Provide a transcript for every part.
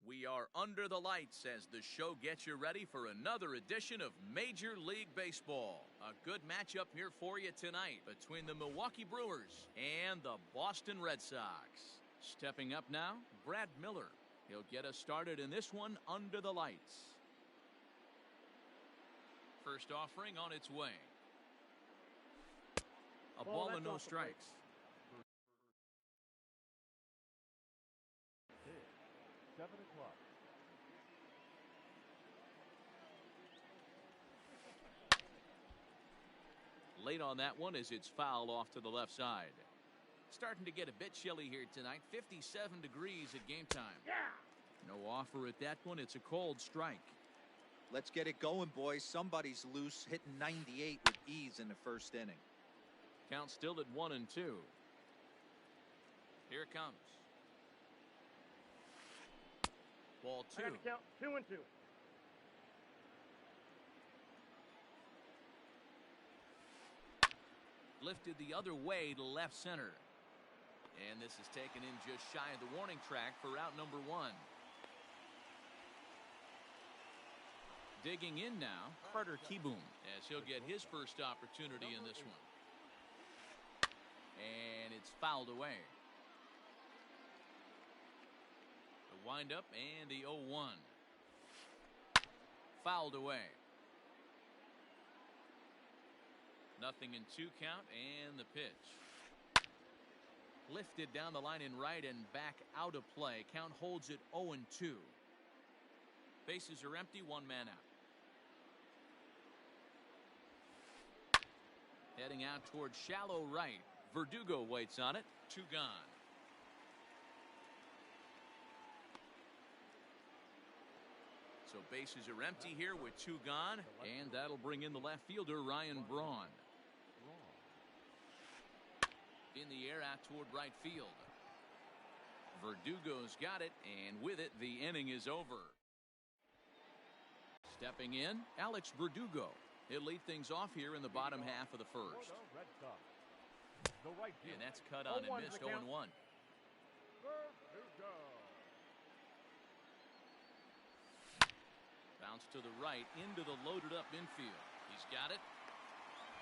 We are under the lights as the show gets you ready for another edition of Major League Baseball. A good matchup here for you tonight between the Milwaukee Brewers and the Boston Red Sox. Stepping up now, Brad Miller. He'll get us started in this one under the lights. First offering on its way. A ball and no strikes. 7 o'clock. Late on that one as it's fouled off to the left side. Starting to get a bit chilly here tonight. 57 degrees at game time. Yeah. No offer at that one. It's a cold strike. Let's get it going, boys. Somebody's loose, hitting 98 with ease in the first inning. Count still at 1-2. Here it comes. Ball 2. I got to count 2-2. Lifted the other way to left center. And this is taken in just shy of the warning track for out number 1. Digging in now, Carter Kieboom, as he'll get his first opportunity in this one. And it's fouled away. The windup and the 0-1. Fouled away. 0-2 count and the pitch. Lifted down the line in right and back out of play. Count holds it 0-2. Bases are empty, 1 man out. Heading out towards shallow right. Verdugo waits on it. 2 gone. So bases are empty here with 2 gone, and that'll bring in the left fielder, Ryan Braun. In the air out toward right field. Verdugo's got it, and with it, the inning is over. Stepping in, Alex Verdugo. He'll lead things off here in the bottom half of the first. And that's cut on and missed, 0-1. Bounce to the right into the loaded up infield. He's got it.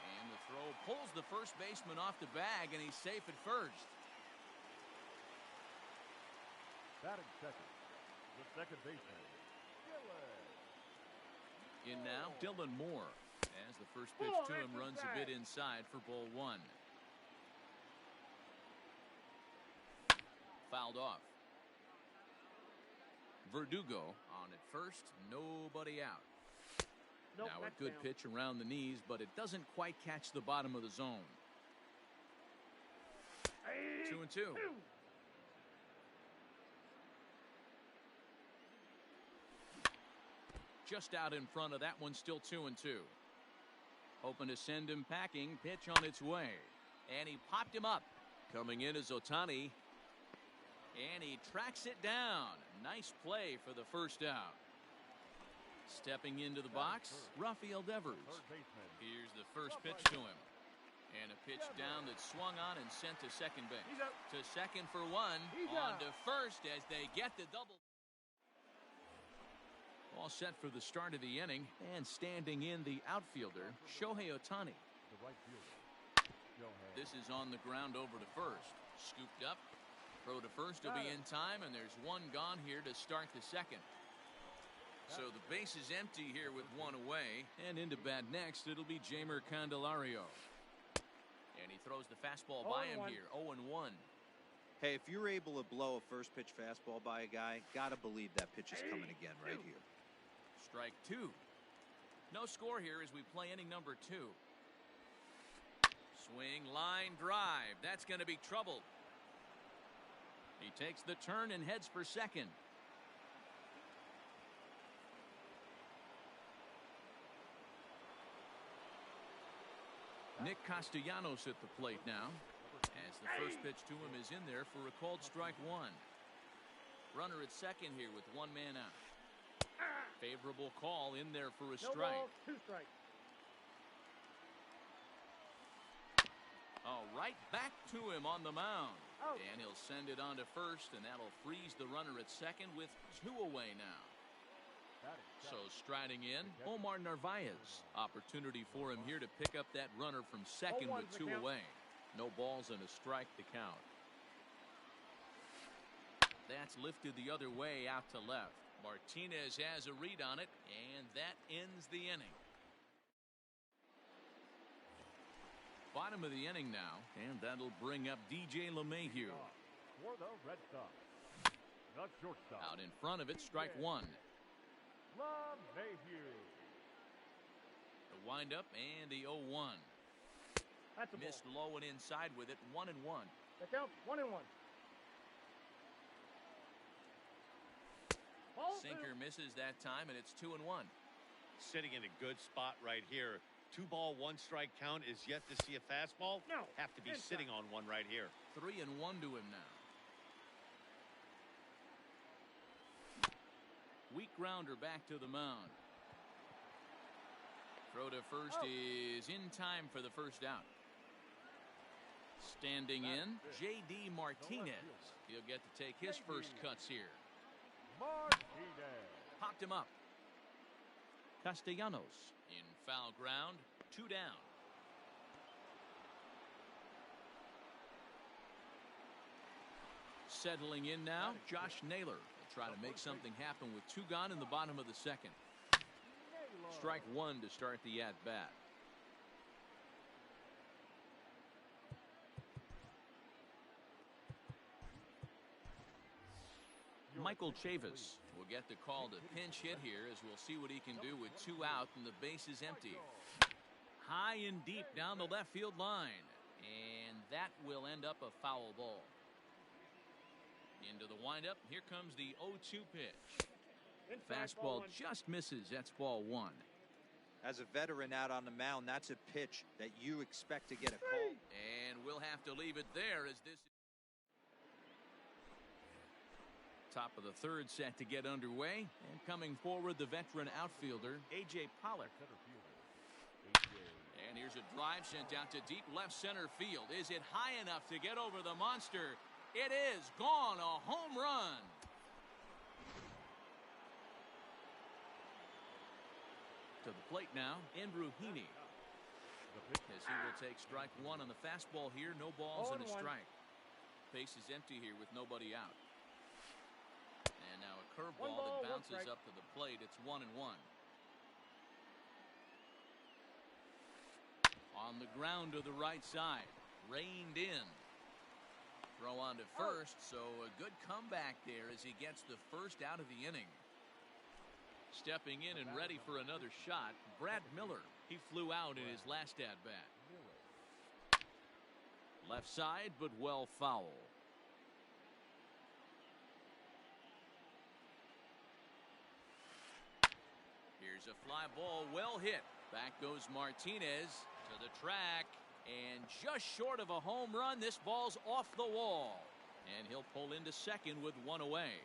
And the throw pulls the first baseman off the bag, and he's safe at first. Batting second, the second baseman, Dylan. In now, Dylan Moore, as the first pitch to him runs a bit inside for ball 1. Fouled off. Verdugo on at first, nobody out. Nope, now a good pitch around the knees, but it doesn't quite catch the bottom of the zone. 2-2. Just out in front of that one, still 2-2. Hoping to send him packing. Pitch on its way. And he popped him up. Coming in is Ohtani. And he tracks it down. Nice play for the first out. Stepping into the box, Rafael Devers. Here's the first pitch to him. And a pitch down that swung on and sent to second base. To second for 1. On to first as they get the double. All set for the start of the inning. And standing in the outfielder, Shohei Ohtani. This is on the ground over to first. Scooped up. Throw to first will be in time, and there's 1 gone here to start the second. So the base is empty here with 1 away, and into bat next it'll be Jeimer Candelario. And he throws the fastball by him here, 0-1. Hey, if you're able to blow a first pitch fastball by a guy, gotta believe that pitch is coming again right here. Strike 2. No score here as we play inning number 2. Swing, line, drive. That's going to be trouble. He takes the turn and heads for second. Nick Castellanos at the plate now, as the first pitch to him is in there for a called strike 1. Runner at second here with 1 man out. Favorable call in there for a strike. No ball, 2 strikes. All right, back to him on the mound. Out. And he'll send it on to first, and that'll freeze the runner at second with 2 away now. So striding in, Omar Narvaez. Opportunity for him here to pick up that runner from second with 2 away. No balls and a strike to count. That's lifted the other way out to left. Martinez has a read on it, and that ends the inning. Bottom of the inning now, and that'll bring up DJ LeMahieu. For the Red Sox, the shortstop. Out in front of it, strike one. LeMahieu. The windup and the 0-1. That's a Missed ball. low and inside with it, 1-1. The count 1-1. Ball Sinker two. misses that time, and it's 2-1. Sitting in a good spot right here. 2-ball, 1-strike count is yet to see a fastball. No. Have to be Inside. sitting on one right here. 3-1 to him now. Weak grounder back to the mound. Throw to first is in time for the first out. Standing in, J.D. Martinez. He'll get to take his first cuts here. Martinez. Popped him up. Castellanos in foul ground, 2 down. Settling in now, Josh Naylor will try to make something happen with 2 gone in the bottom of the second. Strike one to start the at-bat. Michael Chavis will get the call to pinch hit here, as we'll see what he can do with 2 out and the base is empty. High and deep down the left field line, and that will end up a foul ball. Into the windup, here comes the 0-2 pitch. Fastball just misses. That's ball 1. As a veteran out on the mound, that's a pitch that you expect to get a call. And we'll have to leave it there, as this top of the third set to get underway, and coming forward, the veteran outfielder A.J. Pollock. And here's a drive sent out to deep left center field. Is it high enough to get over the monster? It is gone. A home run. To the plate now, Andrew Heaney. As he will take strike one on the fastball here. No balls and a strike. Base is empty here with nobody out. And now a curveball that bounces up to the plate. It's 1-1. On the ground to the right side. Reined in. Throw on to first, so a good comeback there as he gets the first out of the inning. Stepping in and ready for another shot, Brad Miller. He flew out in his last at-bat. Left side, but well foul. Here's a fly ball, well hit. Back goes Martinez to the track. And just short of a home run, this ball's off the wall. And he'll pull into second with 1 away.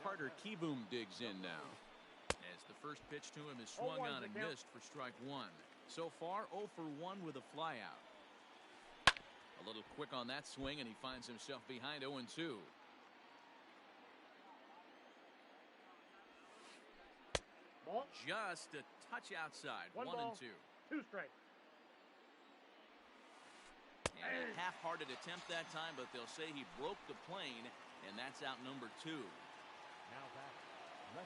Carter Kieboom digs in now, as the first pitch to him is swung on and missed for strike one. So far, 0 for 1 with a flyout. A little quick on that swing, and he finds himself behind 0-2. Just a touch outside, 1-2. 2 strikes. And a half-hearted attempt that time, but they'll say he broke the plane, and that's out number 2.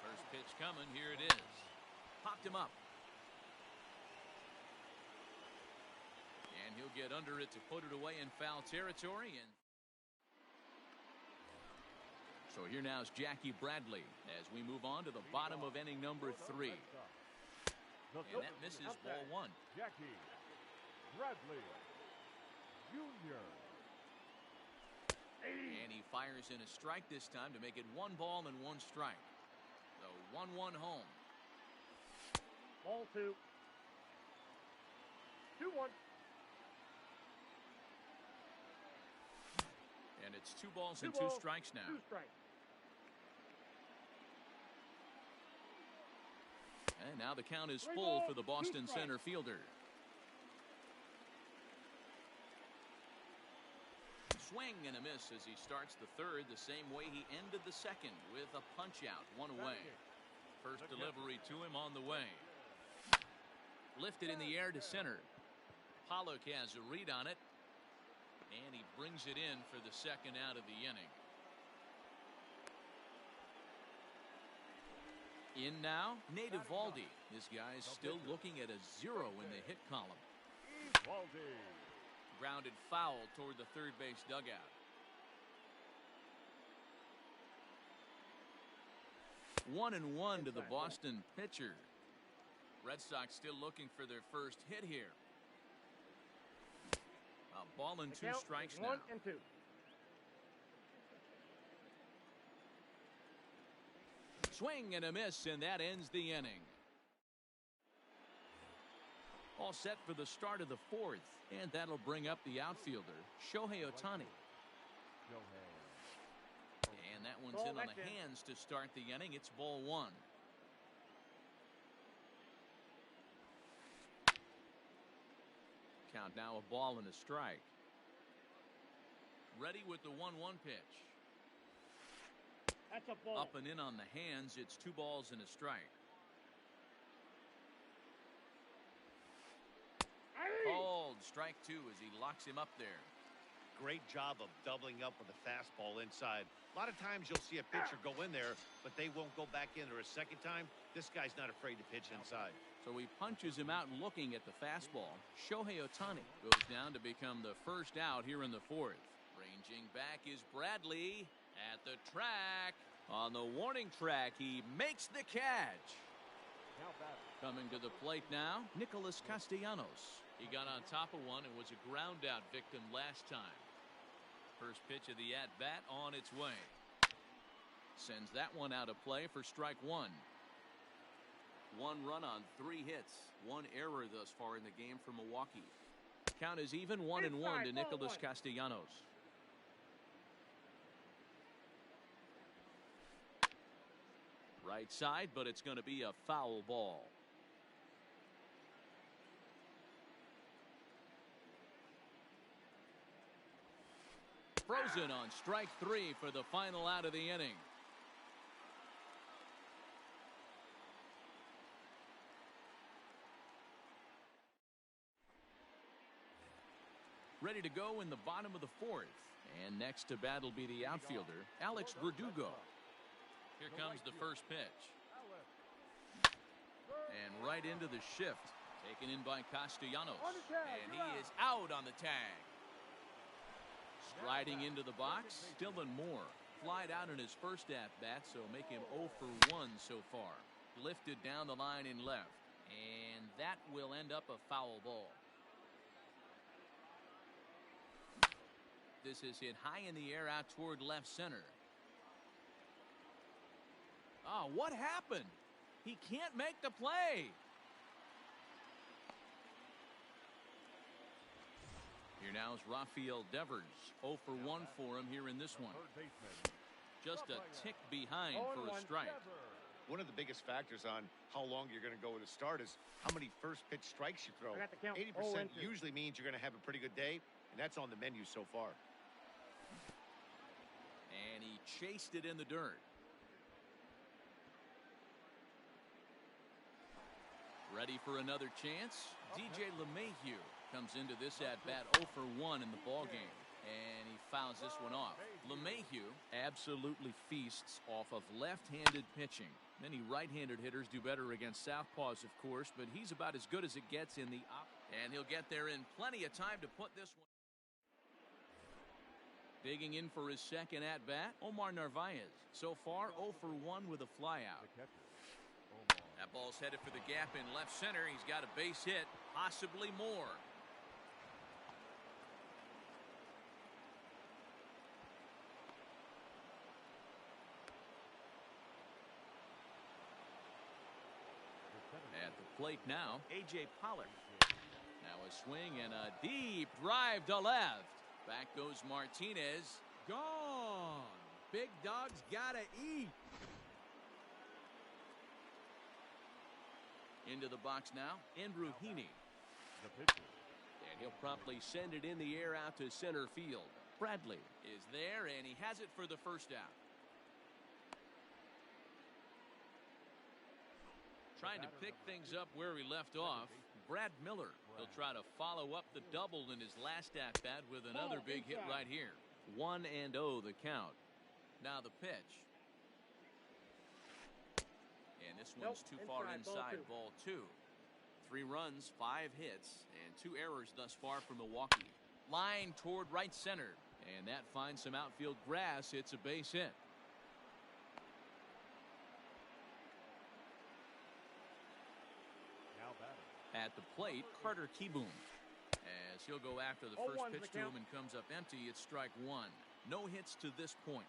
First pitch coming, here it is. Popped him up. And he'll get under it to put it away in foul territory. And so here now is Jackie Bradley as we move on to the bottom of inning number 3. And that misses ball 1. Jackie Bradley Jr. And he fires in a strike this time to make it 1 ball and 1 strike. The 1-1 home. Ball 2. 2-1. And it's 2 balls and 2 strikes now. 2 strikes. And now the count is full for the Boston center fielder. swing and a miss as he starts the third the same way he ended the second with a punch out, one away. First delivery to him on the way. Lifted in the air to center. Pollock has a read on it, and he brings it in for the second out of the inning. In now, Nate Eovaldi. This guy's still looking at a 0 in the hit column. Grounded foul toward the third base dugout. 1-1 to the Boston pitcher. Red Sox still looking for their first hit here. A ball and 2 strikes now. 1-2. Swing and a miss, and that ends the inning. All set for the start of the fourth, and that'll bring up the outfielder, Shohei Ohtani. And that one's in on the hands to start the inning. It's ball 1. Count now a ball and a strike. Ready with the 1-1 pitch. That's a ball. Up and in on the hands. It's 2 balls and a strike. Called strike 2 as he locks him up there. Great job of doubling up with a fastball inside. A lot of times you'll see a pitcher go in there, but they won't go back in there a second time. This guy's not afraid to pitch inside. So he punches him out looking at the fastball. Shohei Ohtani goes down to become the first out here in the fourth. Ranging back is Bradley at the track. On the warning track, he makes the catch. Coming to the plate now, Nicholas Castellanos. He got on top of one and was a ground out victim last time. First pitch of the at-bat on its way. Sends that one out of play for strike 1. 1 run on 3 hits. 1 error thus far in the game for Milwaukee. Count is even 1-1 to Nicholas Castellanos. Right side, but it's going to be a foul ball. Frozen on strike 3 for the final out of the inning. Ready to go in the bottom of the fourth. And next to bat will be the outfielder, Alex Verdugo. Here comes the first pitch. And right into the shift. Taken in by Castellanos. And he is out on the tag. Striding into the box, Dylan Moore. Flied out in his first at-bat, so make him 0 for 1 so far. Lifted down the line in left. And that will end up a foul ball. This is hit high in the air out toward left center. Oh, what happened? He can't make the play. Here now is Rafael Devers. 0 for 1 for him here in this one. Just a tick behind for a strike. One of the biggest factors on how long you're going to go with a start is how many first pitch strikes you throw. 80% usually means you're going to have a pretty good day, and that's on the menu so far. And he chased it in the dirt. Ready for another chance? DJ LeMahieu comes into this at-bat 0 for 1 in the ballgame. And he fouls this one off. LeMahieu absolutely feasts off of left-handed pitching. Many right-handed hitters do better against southpaws, of course, but he's about as good as it gets in the and he'll get there in plenty of time to put this one. Digging in for his second at-bat, Omar Narvaez. So far, 0 for 1 with a flyout. That ball's headed for the gap in left center. He's got a base hit, possibly more. At the plate now, A.J. Pollock. Now a swing and a deep drive to left. Back goes Martinez. Gone. Big dog's gotta eat. Into the box now, Andrew Heaney. And he'll promptly send it in the air out to center field. Bradley is there, and he has it for the first out. Trying to pick things up where he left off. Brad Miller. He'll try to follow up the double in his last at-bat with another big hit right here. 1-0 the count. Now the pitch. And this one's too far inside, ball 2. 3 runs, 5 hits, and 2 errors thus far for Milwaukee. Line toward right center, and that finds some outfield grass. It's a base hit. Now batting. At the plate, Carter Kieboom. As he'll go after the first pitch to him and comes up empty, it's strike 1. No hits to this point.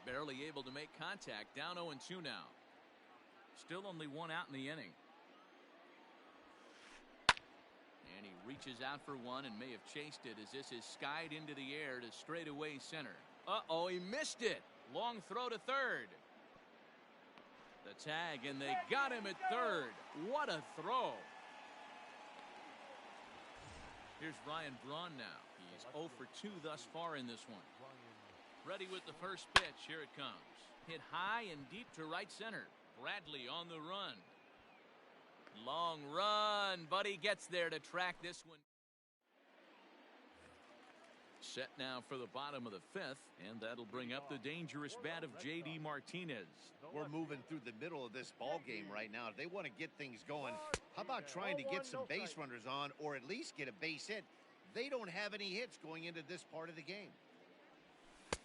Barely able to make contact. Down 0-2 now. Still only 1 out in the inning. And he reaches out for one and may have chased it as this is skied into the air to straightaway center. Uh-oh, he missed it. Long throw to third. The tag, and they got him at third. What a throw. Here's Ryan Braun now. He's 0 for 2 thus far in this one. Ready with the first pitch. Here it comes. Hit high and deep to right center. Bradley on the run. Long run, but he gets there to track this one. Set now for the bottom of the 5th, and that'll bring up the dangerous bat of J.D. Martinez. We're moving through the middle of this ball game right now. If they want to get things going, how about trying to get some base runners on or at least get a base hit? They don't have any hits going into this part of the game.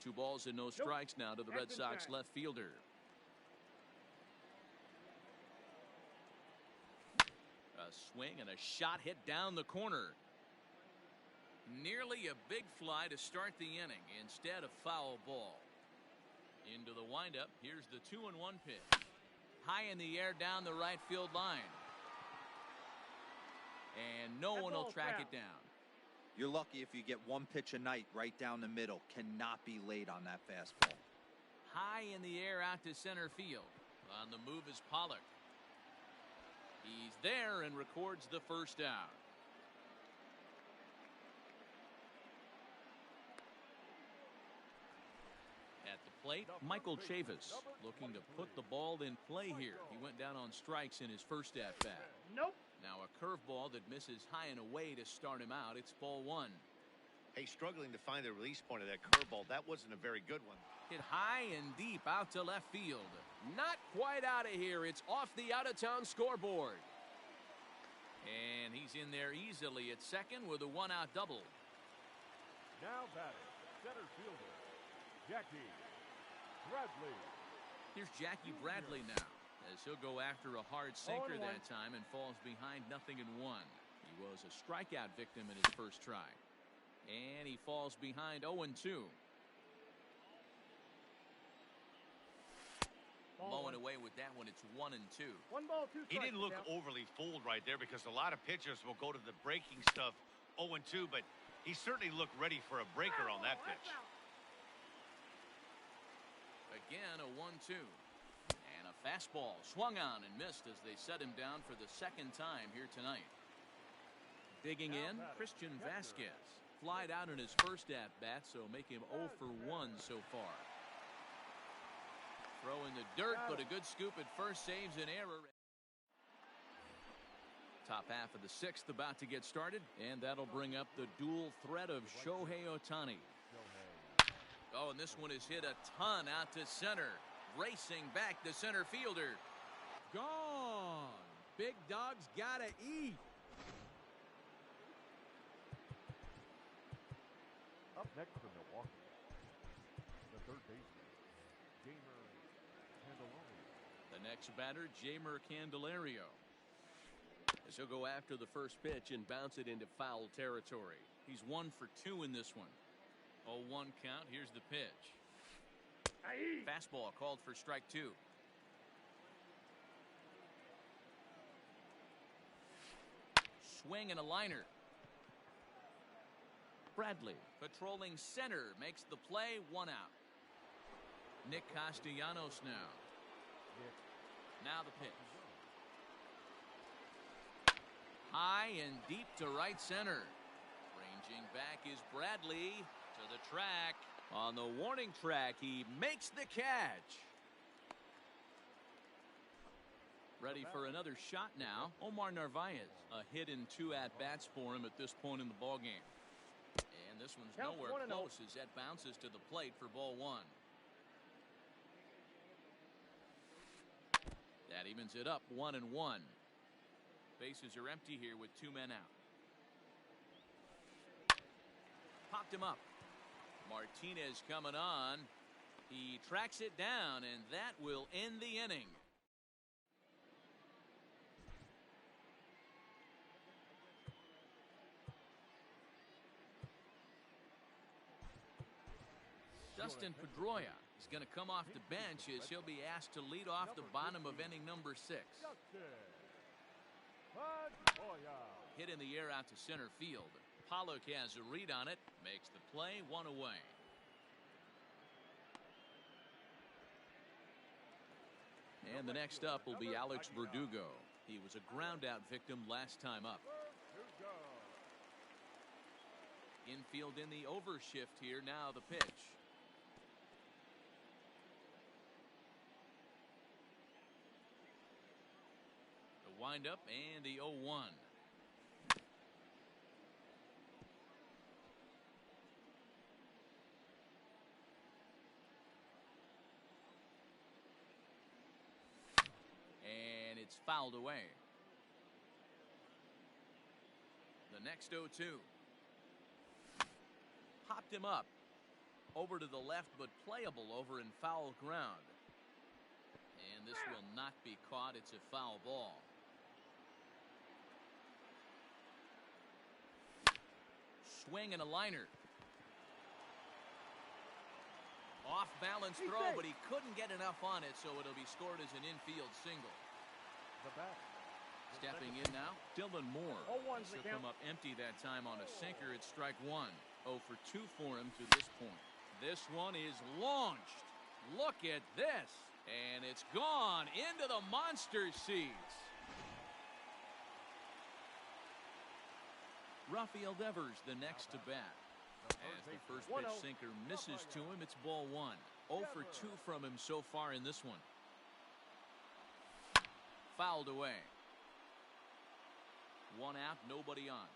2 balls and no strikes now to the Red Sox left fielder. A swing and a shot hit down the corner. Nearly a big fly to start the inning. Instead, a foul ball. Into the windup. Here's the 2-1 pitch. High in the air down the right field line. And no one will track it down. You're lucky if you get 1 pitch a night right down the middle. Cannot be late on that fastball. High in the air out to center field. On the move is Pollock. He's there and records the first out. At the plate, Michael Chavis looking to put the ball in play here. He went down on strikes in his first at-bat. Nope. Now a curveball that misses high and away to start him out. It's ball 1. Hey, struggling to find the release point of that curveball. That wasn't a very good one. Hit high and deep out to left field. Not quite out of here. It's off the out-of-town scoreboard. And he's in there easily at second with a 1-out double. Now batting, center fielder, Jackie Bradley. Here's Jackie Bradley now, as he'll go after a hard sinker that time and falls behind 0-1. He was a strikeout victim in his first try. And he falls behind 0-2. Blowing away with that one. It's 1-2. 1 ball, 2 strikes. He didn't look overly fooled right there because a lot of pitchers will go to the breaking stuff 0-2, but he certainly looked ready for a breaker on that pitch. Again, a 1-2. And a fastball swung on and missed as they set him down for the second time here tonight. Digging in, Christian Vasquez. Flied out in his first at-bat, so make him 0 for 1 so far. Throw in the dirt, but a good scoop at first saves an error. Top half of the 6th about to get started, and that'll bring up the dual threat of Shohei Ohtani. Oh, and this one is hit a ton out to center. Racing back the center fielder. Gone. Big dog's gotta eat. Up next for Milwaukee, the third baseman, Jamer Candelario. The next batter, Jamer Candelario. As he'll go after the first pitch and bounce it into foul territory. He's 1 for 2 in this one. 0-1 count. Here's the pitch. Fastball called for strike 2. Swing and a liner. Bradley patrolling center makes the play. 1 out. Nick Castellanos now. Now the pitch. High and deep to right center. Range Pitching back is Bradley to the track. On the warning track, he makes the catch. Ready for another shot now. Omar Narvaez, a hit in 2 at-bats for him at this point in the ballgame. And this one's nowhere close as that bounces to the plate for ball 1. That evens it up 1-1. Bases are empty here with 2 men out. Popped him up. Martinez coming on. He tracks it down, and that will end the inning. Dustin Pedroia is going to come off the bench as he'll be asked to lead off the bottom of inning number 6. Hit in the air out to center field. Pollock has a read on it, makes the play, 1 away. And the next up will be Alex Verdugo. He was a ground out victim last time up. Infield in the overshift here, now the pitch. The windup and the 0-1. And it's fouled away. The next 0-2. Popped him up. Over to the left, but playable over in foul ground. And this will not be caught. It's a foul ball. Swing and a liner. Off balance throw, but he couldn't get enough on it, so it'll be scored as an infield single. Stepping in now, Dylan Moore. This will come up empty that time on a sinker. It's strike 1. 0 for 2 for him to this point. This one is launched. Look at this. And it's gone into the monster seats. Rafael Devers the next to bat. As the first pitch sinker misses to him, it's ball 1. 0 for 2 from him so far in this one. Fouled away. 1 out, nobody on.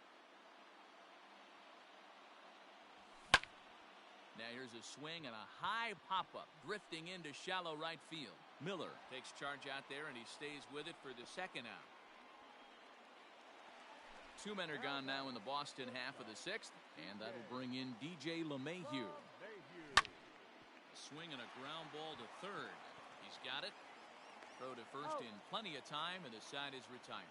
Now here's a swing and a high pop-up drifting into shallow right field. Miller takes charge out there, and he stays with it for the second out. 2 men are gone now in the Boston half of the 6th, and that'll bring in DJ LeMahieu. Swing and a ground ball to third. He's got it. Throw to first in plenty of time, and the side is retired.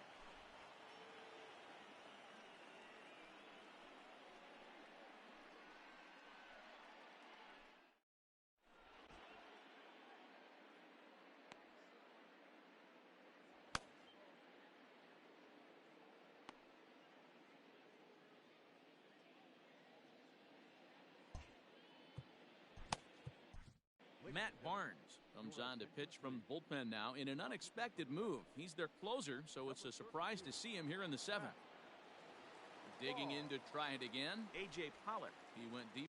Matt Barnes comes on to pitch from the bullpen now in an unexpected move. He's their closer, so it's a surprise to see him here in the 7th. Digging in to try it again, A.J. Pollock. He went deep.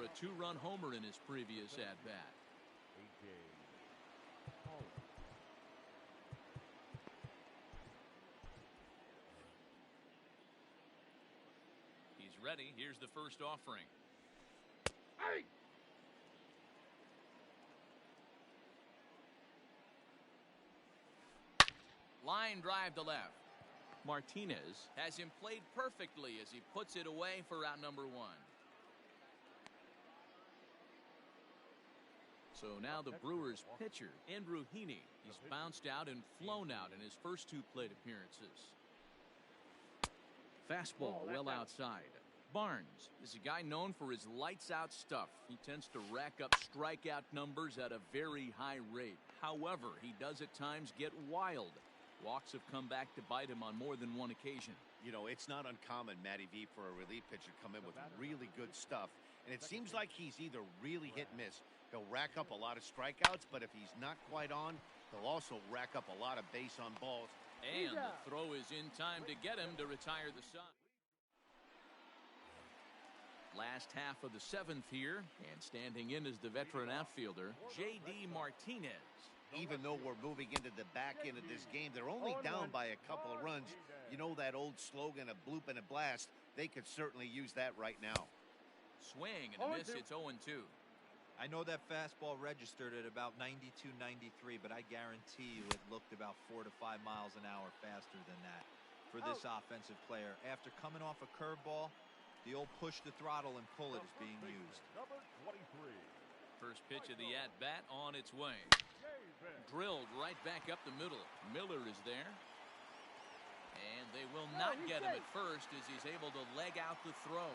a two-run homer in his previous at-bat. He's ready. Here's the first offering. Hey! Line drive to left. Martinez has him played perfectly as he puts it away for out number one. So now the Brewers pitcher, Andrew Heaney. He's bounced out and flown out in his first two plate appearances. Fastball well outside. Barnes is a guy known for his lights-out stuff. He tends to rack up strikeout numbers at a very high rate. However, he does at times get wild. Walks have come back to bite him on more than one occasion. You know, it's not uncommon, Matty V, for a relief pitcher to come in with really good stuff. And it seems like he's either really hit and miss. He'll rack up a lot of strikeouts, but if he's not quite on, he'll also rack up a lot of base on balls. And the throw is in time to get him to retire the side. Last half of the seventh here, and standing in is the veteran outfielder, J.D. Martinez. Even though we're moving into the back end of this game, they're only down by a couple of runs. You know that old slogan, a bloop and a blast? They could certainly use that right now. Swing and a miss, it's 0-2. I know that fastball registered at about 92, 93, but I guarantee you it looked about 4 to 5 miles an hour faster than that for this offensive player. After coming off a curveball, the old push the throttle and pull it is being used. Number 23. First pitch of the at-bat on its way. Drilled right back up the middle. Miller is there. And they will not get him at first as he's able to leg out the throw.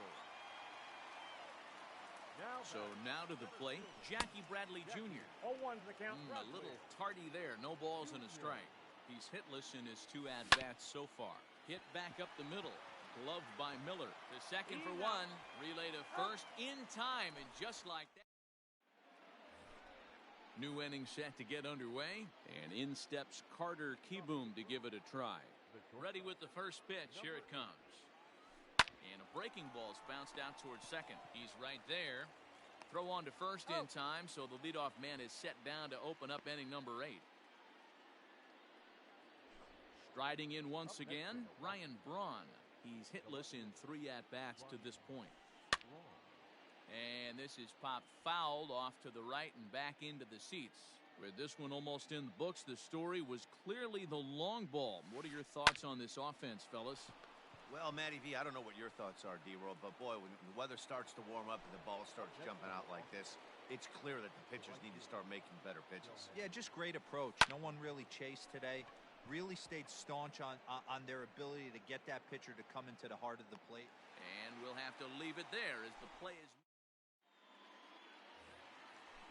So now to the plate, Jackie Bradley Jr. 0-1's the count. A little tardy there. No balls and a strike. He's hitless in his two at-bats so far. Hit back up the middle. Gloved by Miller. The second for one. Relay to first in time. And just like that. New inning set to get underway, and in steps Carter Kieboom to give it a try. Ready with the first pitch. Here it comes. And a breaking ball's bounced out towards second. He's right there. Throw on to first in time, so the leadoff man is set down to open up inning number 8. Striding in once again, Ryan Braun. He's hitless in 3 at-bats to this point. And this is popped fouled off to the right and back into the seats. With this one almost in the books, the story was clearly the long ball. What are your thoughts on this offense, fellas? Well, Matty V, I don't know what your thoughts are, D-Roll, but boy, when the weather starts to warm up and the ball starts jumping out like this, it's clear that the pitchers need to start making better pitches. Yeah, just great approach. No one really chased today. Really stayed staunch on their ability to get that pitcher to come into the heart of the plate. And we'll have to leave it there as the play is...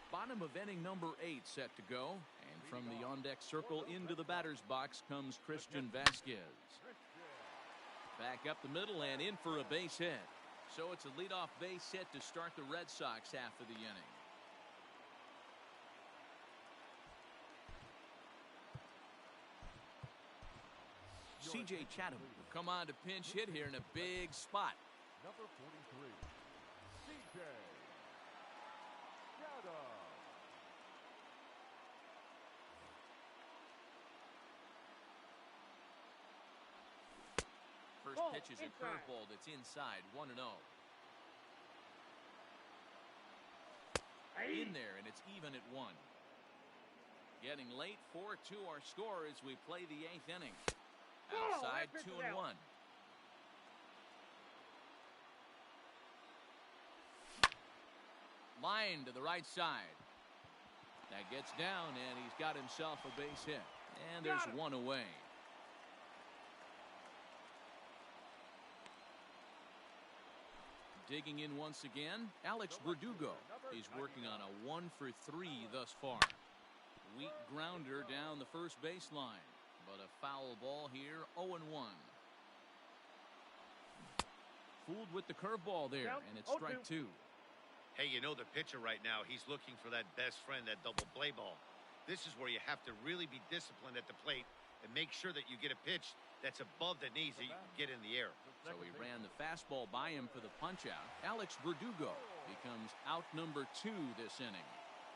Bottom of inning number 8 set to go. And from the on-deck circle into the batter's box comes Christian Vasquez. Back up the middle and in for a base hit. So it's a leadoff base hit to start the Red Sox half of the inning. C.J. Chatham will come on to pinch hit here in a big spot. Number 43. C.J. Chatham. First pitch is a curveball that's inside, 1-0. In there, and it's even at 1. Getting late, 4-2 our score as we play the 8th inning. Outside, 2-1. Line to the right side. That gets down, and he's got himself a base hit. And there's one away. Digging in once again, Alex Verdugo. He's working on a 1-for-3 thus far. Weak grounder down the first baseline, but a foul ball here, 0-1. Fooled with the curveball there, and it's strike 2. Hey, you know the pitcher right now, he's looking for that best friend, that double play ball. This is where you have to really be disciplined at the plate and make sure that you get a pitch that's above the knees that you can get in the air. So he ran the fastball by him for the punch-out. Alex Verdugo. becomes out number 2 this inning.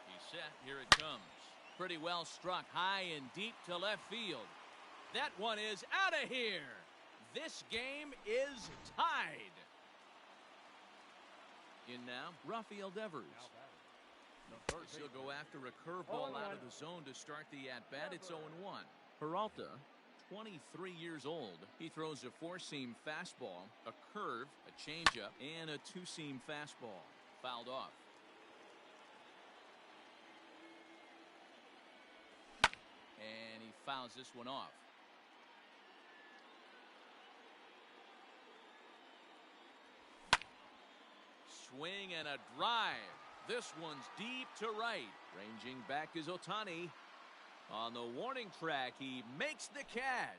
He's set. Here it comes. Pretty well struck high and deep to left field. That one is out of here. This game is tied. In now, Rafael Devers. He'll go after a curveball out of the zone to start the at-bat. It's 0-1. Peralta, 23 years old. He throws a 4-seam fastball, a curve, a changeup, and a 2-seam fastball. Fouled off. And he fouls this one off. Swing and a drive. This one's deep to right. Ranging back is Ohtani. On the warning track, he makes the catch.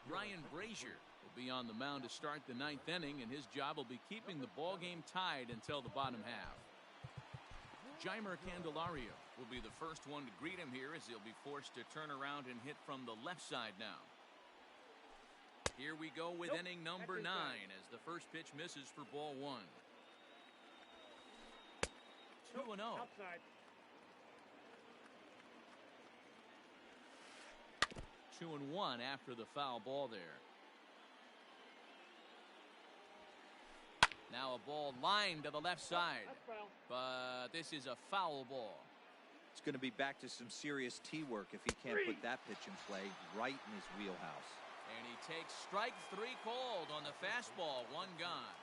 Ryan Brazier will be on the mound to start the 9th inning, and his job will be keeping the ball game tied until the bottom half. Jeimer Candelario will be the first one to greet him here, as he'll be forced to turn around and hit from the left side now. Here we go with inning number 9 as the first pitch misses for ball 1. 2-0. Outside. 2-1 after the foul ball there. Now a ball lined to the left side, but this is a foul ball. It's going to be back to some serious tee work if he can't put that pitch in play right in his wheelhouse. And he takes strike 3 called on the fastball. 1 gone.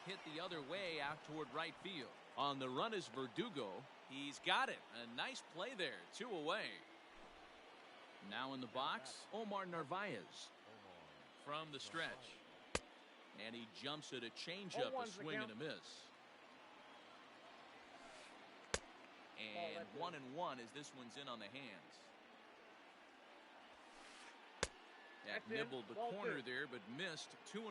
Hit the other way out toward right field. On the run is Verdugo. He's got it. A nice play there. 2 away. Now in the box, Omar Narvaez from the stretch. And he jumps at a changeup, a swing and a miss. And 1-1 as this one's in on the hands. That nibbled the corner there, but missed. 2-1.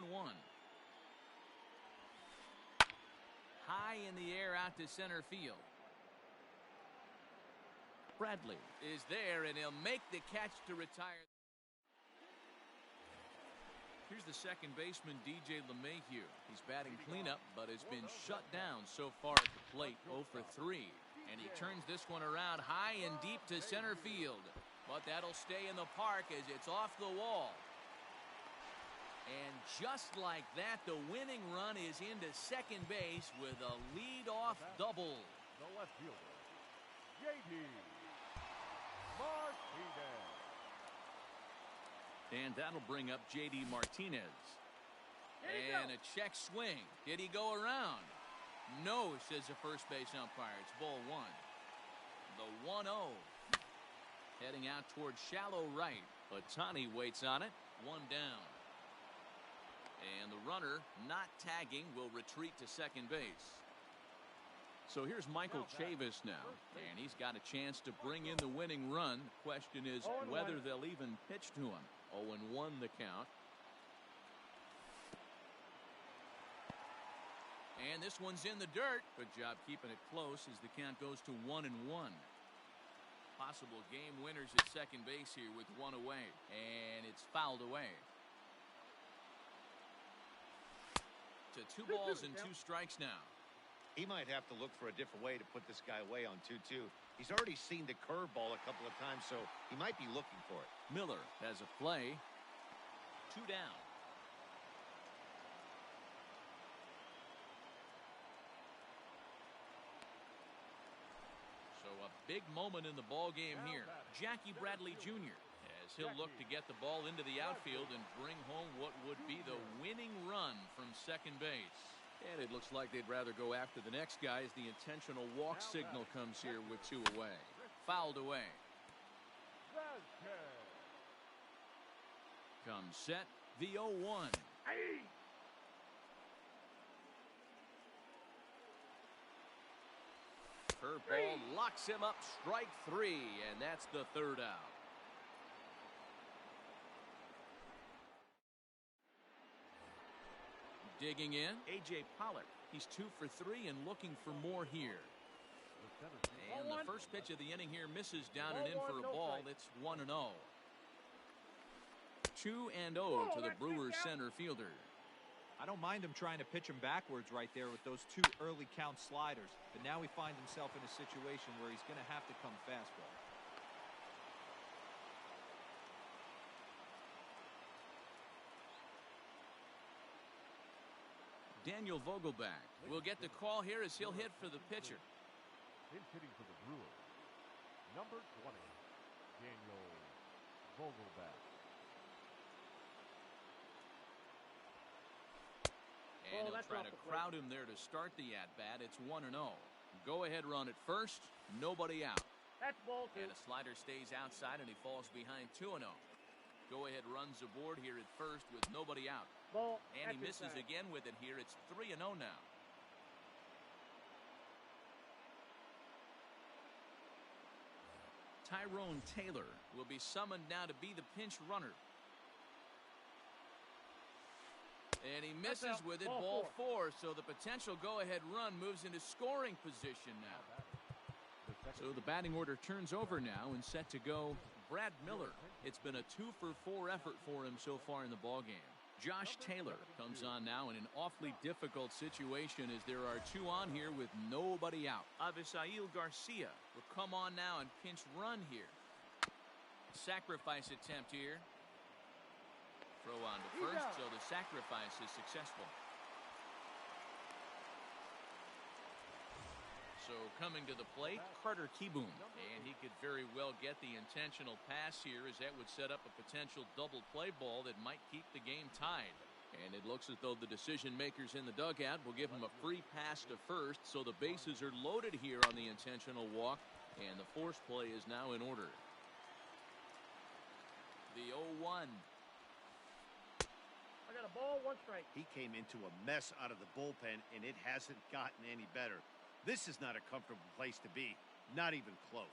High in the air out to center field. Bradley is there, and he'll make the catch to retire. Here's the second baseman, DJ LeMahieu. He's batting cleanup, but has been shut down so far at the plate. 0 for 3. And he turns this one around high and deep to center field. But that'll stay in the park as it's off the wall. And just like that, the winning run is into second base with a lead-off double. The left fielder, J.D. Martinez. And that'll bring up J.D. Martinez. And a check swing. Did he go around? No, says the first base umpire. It's ball 1. The 1-0. Heading out towards shallow right. Ohtani waits on it. 1 down. And the runner, not tagging, will retreat to second base. So here's Michael Chavis now. And he's got a chance to bring in the winning run. The question is whether they'll even pitch to him. 0-1 the count. And this one's in the dirt. Good job keeping it close as the count goes to 1-1. Possible game winners at second base here with 1 away. And it's fouled away. To 2 balls and 2 strikes now. He might have to look for a different way to put this guy away on 2-2. He's already seen the curveball a couple of times, so he might be looking for it. Miller has a play. 2 down. So a big moment in the ball game here. Jackie Bradley Jr. as he'll look to get the ball into the outfield and bring home what would be the winning run from second base. And it looks like they'd rather go after the next guy as the intentional walk signal comes here with 2 away. Fouled away. Comes set, the 0-1. Curveball locks him up, strike 3, and that's the 3rd out. Digging in, A.J. Pollock. He's 2 for 3 and looking for more here. center field. And the first pitch of the inning here misses down and in for a ball. It's 1-0. 2-0 to the Brewers center fielder. I don't mind him trying to pitch him backwards right there with those 2 early count sliders. But now he finds himself in a situation where he's going to have to come fastball. Daniel Vogelback will get the call here as he'll hit for the pitcher. In hitting for the Brewers, number 20, Daniel Vogelback. And he'll try to crowd him there to start the at-bat. It's 1-0. Go-ahead run at first, nobody out. That's ball 2. And a slider stays outside and he falls behind 2-0. Go-ahead runs aboard here at first with nobody out. Ball. And he misses again with it here. It's 3-0 now. Tyrone Taylor will be summoned now to be the pinch runner. And he misses with it, ball 4. So the potential go-ahead run moves into scoring position now. So the batting order turns over now and set to go Brad Miller. It's been a 2-for-4 effort for him so far in the ballgame. Josh Taylor comes on now in an awfully difficult situation as there are 2 on here with nobody out. Avisail Garcia will come on now and pinch run here. Sacrifice attempt here. Throw on to first, so the sacrifice is successful. So coming to the plate, Carter Kieboom. And he could very well get the intentional pass here as that would set up a potential double play ball that might keep the game tied. And it looks as though the decision makers in the dugout will give him a free pass to first, so the bases are loaded here on the intentional walk, and the force play is now in order. The 0-1. I got a ball, 1 strike. He came into a mess out of the bullpen, and it hasn't gotten any better. This is not a comfortable place to be, not even close.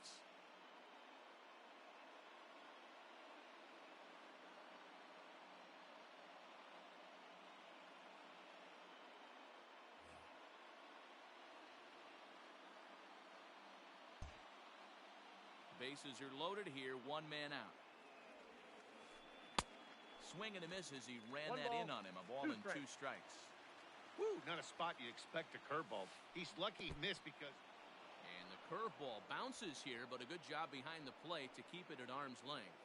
Bases are loaded here, 1 man out. Swing and a miss as he ran that in on him. A ball and 2 strikes. Woo, not a spot you'd expect a curveball. He's lucky he missed because... And the curveball bounces here, but a good job behind the plate to keep it at arm's length.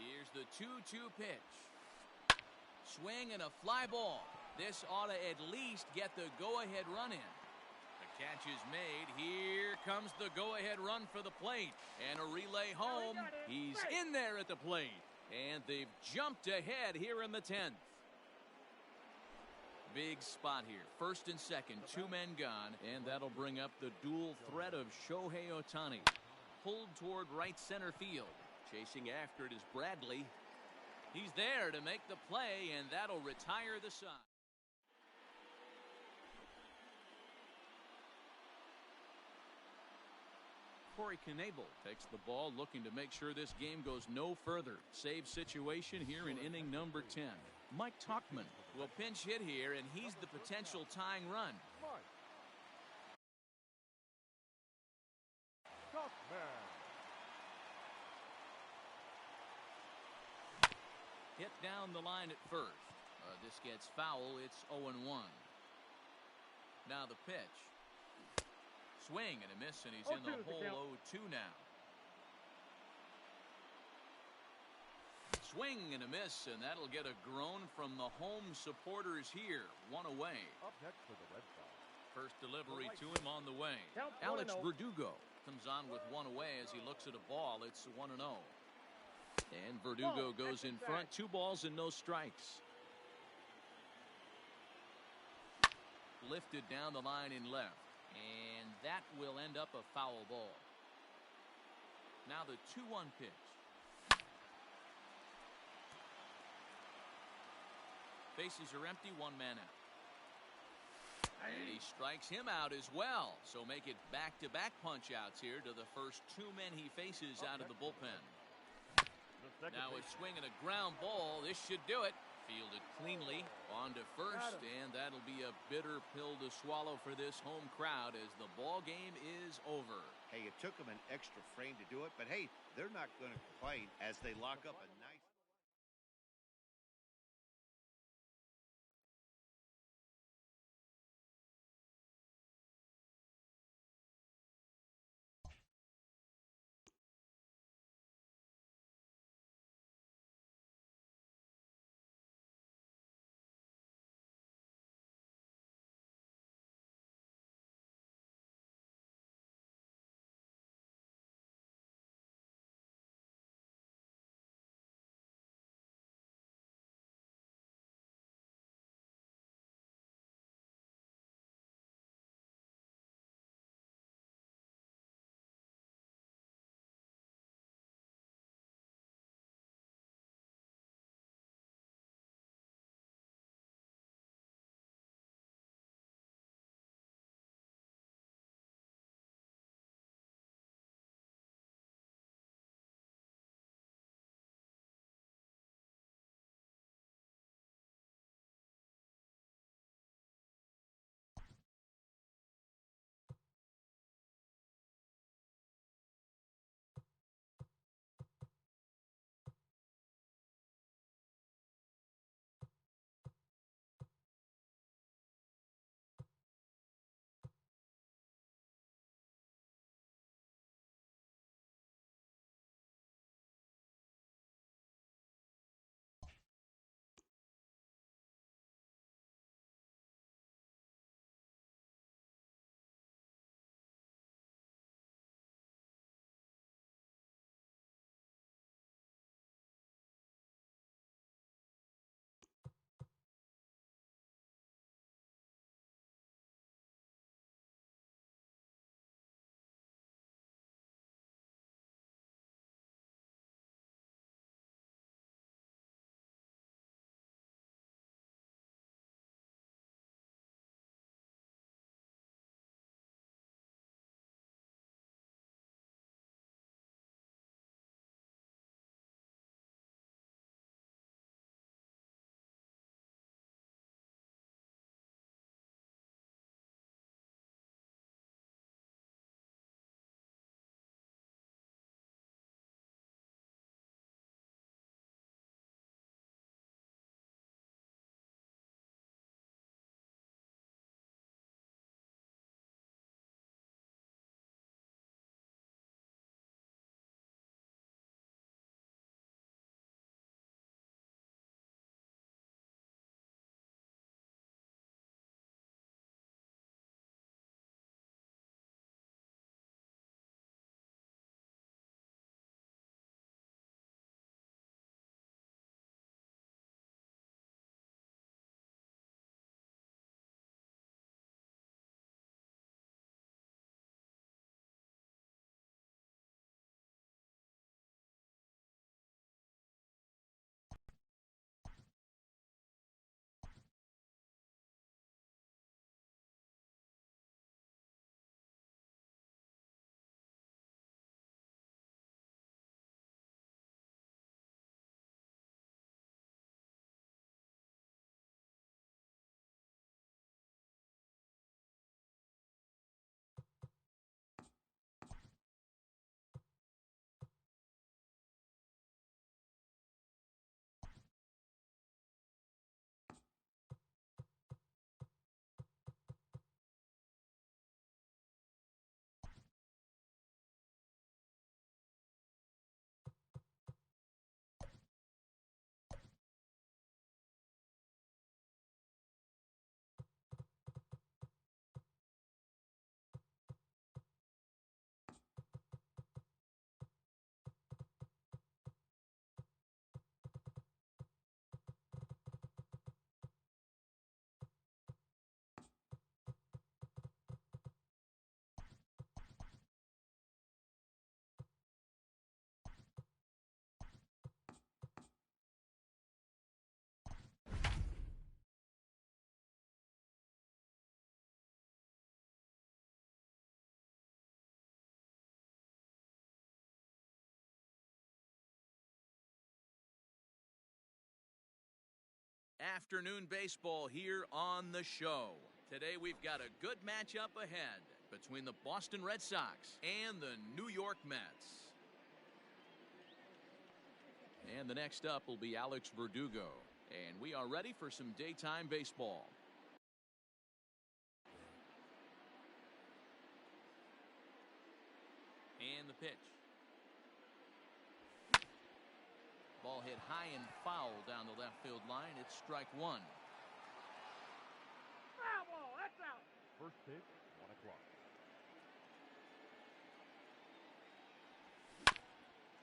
Here's the 2-2 pitch. Swing and a fly ball. This ought to at least get the go-ahead run in. The catch is made. Here comes the go-ahead run for the plate. And a relay home. He's in there at the plate. And they've jumped ahead here in the 10th. Big spot here. First and second, 2 men gone. And that'll bring up the dual threat of Shohei Ohtani. Pulled toward right center field. Chasing after it is Bradley. He's there to make the play, and that'll retire the side. Corey Knebel takes the ball, looking to make sure this game goes no further. Save situation here in inning number 10. Mike Tauchman will pinch hit here, and he's the potential tying run. Hit down the line at first. This gets foul. It's 0-1. Now the pitch. Swing and a miss, and he's in the hole 0-2 now. Swing and a miss, and that'll get a groan from the home supporters here. 1 away. Up next for the Red Sox. First delivery to him on the way. Alex Verdugo comes on with 1 away as he looks at a ball. It's 1-0. And Verdugo goes in front. 2 balls and no strikes. Lifted down the line in left. And that will end up a foul ball. Now the 2-1 pitch. Bases are empty, 1 man out. And he strikes him out as well. So make it back-to-back punch-outs here to the first 2 men he faces out of the bullpen. Now a swing and a ground ball. This should do it. Fielded cleanly on to first, and that'll be a bitter pill to swallow for this home crowd as the ball game is over. Hey, it took them an extra frame to do it, but hey, they're not going to complain as they lock up a nice Afternoon baseball here on the show. Today we've got a good matchup ahead between the Boston Red Sox and the New York Mets. And the next up will be Alex Verdugo. And we are ready for some daytime baseball. And the pitch. Ball hit high and foul down the left field line. It's strike one. Foul ball. That's out. First pitch, 1 o'clock.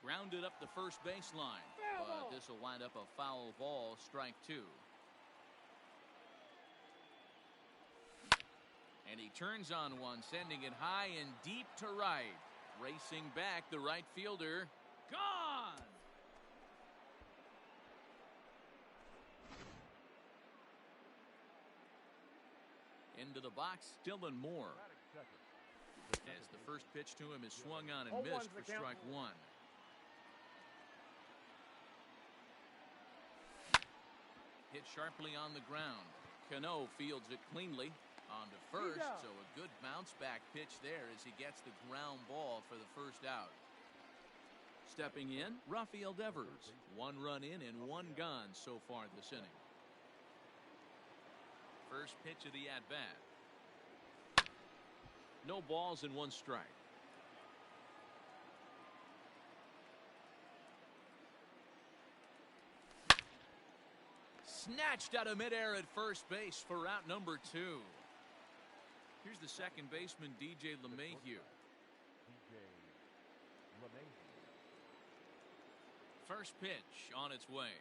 Grounded up the first baseline. But this will wind up a foul ball, strike two. And he turns on one, sending it high and deep to right. Racing back, the right fielder. Gone! Into the box, Dylan Moore. As the first pitch to him is swung on and missed for strike one. Hit sharply on the ground. Cano fields it cleanly. On to first, so a good bounce back pitch there as he gets the ground ball for the first out. Stepping in, Rafael Devers. 1 run in and 1 gone so far this inning. First pitch of the at-bat. No balls and 1 strike. Snatched out of midair at first base for out number 2. Here's the second baseman, DJ LeMahieu. First pitch on its way.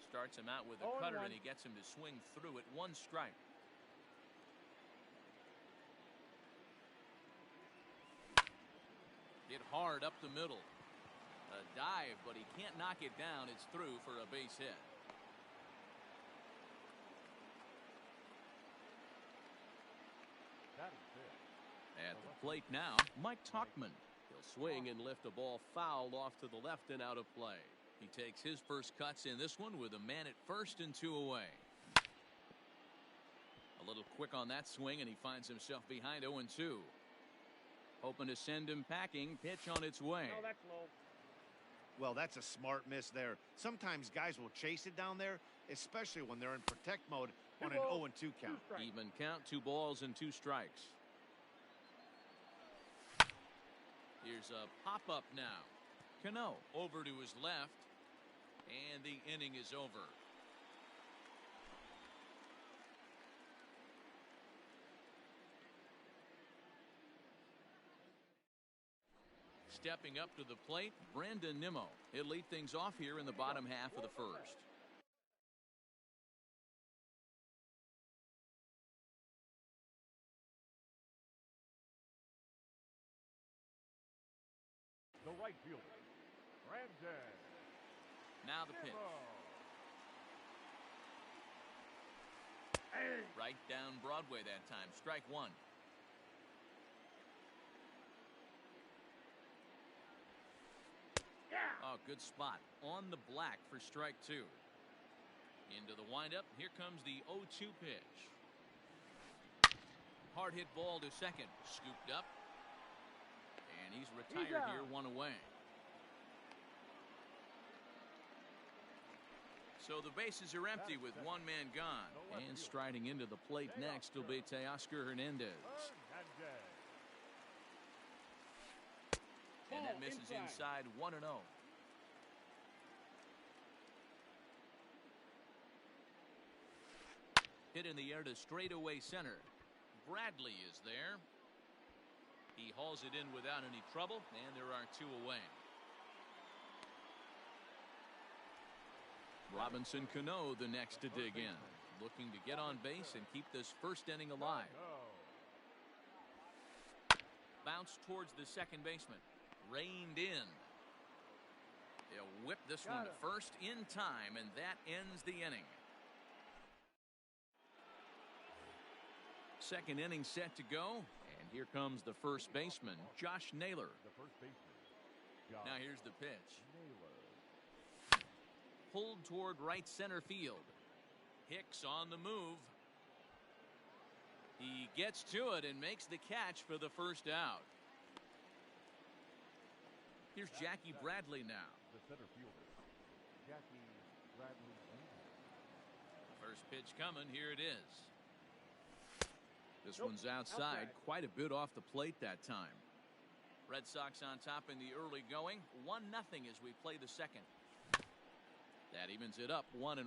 Starts him out with a cutter, and he gets him to swing through it. 1 strike. Hit hard up the middle. A dive, but he can't knock it down. It's through for a base hit. At the plate now, Mike Tauchman. He'll swing and lift a ball foul off to the left and out of play. He takes his first cuts in this one with a man at first and 2 away. A little quick on that swing, and he finds himself behind 0-2. Hoping to send him packing. Pitch on its way. No, that's low. Well, that's a smart miss there. Sometimes guys will chase it down there, especially when they're in protect mode on an 0-2 count. Even count, 2 balls and 2 strikes. Here's a pop-up now. Cano over to his left, and the inning is over. Stepping up to the plate, Brandon Nimmo. He'll lead things off here in the bottom half of the first. The right fielder, Brandon. Now the pitch. Right down Broadway that time. Strike one. Oh, good spot. On the black for strike two. Into the windup. Here comes the 0-2 pitch. Hard hit ball to second. Scooped up. And he's retired here, 1 away. So the bases are empty with 1 man gone. And striding into the plate next will be Teoscar Hernandez. And that misses inside 1-0. Hit in the air to straightaway center. Bradley is there. He hauls it in without any trouble, and there are 2 away. Robinson Cano the next to dig in, looking to get on base and keep this first inning alive. Bounce towards the second baseman. Reined in. He'll whip this one to first in time, and that ends the inning. Second inning set to go, and here comes the first baseman, Josh Naylor. Now here's the pitch. pulled toward right center field. Hicks on the move. He gets to it and makes the catch for the first out. Here's Jackie Bradley now. The center fielder, Jackie Bradley Jr. First pitch coming. Here it is. This one's outside. Quite a bit off the plate that time. Red Sox on top in the early going. 1-0 as we play the second. That evens it up 1-1.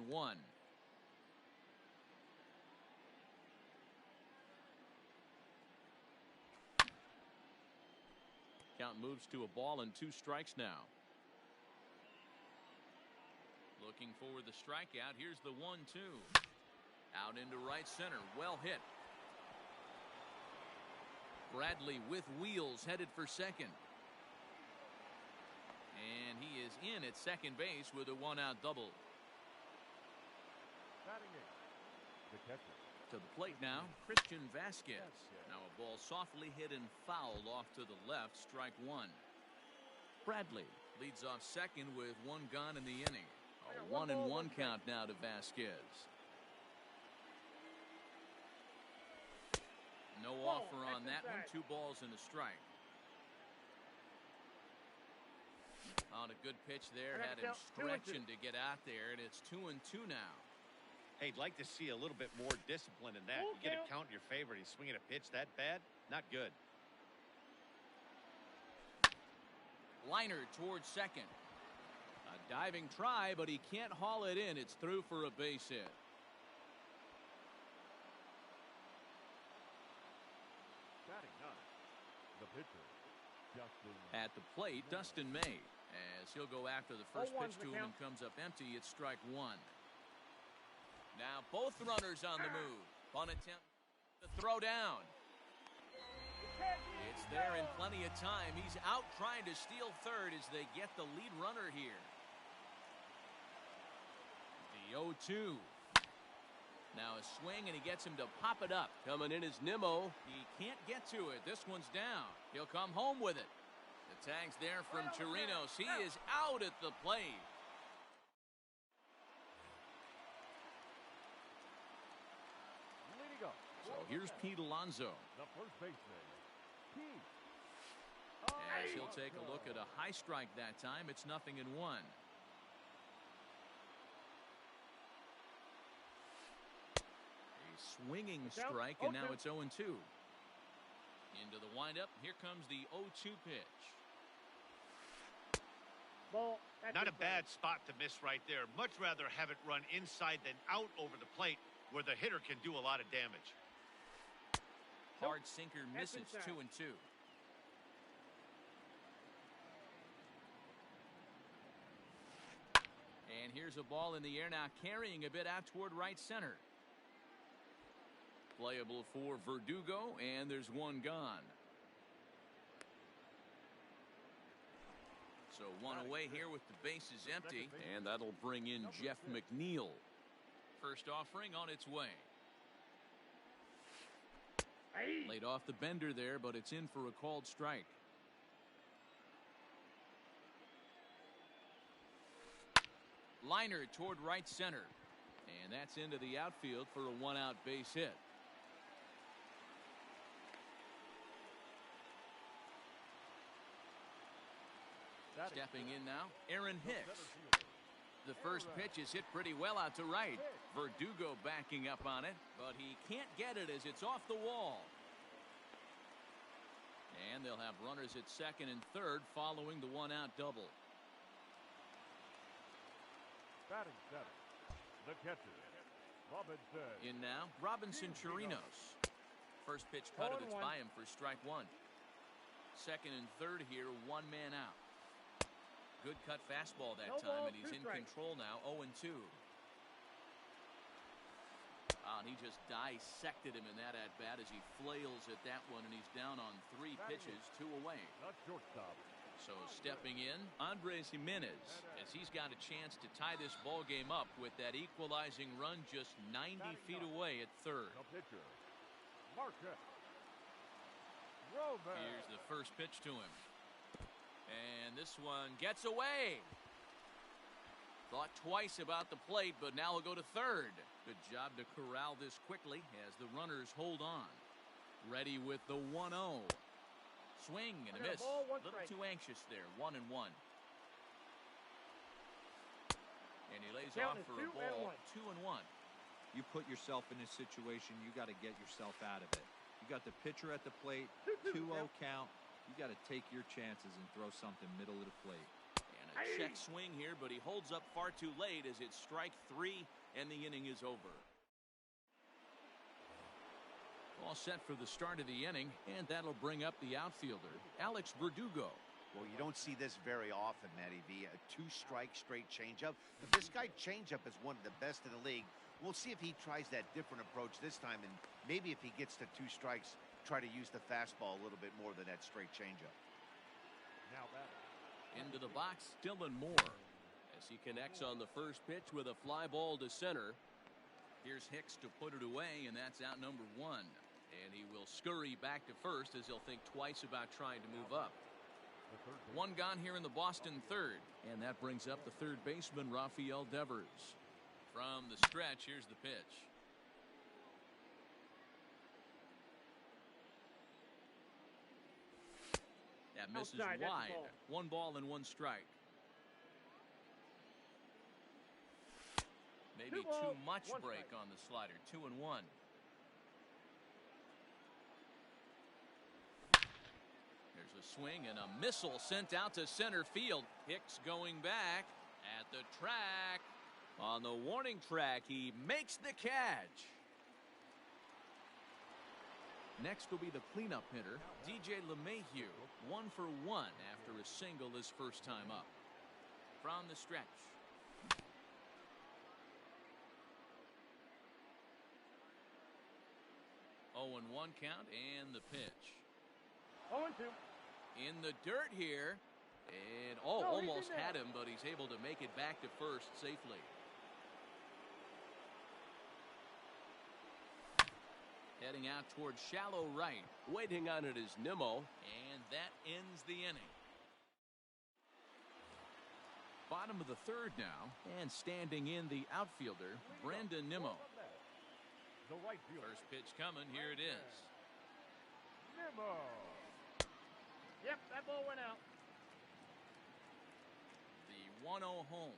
Count moves to a ball and 2 strikes now. Looking for the strikeout. Here's the 1-2. Out into right center. Well hit. Bradley with wheels headed for second. And he is in at second base with a 1-out double. Batting eighth, the catcher. To the plate now, Christian Vasquez. Now a ball softly hit and fouled off to the left, strike 1. Bradley leads off second with 1 gone in the inning. A 1-1 count now to Vasquez. No offer on that one. 2 balls and a strike. On a good pitch there, had him stretching to get out there, and it's 2-2 now. Hey, I'd like to see a little bit more discipline in that. You get a count in your favor, and he's swinging a pitch that bad? Not good. Liner towards second. A diving try, but he can't haul it in. It's through for a base hit. Batting ninth, the pitcher, Justin. At the plate, Dustin May, as he'll go after the first pitch to him and comes up empty. It's strike 1. Now both runners on the move. Bunt attempt to throw down. It's there in plenty of time. He's out trying to steal third as they get the lead runner here. The 0-2. Now a swing and he gets him to pop it up. Coming in is Nimmo. He can't get to it. This one's down. He'll come home with it. The tag's there from Chirinos. He is out at the plate. Leading up. So here's Pete Alonso. The first baseman, Pete. As he'll take a look at a high strike that time. It's 0-1. A swinging strike, and now it's 0-2. Into the windup. Here comes the 0-2 pitch. Ball. Not a bad spot to miss right there. Much rather have it run inside than out over the plate where the hitter can do a lot of damage. Hard sinker misses. 2-2. And here's a ball in the air now, carrying a bit out toward right center. Playable for Verdugo, and there's 1 gone. So 1 away here with the bases empty, and that'll bring in Jeff McNeil. First offering on its way. Laid off the bender there, but it's in for a called strike. Liner toward right center, and that's into the outfield for a 1-out base hit. Stepping in now, Aaron Hicks. The first pitch is hit pretty well out to right. Verdugo backing up on it, but he can't get it as it's off the wall. And they'll have runners at second and third following the 1-out double. Batting seven, the catcher, Robinson. In now, Robinson Chirinos. First pitch cut it, it's by him for strike 1. Second and third here, 1 man out. Good cut fastball that time, and he's in control now, 0-2. And he just dissected him in that at-bat as he flails at that one, and he's down on 3 pitches, 2 away. Not shortstop. So stepping in, Andres Jimenez, as he's got a chance to tie this ball game up with that equalizing run just 90 feet away at third. The pitcher, Marcus Rover. Here's the first pitch to him. And this one gets away. Thought Thought twice about the plate, but now he'll go to third. Good job to corral this quickly as the runners hold on. Ready with the 1-0. Swing and a miss. A little too anxious there. 1-1. And he lays off for a ball. 2-1. You put yourself in this situation, you got to get yourself out of it. You got the pitcher at the plate, 2-0 count. You got to take your chances and throw something middle of the plate. And a check swing here, but he holds up far too late as it's strike 3 and the inning is over. All set for the start of the inning, and that'll bring up the outfielder, Alex Verdugo. Well, you don't see this very often, Matty V. A 2-strike straight changeup. But this guy changeup is one of the best in the league. We'll see if he tries that different approach this time, and maybe if he gets to 2 strikes, try to use the fastball a little bit more than that straight changeup. Now back. Into the box, Dylan Moore, as he connects on the first pitch with a fly ball to center. Here's Hicks to put it away, and that's out number 1. And he will scurry back to first as he'll think twice about trying to move up. One gone here in the Boston third, and that brings up the third baseman, Rafael Devers. From the stretch, here's the pitch. That misses wide. 1 ball and 1 strike. Maybe too much break on the slider. 2-1. There's a swing and a missile sent out to center field. Hicks going back at the track. On the warning track, he makes the catch. Next will be the cleanup hitter, DJ LeMahieu. 1 for 1 after a single his first time up. From the stretch. Oh, 0-1 count and the pitch. 0-2. In the dirt here. And almost had him, but he's able to make it back to first safely. Heading out towards shallow right. Waiting on it is Nimmo. And that ends the inning. Bottom of the third now. And standing in the outfielder, Brandon Nimmo. The right fielder. First pitch coming. Here it is. Nimmo. Yep, that ball went out. The 1-0 home.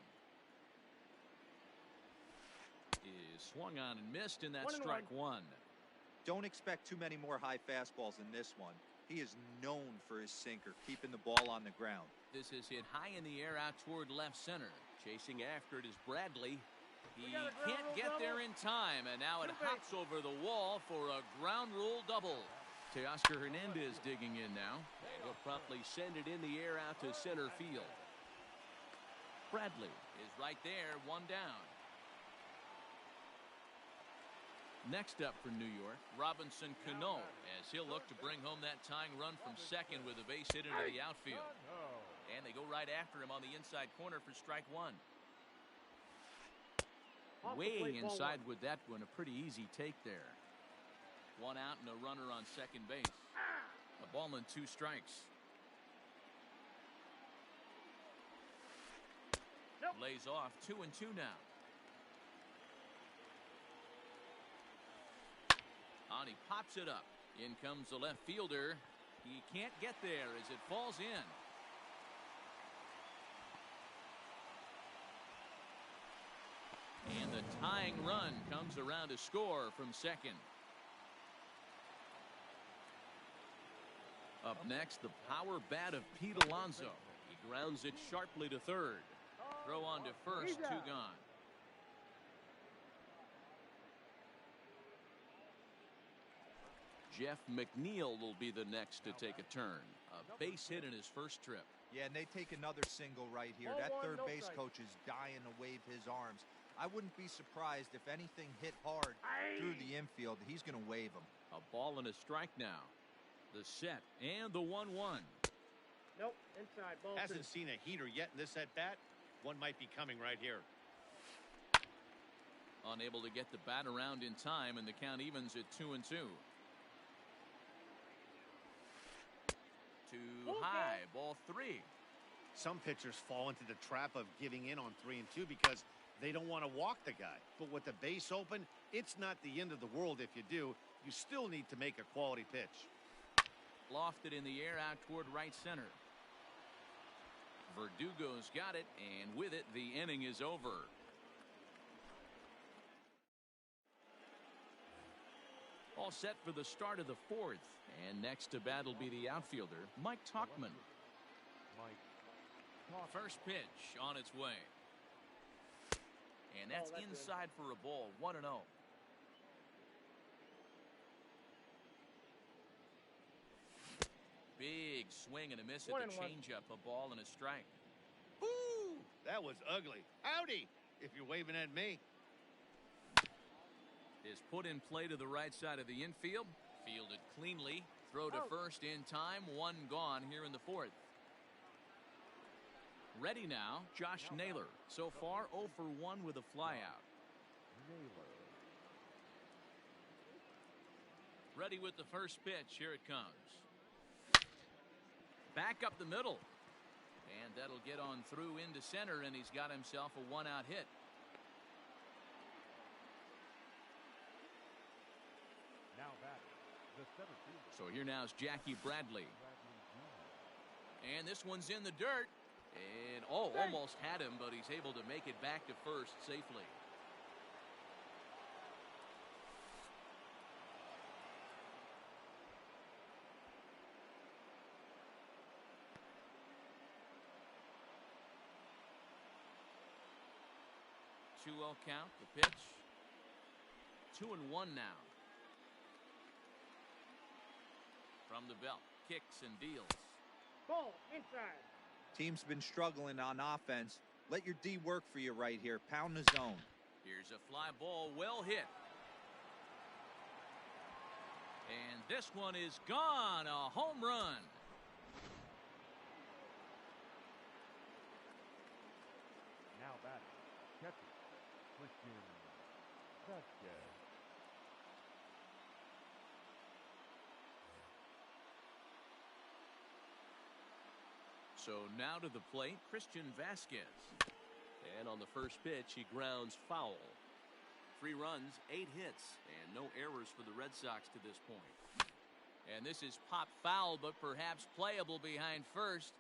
Is swung on and missed, and that's strike 1. Don't expect too many more high fastballs in this one. He is known for his sinker, keeping the ball on the ground. This is hit high in the air out toward left center. Chasing after it is Bradley. He can't get there in time, and now it hops over the wall for a ground rule double. Teoscar Hernandez digging in now. And he'll promptly send it in the air out to center field. Bradley is right there, 1 down. Next up for New York, Robinson Cano, as he'll look to bring home that tying run from second with a base hit into the outfield. And they go right after him on the inside corner for strike 1. Way inside with that one, a pretty easy take there. 1 out and a runner on second base. A ball and 2 strikes. Lays off 2-2 now. On he pops it up. In comes the left fielder. He can't get there as it falls in. And the tying run comes around to score from second. Up next, the power bat of Pete Alonso. He grounds it sharply to third. Throw on to first, 2 gone. Jeff McNeil will be the next to take a turn. A base hit in his first trip. Yeah, and they take another single right here. That third base coach is dying to wave his arms. I wouldn't be surprised if anything hit hard through the infield. He's going to wave them. A ball and a strike now. The set and the 1-1. Nope, inside. Ball 2. Hasn't seen a heater yet in this at-bat. One might be coming right here. Unable to get the bat around in time, and the count evens at 2-2. Too high. Ball 3. Some pitchers fall into the trap of giving in on 3 and 2 because they don't want to walk the guy. But with the base open, it's not the end of the world if you do. You still need to make a quality pitch. Lofted in the air out toward right center. Verdugo's got it, and with it, the inning is over. All set for the start of the fourth. And next to bat will be the outfielder, Mike Tauchman. First pitch on its way. And that's inside for a ball, 1-0. Big swing and a miss at the changeup, a ball and a strike. Woo! That was ugly. Howdy, if you're waving at me. Is put in play to the right side of the infield. Fielded cleanly. Throw to first in time. 1 gone here in the fourth. Ready now, Josh Naylor. So far, 0 for 1 with a flyout. Ready with the first pitch. Here it comes. Back up the middle. And that'll get on through into center, and he's got himself a 1-out hit. Now batting, the center fielder. So here now is Jackie Bradley. And this one's in the dirt. And, almost had him, but he's able to make it back to first safely. Two-0 count, the pitch. 2-1 now. From the belt, kicks and deals. Ball inside. Team's been struggling on offense. Let your D work for you right here. Pound the zone. Here's a fly ball, well hit. And this one is gone, a home run. Now batting, catcher, Christian Vasquez. So now to the plate, Christian Vasquez. And on the first pitch, he grounds foul. 3 runs, 8 hits, and no errors for the Red Sox to this point. And this is pop foul, but perhaps playable behind first.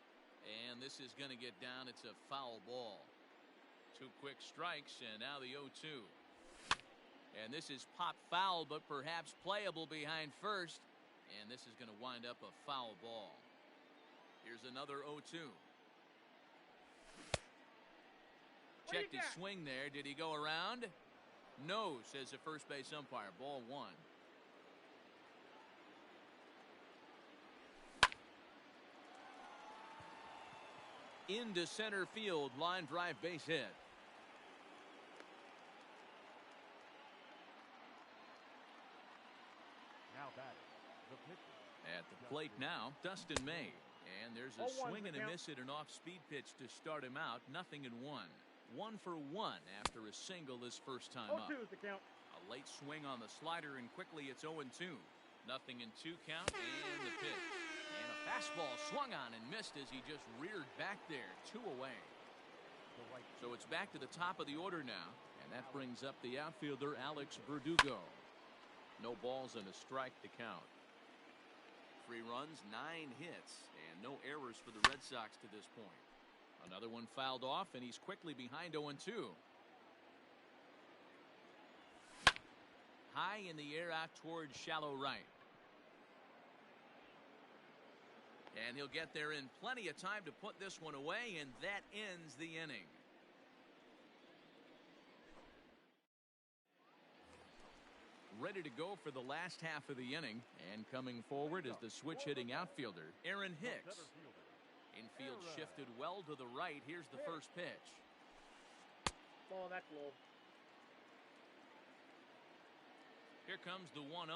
And this is going to get down. It's a foul ball. 2 quick strikes, and now the 0-2. And this is pop foul, but perhaps playable behind first. And this is going to wind up a foul ball. Here's another 0-2. Checked his swing there. Did he go around? No, says the first base umpire. Ball 1. Into center field. Line drive base hit. Now batting, the pitcher. At the plate now, Dustin May. And there's a swing and a miss at an off-speed pitch to start him out. 0-1. 1 for 1 after a single his first time up. 0-2 is the count. A late swing on the slider, and quickly it's 0-2. 0-2 count, and the pitch. And a fastball swung on and missed as he just reared back there. 2 away. So it's back to the top of the order now, and that brings up the outfielder Alex Verdugo. No balls and a strike to count. 3 runs, 9 hits, and no errors for the Red Sox to this point. Another one fouled off, and he's quickly behind 0-2. High in the air out towards shallow right. And he'll get there in plenty of time to put this one away, and that ends the inning. Ready to go for the last half of the inning, and coming forward is the switch-hitting outfielder, Aaron Hicks. Infield shifted well to the right. Here's the first pitch. Ball, that's low. Here comes the 1-0.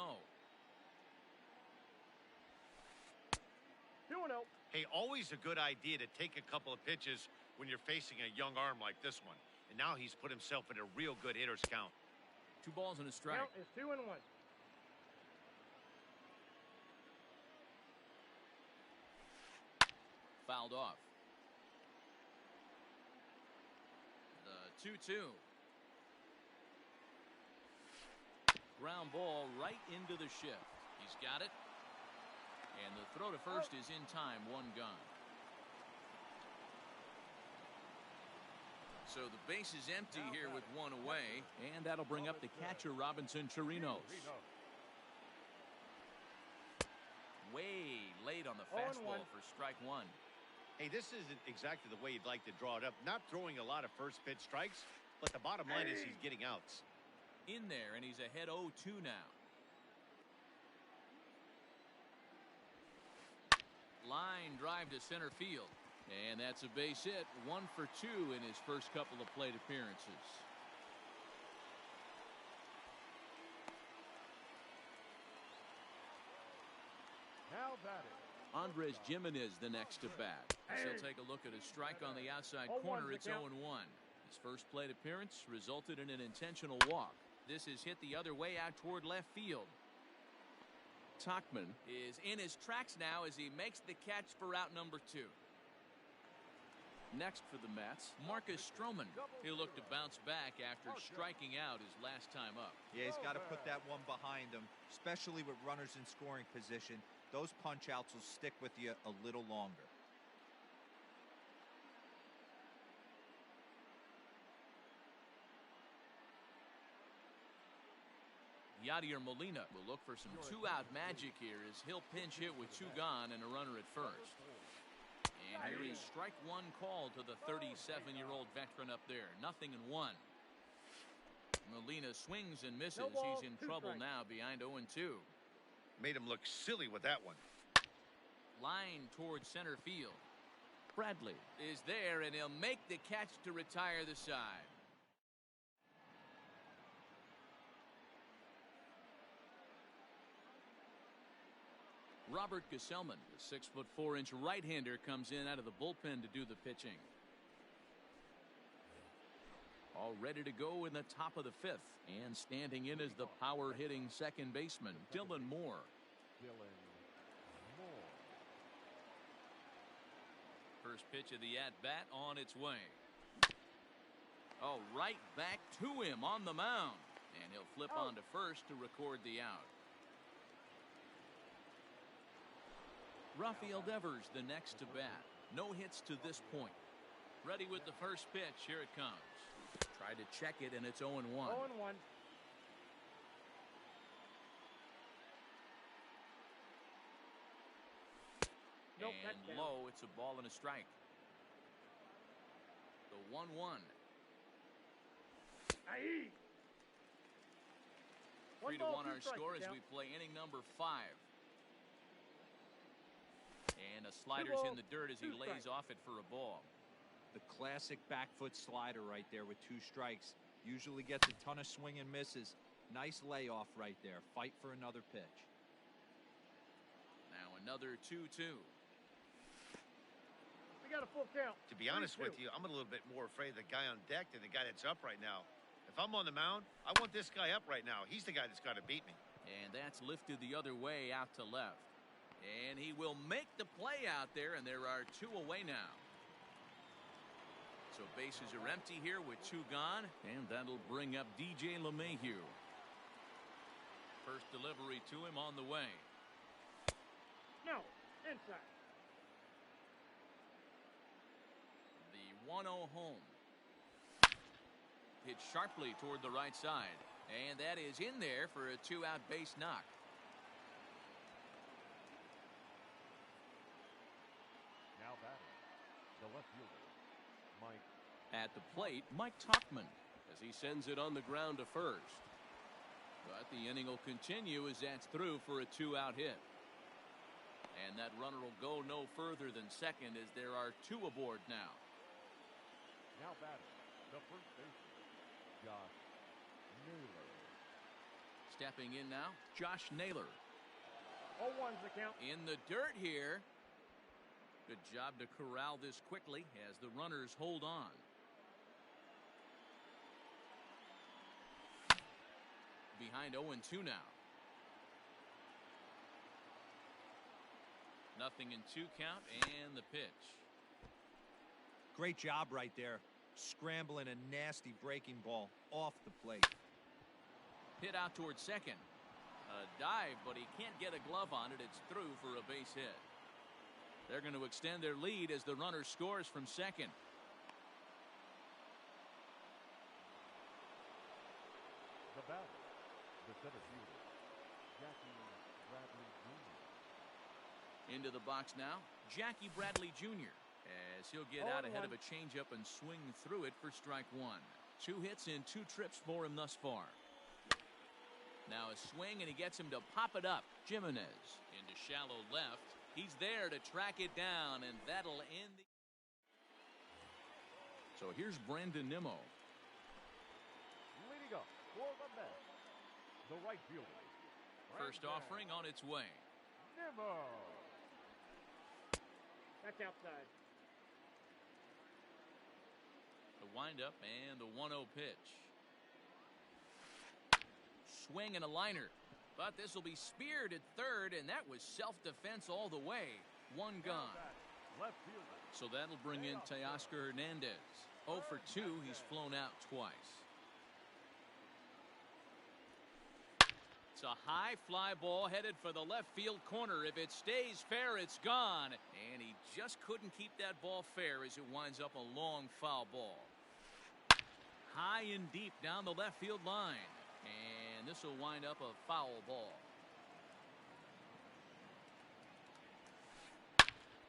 2-0. Hey, always a good idea to take a couple of pitches when you're facing a young arm like this one. And now he's put himself in a real good hitter's count. 2 balls and a strike. Count is 2-1. Fouled off. 2-2. Ground ball right into the shift. He's got it. And the throw to first is in time, one gone. So the base is empty here with one away, and that'll bring up the catcher, Robinson Chirinos. Way late on the fastball for strike one. Hey, this isn't exactly the way you'd like to draw it up. Not throwing a lot of first pitch strikes, but the bottom line is he's getting outs. In there, and he's ahead 0-2 now. Line drive to center field. And that's a base hit. 1 for 2 in his first couple of plate appearances. Now batting. Andres Gimenez the next to bat. He'll take a look at a strike on the outside corner. It's 0-1. His first plate appearance resulted in an intentional walk. This is hit the other way out toward left field. Tauchman is in his tracks now as he makes the catch for out number 2. Next for the Mets, Marcus Stroman. He'll look to bounce back after striking out his last time up. Yeah, he's got to put that one behind him, especially with runners in scoring position. Those punch-outs will stick with you a little longer. Yadier Molina will look for some two-out magic here as he'll pinch hit with 2 gone and a runner at first. And here is strike one call to the 37-year-old veteran up there. 0-1. Molina swings and misses. He's in trouble now behind 0-2. Made him look silly with that one. Line towards center field. Bradley is there, and he'll make the catch to retire the side. Robert Gesellman, the 6'4" right-hander, comes in out of the bullpen to do the pitching. All ready to go in the top of the 5th. And standing in is the power-hitting second baseman, Dylan Moore. First pitch of the at-bat on its way. Oh, right back to him on the mound. And he'll flip on to first to record the out. Rafael Devers the next to bat. No hits to this point. Ready with the first pitch. Here it comes. Tried to check it, and it's 0-1. 0-1. Nope, and low, it's a ball and a strike. The 1-1. 3-1 our score as we play inning number 5. And a slider's in the dirt as he lays off it for a ball. The classic back foot slider right there with 2 strikes. Usually gets a ton of swing and misses. Nice layoff right there. Fight for another pitch. Now another 2-2. We got a full count. To be honest with you, I'm a little bit more afraid of the guy on deck than the guy that's up right now. If I'm on the mound, I want this guy up right now. He's the guy that's got to beat me. And that's lifted the other way out to left. And he will make the play out there, and there are 2 away now. So bases are empty here with 2 gone, and that'll bring up DJ LeMahieu. First delivery to him on the way. No, inside. The 1-0 home. Hit sharply toward the right side, and that is in there for a 2-out base knock. Now batting, the left fielder, Mike. At the plate, Mike Tauchman, as he sends it on the ground to first. But the inning will continue as that's through for a 2-out hit. And that runner will go no further than second as there are 2 aboard now. Now batting, the first baseman, Josh Naylor. Stepping in now, Josh Naylor. 0-1's the count. In the dirt here. Good job to corral this quickly as the runners hold on. Behind 0-2 now. 0-2 count and the pitch. Great job right there. scrambling a nasty breaking ball off the plate. Hit out towards second. A dive, but he can't get a glove on it. It's through for a base hit. They're going to extend their lead as the runner scores from second. The batter, the center fielder, Jackie Bradley Jr. Into the box now, Jackie Bradley Jr. as he'll get out ahead of a changeup and swing through it for strike one. 2 hits in 2 trips for him thus far. Now a swing, and he gets him to pop it up. Jimenez into shallow left. He's there to track it down, and that'll end the... So here's Brandon Nimmo. Leading up for the Mets, the right fielder. First offering on its way. Nimmo. That's outside. The windup and the 1-0 pitch. Swing and a liner. But this will be speared at third, and that was self-defense all the way. 1 gone. Left fielder. So that'll bring in Teoscar Hernandez. 0 for 2, he's flown out twice. It's a high fly ball headed for the left field corner. If it stays fair, it's gone. And he just couldn't keep that ball fair as it winds up a long foul ball. High and deep down the left field line. And this will wind up a foul ball.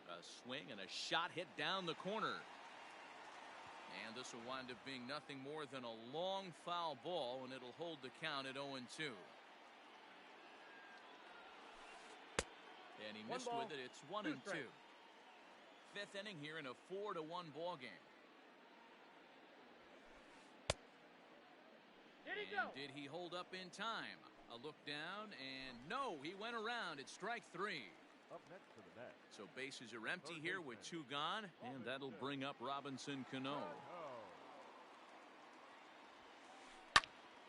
A swing and a shot hit down the corner. And this will wind up being nothing more than a long foul ball, and it'll hold the count at 0-2. And he missed with it. It's 1-2. 5th inning here in a 4-1 ball game. And did he hold up in time? A look down, and no, he went around. It's strike 3. Up next to the net. So bases are empty here with 2 gone, and that'll bring up Robinson Cano.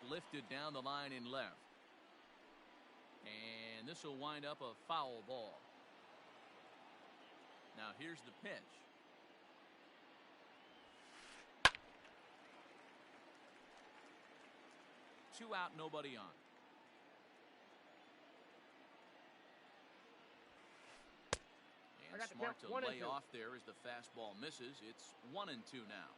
Lifted down the line in left. And this will wind up a foul ball. Now here's the pitch. Two out, nobody on. And smart to lay off there as the fastball misses. It's 1-2 now.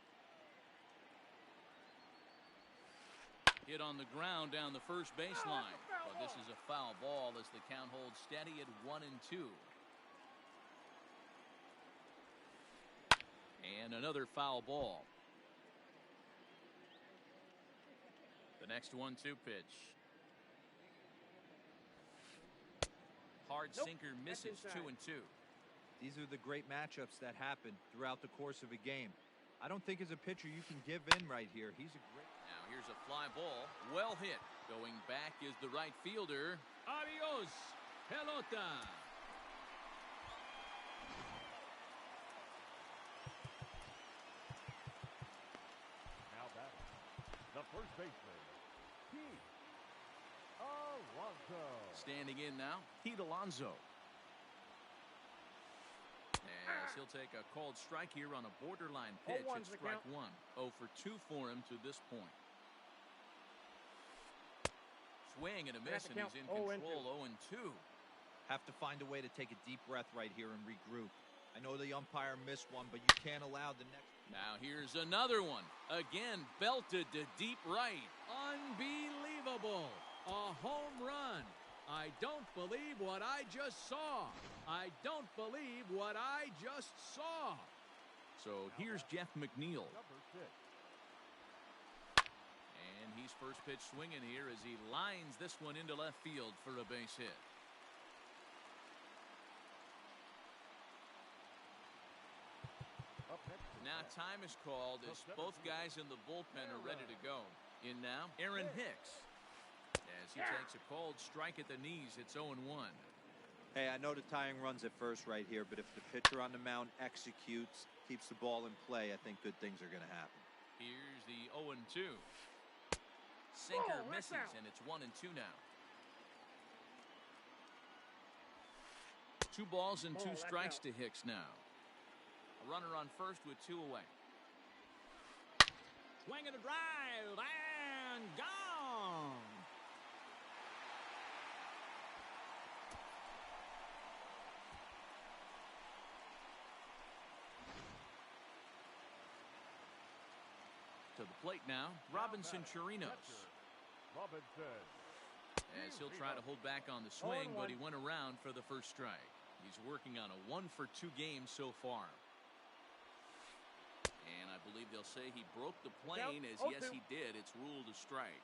Hit on the ground down the first baseline. But this is a foul ball as the count holds steady at 1-2. And another foul ball. The next 1-2 pitch. Hard sinker misses. 2-2. These are the great matchups that happen throughout the course of a game. I don't think as a pitcher you can give in right here. He's a great... Now here's a fly ball. Well hit. Going back is the right fielder. Adios, pelota. Now batting, the first baseman, Pete Alonso. Standing in now, Pete Alonso. As he'll take a called strike here on a borderline pitch at strike 1. 0 for 2 for him to this point. Swing and a miss, and he's in control. 0-2. Have to find a way to take a deep breath right here and regroup. I know the umpire missed one, but you can't allow the next. Now here's another one. Again, belted to deep right. Unbelievable. A home run. I don't believe what I just saw. I don't believe what I just saw. So here's Jeff McNeil. Number 6. And he's first pitch swinging here as he lines this one into left field for a base hit. Up next to the Now net. time is called as both guys in the bullpen are ready to go. In now, Aaron Hicks. As he takes a called strike at the knees, it's 0-1. Hey, I know the tying run's at first right here, but if the pitcher on the mound executes, keeps the ball in play, I think good things are going to happen. Here's the 0-2. Sinker misses, and it's 1-2 now. 2 balls and 2 strikes to Hicks now. A runner on first with 2 away. Swinging a drive and gone. To the plate now, Robinson Chirinos. Robinson. As he'll try to hold back on the swing, but he went around for the first strike. He's working on a 1-for-2 game so far. And I believe they'll say he broke the plane, as yes he did. It's ruled a strike.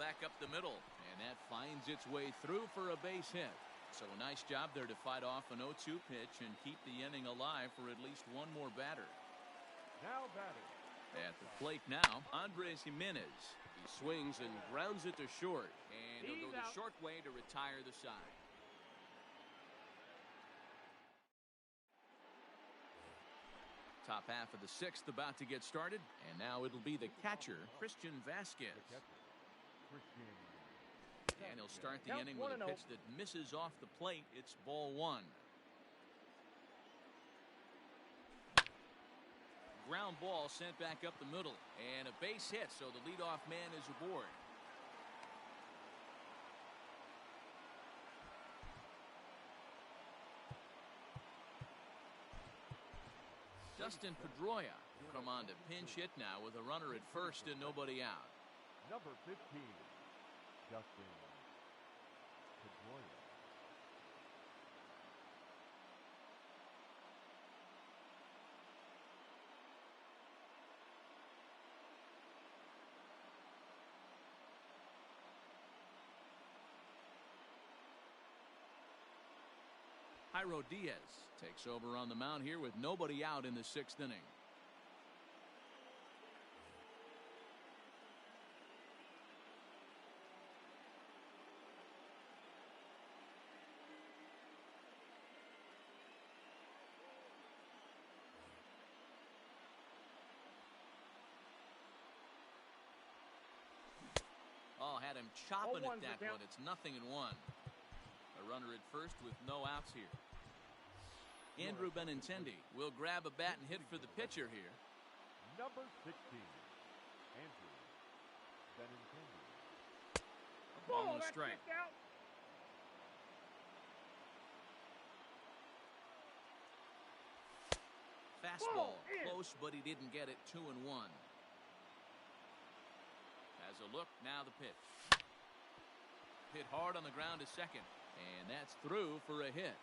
Back up the middle, and that finds its way through for a base hit. So a nice job there to fight off an 0-2 pitch and keep the inning alive for at least one more batter. Now batting. At the plate now, Andres Jimenez. He swings and grounds it to short. And he'll go the short way to retire the side. Top half of the sixth about to get started. And now it'll be the catcher, Christian Vasquez. And he'll start the inning with a pitch that misses off the plate. It's ball one. Ground ball sent back up the middle. And a base hit, so the leadoff man is aboard. Dustin Pedroia will come on to pinch hit now with a runner at first and nobody out. Number 15, Dustin Pedroia. Jairo Diaz takes over on the mound here with nobody out in the sixth inning. Oh, had him chopping at that one. It's 0-1. A runner at first with no outs here. Andrew Benintendi will grab a bat and hit for the pitcher here. Number 16, Andrew Benintendi. A ball and a strike. Fastball close, but he didn't get it. 2-1. Has a look, now the pitch. Hit hard on the ground to second, and that's through for a hit.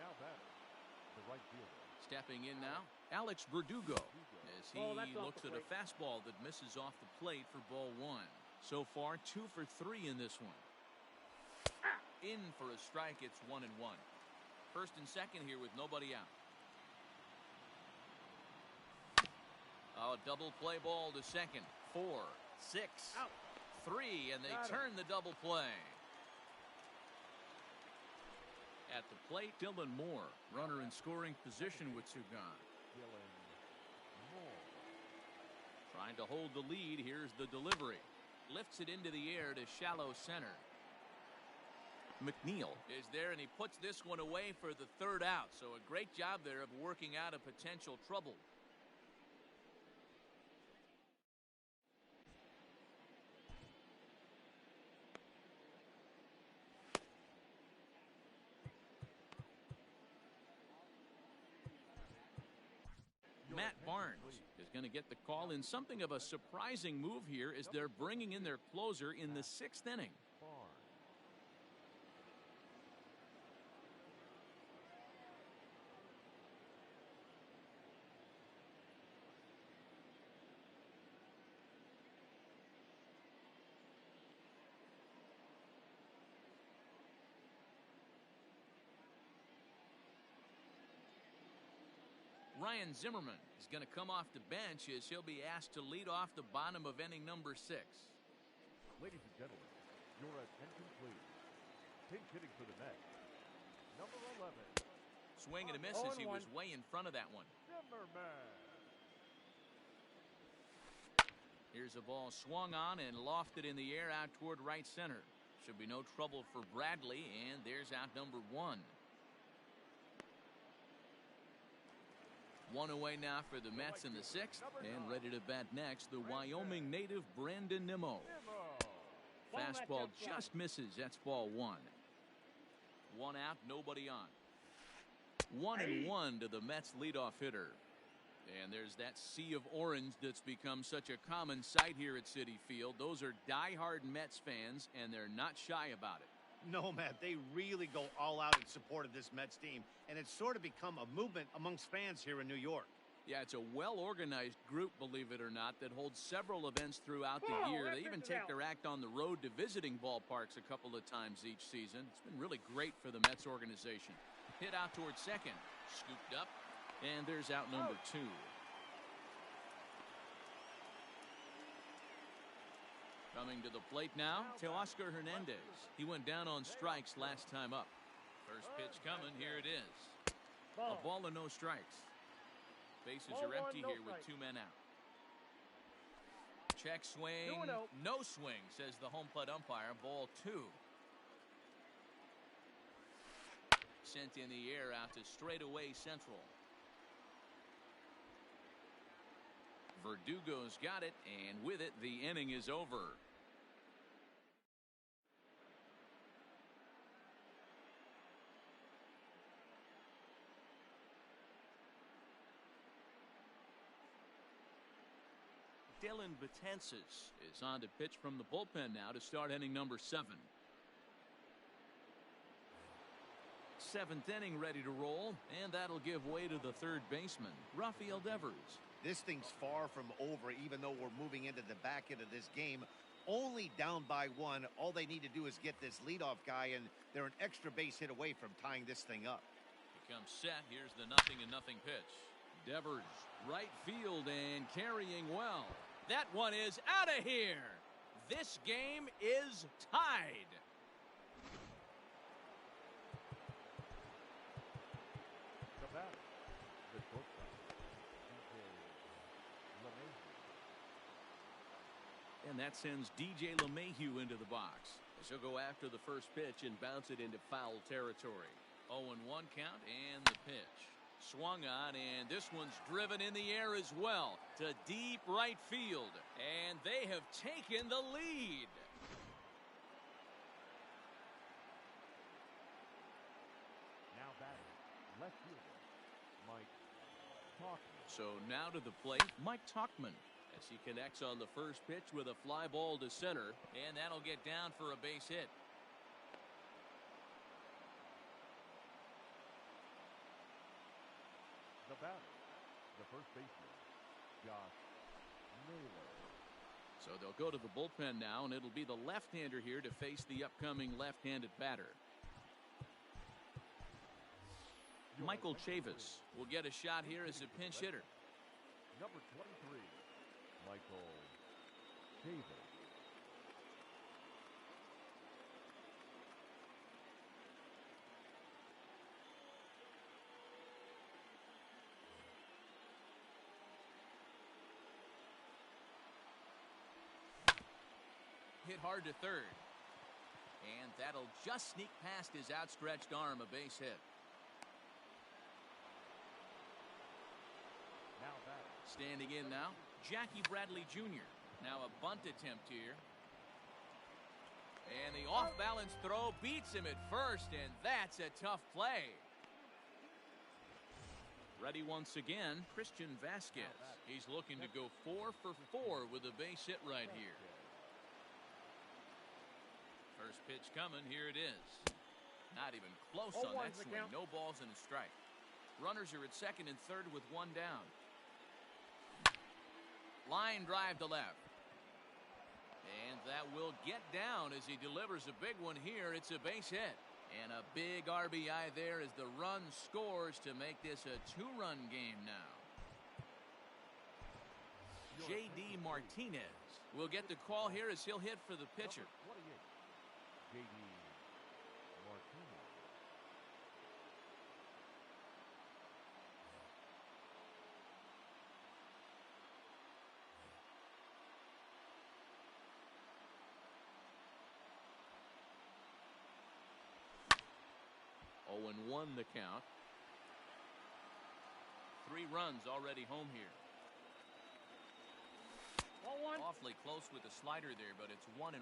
Now batting, the right fielder. Stepping in now, Alex Verdugo, as he looks at a fastball that misses off the plate for ball one. So far, 2 for 3 in this one. In for a strike, it's 1-1. First and second here with nobody out. Oh, double play ball to second. 4, 6, 3, and they turn the double play. At the plate, Dylan Moore, runner in scoring position with two gone. Dylan Moore. Trying to hold the lead. Here's the delivery. Lifts it into the air to shallow center. McNeil is there, and he puts this one away for the third out. So a great job there of working out a potential trouble. Matt Barnes is going to get the call in something of a surprising move here as they're bringing in their closer in the 6th inning. Ryan Zimmerman is going to come off the bench as he'll be asked to lead off the bottom of inning number 6. Ladies and gentlemen, your attention please. Pinch hitting for the Mets, number 11. Swing and a miss as he was way in front of that one. Zimmerman. Here's a ball swung on and lofted in the air out toward right center. Should be no trouble for Bradley, and there's out number 1. 1 away now for the Mets in the 6th, and ready to bat next, the Wyoming native Brandon Nimmo. Fastball just misses. That's ball 1. 1 out, nobody on. 1-1 to the Mets leadoff hitter. And there's that sea of orange that's become such a common sight here at Citi Field. Those are diehard Mets fans, and they're not shy about it. No, Matt, they really go all out in support of this Mets team, and it's sort of become a movement amongst fans here in New York. Yeah, it's a well-organized group, believe it or not, that holds several events throughout the year. They even take their act on the road to visiting ballparks a couple of times each season. It's been really great for the Mets organization. Hit out towards second, scooped up, and there's out number 2. Coming to the plate now, Teoscar Hernandez. He went down on strikes last time up. First pitch coming, here it is. A ball and no strikes. Bases are empty here with 2 men out. Check swing, no swing, says the home plate umpire. Ball 2. Sent in the air out to straightaway central. Verdugo's got it, and with it, the inning is over. Dylan Betances is on to pitch from the bullpen now to start inning number 7. 7th inning ready to roll, and that'll give way to the third baseman, Rafael Devers. This thing's far from over, even though we're moving into the back end of this game. Only down by 1. All they need to do is get this leadoff guy, and they're an extra base hit away from tying this thing up. He comes set. Here's the 0-0 pitch. Devers, right field, and carrying well. That one is out of here. This game is tied. The batter, the shortstop, And that sends DJ LeMahieu into the box. He'll go after the first pitch and bounce it into foul territory. 0-1 count and the pitch. Swung on, and this one's driven in the air as well to deep right field. And they have taken the lead. Now batting, left fielder, Mike Talkman. So now to the plate, Mike Talkman, as he connects on the first pitch with a fly ball to center, and that'll get down for a base hit. The batter, the first baseman, Josh Naylor. So they'll go to the bullpen now, and it'll be the left-hander here to face the upcoming left-handed batter. Michael Chavis will get a shot here as a pinch hitter. Number 23, Michael Chavis. Hit hard to third. And that'll just sneak past his outstretched arm, a base hit. Now batting. Standing in now, Jackie Bradley Jr. Now a bunt attempt here. And the off-balance throw beats him at first, and that's a tough play. Ready once again, Christian Vasquez. He's looking to go 4 for 4 with a base hit right here. First pitch coming, here it is. Not even close on that swing. No balls and a strike. Runners are at second and third with 1 down. Line drive to left. And that will get down as he delivers a big one here. It's a base hit. And a big RBI there as the run scores to make this a 2-run game now. J.D. Martinez will get the call here as he'll hit for the pitcher. J.D. Martinez. 0-1 the count. 3 runs already home here. Ball 1. Awfully close with the slider there, but it's 1-1.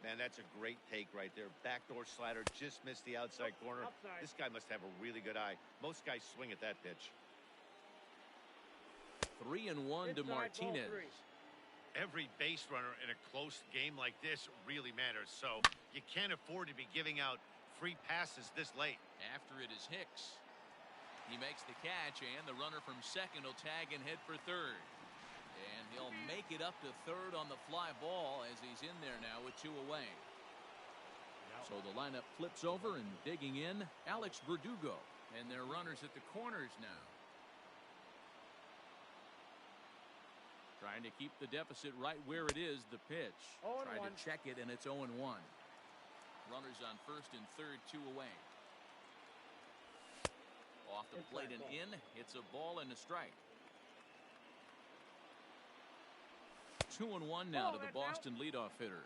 Man, that's a great take right there. Backdoor slider just missed the outside corner. Outside. This guy must have a really good eye. Most guys swing at that pitch. 3-1 to Inside, ball Martinez. 3. Every base runner in a close game like this really matters, so you can't afford to be giving out free passes this late. After it is Hicks. He makes the catch, and the runner from second will tag and head for third. And he'll make it up to third on the fly ball as he's in there now with 2 away. So the lineup flips over, and digging in, Alex Verdugo. And their runners at the corners now. Trying to keep the deficit right where it is, the pitch. 0-1. Trying to check it, and it's 0-1. Runners on first and third, 2 away. Off the plate and in. It's a ball and a strike. 2-1 now to the Boston leadoff hitter.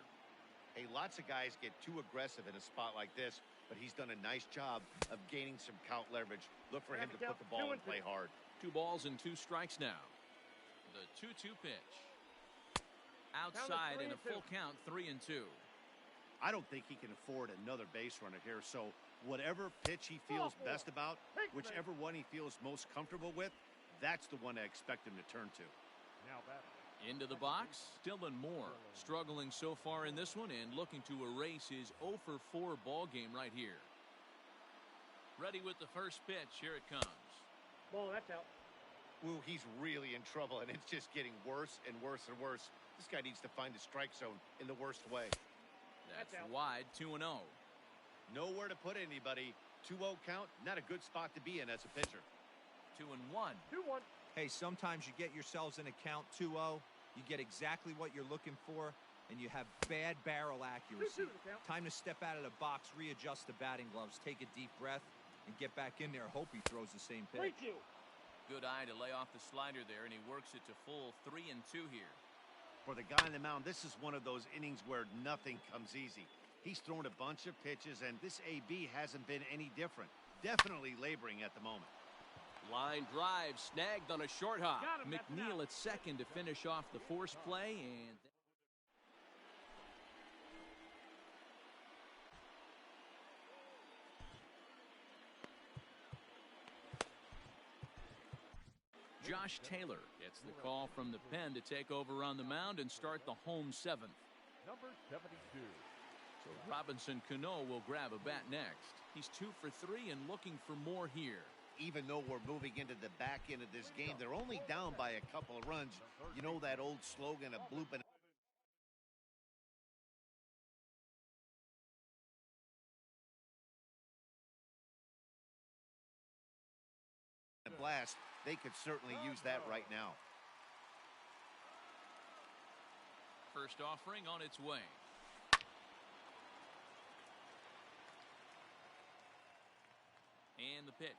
Hey, lots of guys get too aggressive in a spot like this, but he's done a nice job of gaining some count leverage. Look for him to put the ball and play hard. 2 balls and 2 strikes now. The 2-2 pitch. Outside in a full count, 3-2. I don't think he can afford another base runner here, so whatever pitch he feels best about, whichever one he feels most comfortable with, that's the one I expect him to turn to. Now batting. Into the box, Dylan Moore, struggling so far in this one and looking to erase his 0-for-4 ball game right here. Ready with the first pitch. Here it comes. Ball, that's out. Ooh, he's really in trouble, and it's just getting worse and worse and worse. This guy needs to find the strike zone in the worst way. That's out. wide, 2-0. Nowhere to put anybody. 2-0 count, not a good spot to be in as a pitcher. 2-1. 2-1. Hey, sometimes you get yourselves in a count 2-0. You get exactly what you're looking for, and you have bad barrel accuracy. 2-2 the count. Time to step out of the box, readjust the batting gloves, take a deep breath, and get back in there. Hope he throws the same pitch. 3-2. Good eye to lay off the slider there, and he works it to full 3-2 here. For the guy on the mound, this is one of those innings where nothing comes easy. He's thrown a bunch of pitches, and this AB hasn't been any different. Definitely laboring at the moment. Line drive snagged on a short hop. Got him. That's McNeil out. at second to finish off the force play, and Josh Taylor gets the call from the pen to take over on the mound and start the home 7th. Number 72. So Robinson Cano will grab a bat next. He's 2 for 3 and looking for more here. Even though we're moving into the back end of this game, they're only down by a couple of runs. You know that old slogan of blooping a blast. They could certainly use that right now. First offering on its way. And the pitch.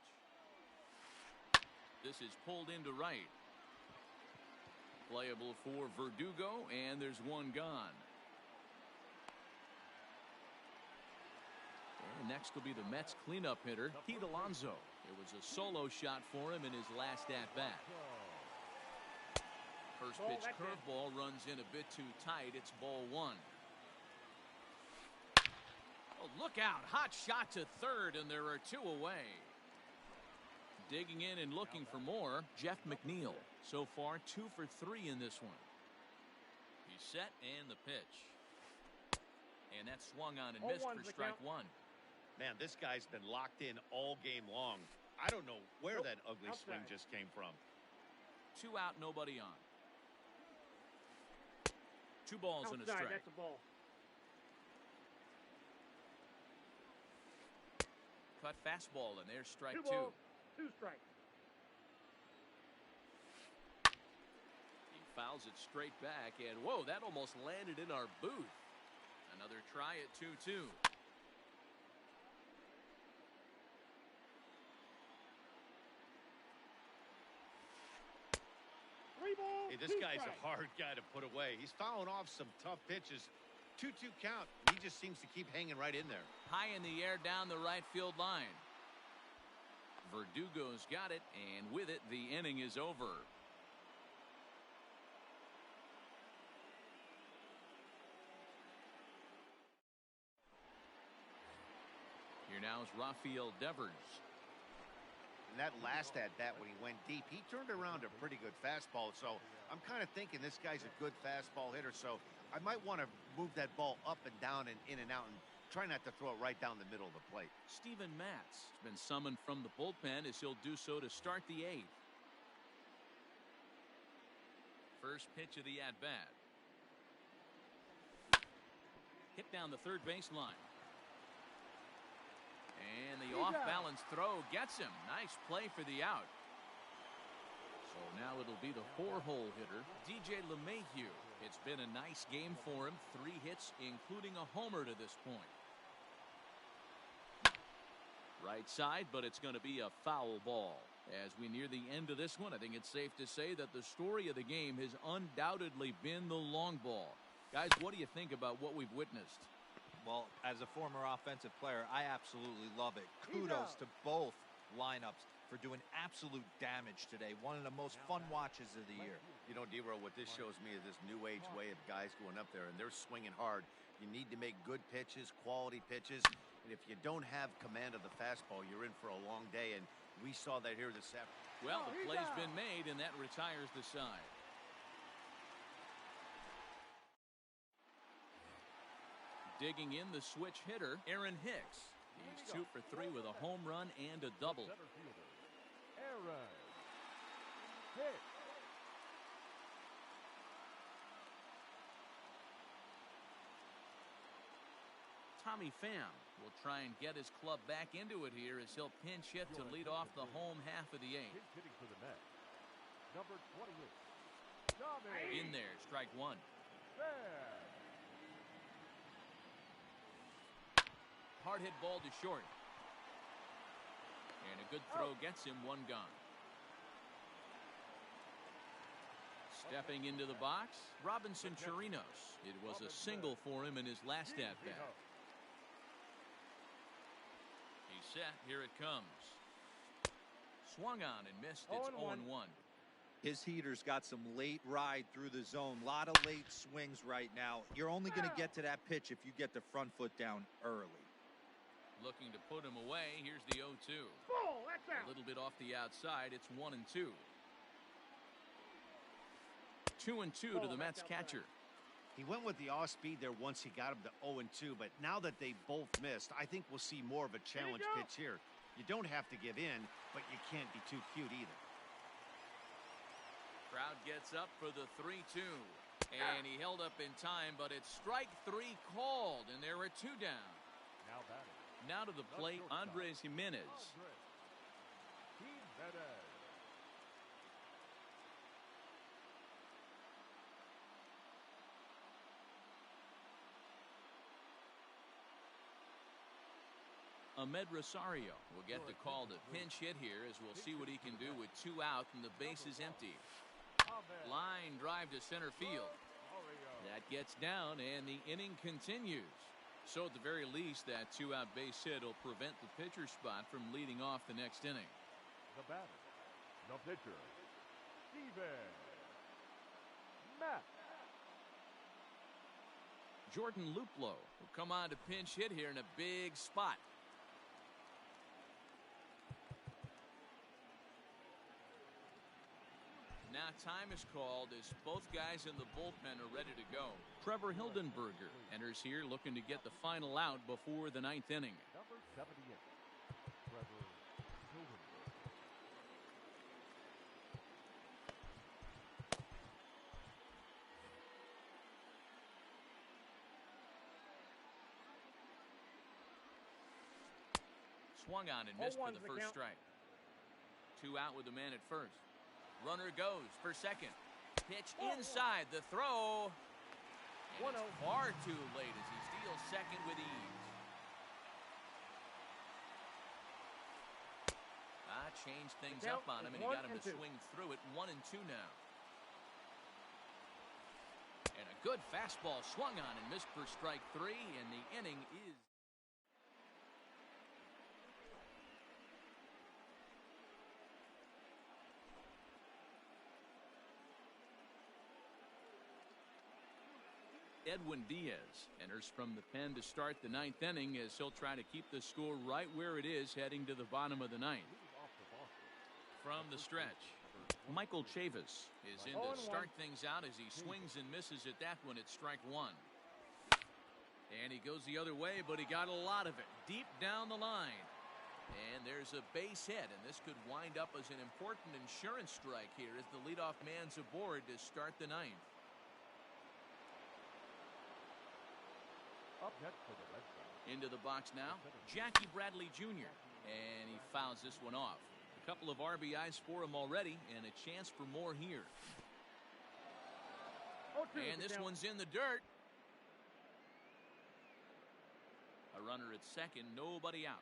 This is pulled into right. Playable for Verdugo, and there's one gone. And next will be the Mets cleanup hitter, Pete Alonso. It was a solo shot for him in his last at-bat. First pitch curveball runs in a bit too tight. It's ball 1. Oh, look out. Hot shot to third, and there are 2 away. Digging in and looking for more, Jeff McNeil. So far, 2 for 3 in this one. He's set, and the pitch. And that's swung on and missed for strike 1. Man, this guy's been locked in all game long. I don't know where that ugly swing just came from. 2 out, nobody on. 2 balls and a Outside, strike. that's a ball. Cut fastball, and there's strike 2. 2 balls, 2 strikes. He fouls it straight back, and whoa, that almost landed in our booth. Another try at 2-2. Hey, this guy's a hard guy to put away. He's fouling off some tough pitches. 2-2 count. He just seems to keep hanging right in there. High in the air down the right field line. Verdugo's got it, and with it, the inning is over. Here now is Rafael Devers. And that last at-bat when he went deep, he turned around a pretty good fastball. So I'm kind of thinking this guy's a good fastball hitter. So I might want to move that ball up and down and in and out and try not to throw it right down the middle of the plate. Steven Matz has been summoned from the bullpen as he'll do so to start the eighth. First pitch of the at-bat. Hit down the third baseline. And the off-balance throw gets him. Nice play for the out. So now it'll be the four-hole hitter, DJ LeMahieu. It's been a nice game for him. 3 hits, including a homer to this point. Right side, but it's going to be a foul ball. As we near the end of this one, I think it's safe to say that the story of the game has undoubtedly been the long ball. Guys, what do you think about what we've witnessed? Well, as a former offensive player, I absolutely love it. Kudos to both lineups for doing absolute damage today. One of the most fun watches of the year. You know, D-Row, what this shows me is this new age way of guys going up there, and they're swinging hard. You need to make good pitches, quality pitches, and if you don't have command of the fastball, you're in for a long day, and we saw that here this afternoon. Well, the play's been made, and that retires the side. Digging in the switch hitter, Aaron Hicks. He's 2 for 3 with a home run and a double. Center fielder, Aaron Hicks. Tommy Pham will try and get his club back into it here as he'll pinch hit to lead off the home half of the 8th. Pinch hitting for the Mets, number 28, Tommy. In there, strike 1. There. Hard hit ball to short. And a good throw gets him 1 gone. Stepping into the box, Robinson Chirinos. It was a single for him in his last at-bat. He's set. Here it comes. Swung on and missed. It's 0-1. His heater's got some late ride through the zone. A lot of late swings right now. You're only going to get to that pitch if you get the front foot down early. Looking to put him away. Here's the 0-2. Ball, that's out. A little bit off the outside. It's 1-2. 2-2 to the Mets catcher. He went with the off speed there once he got him to 0-2, but now that they both missed, I think we'll see more of a challenge pitch here. You don't have to give in, but you can't be too cute either. Crowd gets up for the 3-2. And he held up in time, but it's strike 3 called, and there are 2 down. Now batting. Now to the plate, Andres Jimenez. Ahmed Rosario will get the call to pinch hit here as we'll see what he can do with 2 out and the base is empty. Line drive to center field. That gets down and the inning continues. So at the very least, that 2-out base hit will prevent the pitcher spot from leading off the next inning. The batter, the pitcher, Steven Matz. Jordan Luplow will come on to pinch hit here in a big spot. Now time is called as both guys in the bullpen are ready to go. Trevor Hildenberger enters here looking to get the final out before the 9th inning. Number 78, Trevor Hildenberger. Swung on and missed for the first strike. 2 out with the man at first. Runner goes for second. Pitch inside the throw. And it's far too late as he steals second with ease. Changed things up on him, and he got him to swing through it. 1-2 now. And a Good fastball swung on and missed for strike 3, and the inning is. Edwin Diaz enters from the pen to start the 9th inning as he'll try to keep the score right where it is heading to the bottom of the 9th. From the stretch, Michael Chavis is in to start things out as he swings and misses at that one at strike 1. And he goes the other way, but he got a lot of it deep down the line. And there's a base hit, and this could wind up as an important insurance strike here as the leadoff man's aboard to start the 9th. Up next for the Red Sox. Into the box now, Jackie Bradley Jr., and he fouls this one off. A couple of RBIs for him already, and a chance for more here. And this one's in the dirt. A runner at second, nobody out.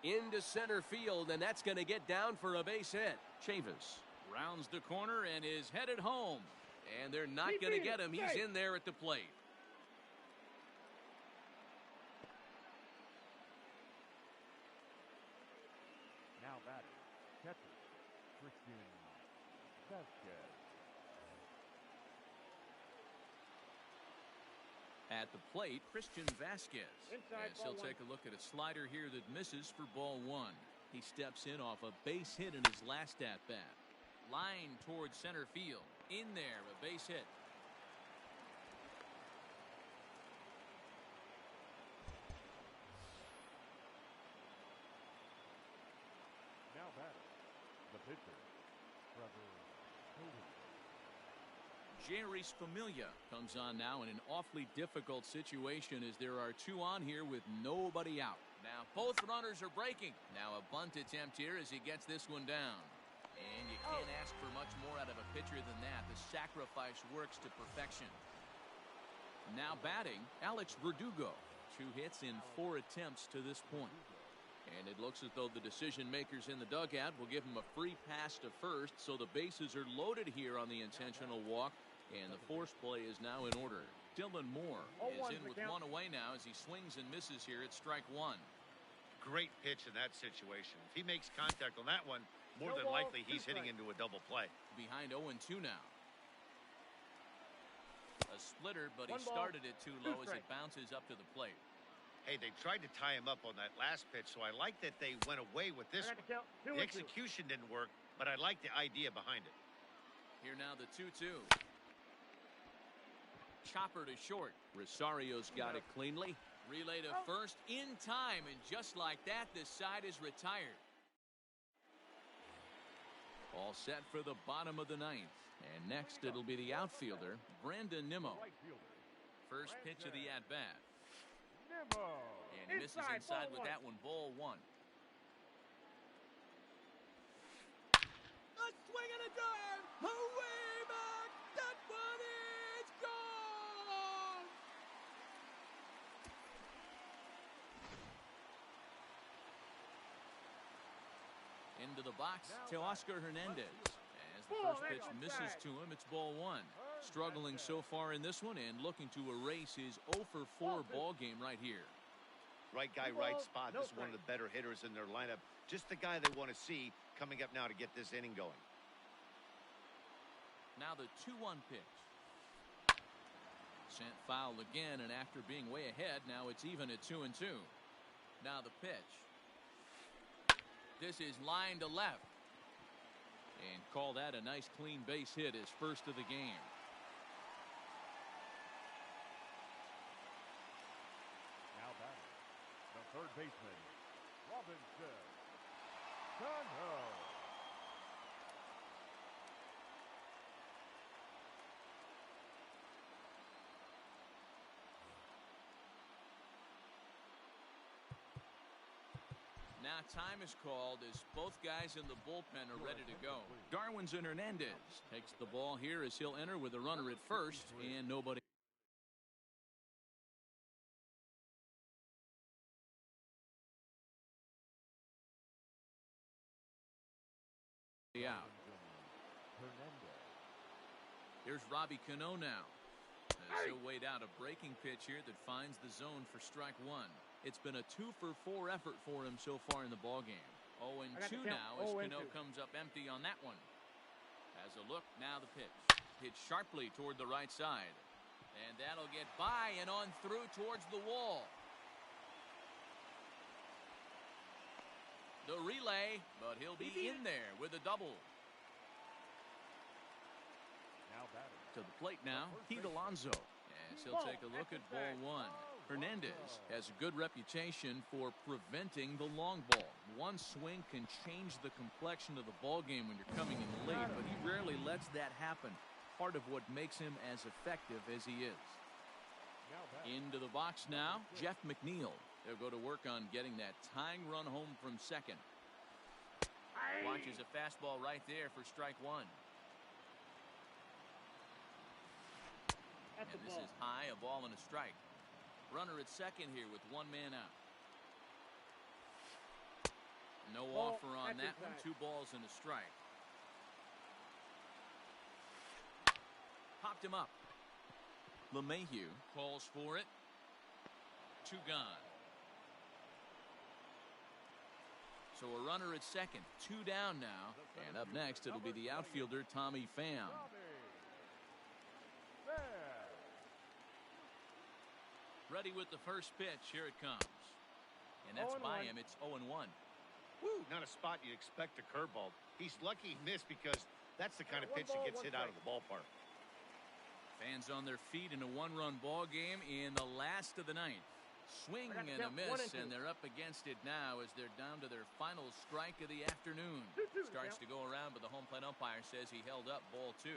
Into center field, and that's going to get down for a base hit. Chavis rounds the corner and is headed home. And they're not going to get him. He's in there at the plate. Now batting, catcher, Christian Vasquez. At the plate, Christian Vasquez. As he'll take a look at a slider here that misses for ball 1. He steps in off a base hit in his last at-bat. Line towards center field. In there, a base hit. Now batting, the pitcher, Trevor Cody. Jerry's Familia comes on now in an awfully difficult situation as there are 2 on here with nobody out. Now both runners are breaking. Now a bunt attempt here as he gets this one down. And you can't ask for much more out of a pitcher than that. The sacrifice works to perfection. Now batting, Alex Verdugo. 2 hits in 4 attempts to this point. And it looks as though the decision makers in the dugout will give him a free pass to first, so the bases are loaded here on the intentional walk, and the force play is now in order. Dylan Moore is in with 1 away now as he swings and misses here at strike 1. Great pitch in that situation. If he makes contact on that one, more than likely he's hitting into a double play. Behind 0-2 now. A splitter, but he started it too low as it bounces up to the plate. Hey, they tried to tie him up on that last pitch, so I like that they went away with this one. The execution didn't work, but I like the idea behind it. Here now the 2-2. Chopper to short. Rosario's got it cleanly. Relay to first in time, and just like that, this side is retired. All set for the bottom of the 9th. And next it'll be the outfielder, Brandon Nimmo. First pitch of the at-bat. And he misses inside with that one, ball 1. A swing and a drive! Away back! That one is gone! Into the box to Oscar Hernandez. As the first pitch misses to him, it's ball 1. Struggling so far in this one and looking to erase his 0-for-4 ball game right here. Right guy, right spot. This is one of the better hitters in their lineup. Just the guy they want to see coming up now to get this inning going. Now the 2-1 pitch. Sent foul again, and after being way ahead, now it's even at 2-2. Now the pitch. This is line to left. And call that a nice clean base hit, his first of the game. Now batting, the third baseman, Robinson Cano. Now time is called as both guys in the bullpen are ready to go. Darwinzon Hernandez takes the ball here as he'll enter with a runner at first and nobody out. Here's Robbie Cano now. He'll wait out a breaking pitch here that finds the zone for strike one. It's been a 2-for-4 effort for him so far in the ballgame. 0-2 now as Cano comes up empty on that one. Has a look, now the pitch. Hit sharply toward the right side. And that'll get by and on through towards the wall. The relay, but he'll be in there with a double. Now batting. To the plate now, Pete Alonso. As he'll take a look at ball one. Hernandez has a good reputation for preventing the long ball. One swing can change the complexion of the ball game when you're coming in late, but he rarely lets that happen. Part of what makes him as effective as he is. Into the box now, Jeff McNeil. They'll go to work on getting that tying run home from second. Watches a fastball right there for strike one. And this is high, a ball and a strike. Runner at second here with one man out. No offer on that one. 2 balls and a strike. Popped him up. LeMahieu calls for it. 2 gone. So a runner at second. 2 down now. And up next, it'll be the outfielder, Tommy Pham. Ready with the first pitch. Here it comes. And that's by him. It's 0-1. Woo, not a spot you'd expect a curveball. He's lucky he missed because that's the kind of pitch that gets hit out of the ballpark. Fans on their feet in a 1-run ball game in the last of the ninth. Swing and a miss, and they're up against it now as they're down to their final strike of the afternoon. Starts to go around, but the home plate umpire says he held up ball 2.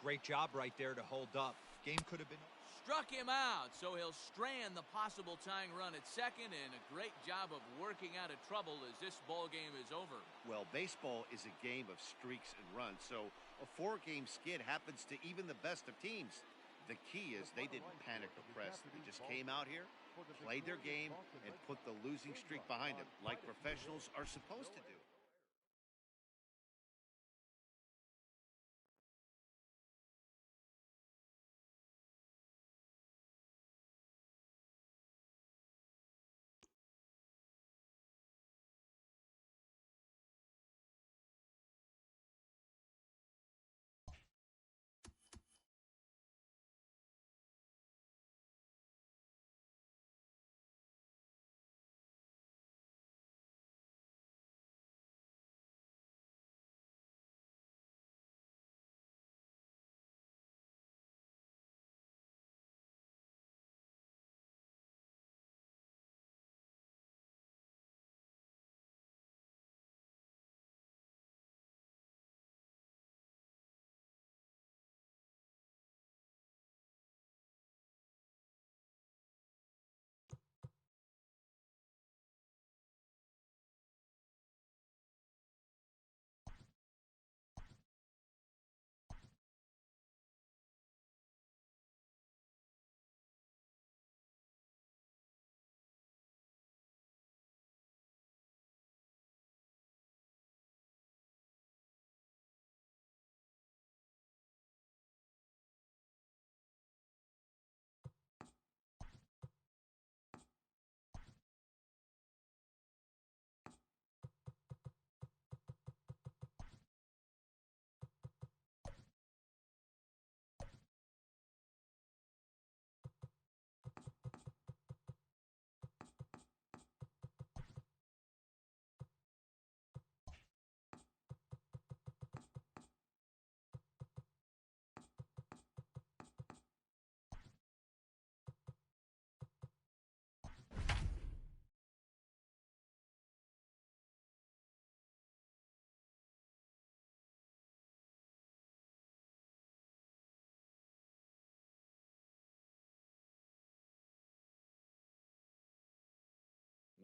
Great job right there to hold up. Game could have been... Struck him out, so he'll strand the possible tying run at second, and a great job of working out of trouble as this ball game is over. Well, baseball is a game of streaks and runs, so a 4-game skid happens to even the best of teams. The key is they didn't panic or press. They just came out here, played their game, and put the losing streak behind them, like professionals are supposed to do.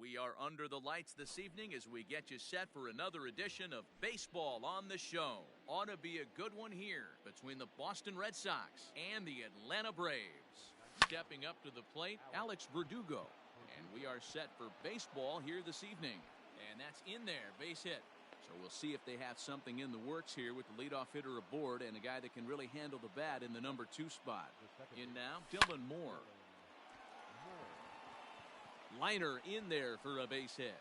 We are under the lights this evening as we get you set for another edition of Baseball on the Show. Ought to be a good one here between the Boston Red Sox and the Atlanta Braves. Stepping up to the plate, Alex Verdugo. And we are set for baseball here this evening. And that's in there, base hit. So we'll see if they have something in the works here with the leadoff hitter aboard and a guy that can really handle the bat in the number 2 spot. In now, Dylan Moore. Liner in there for a base hit.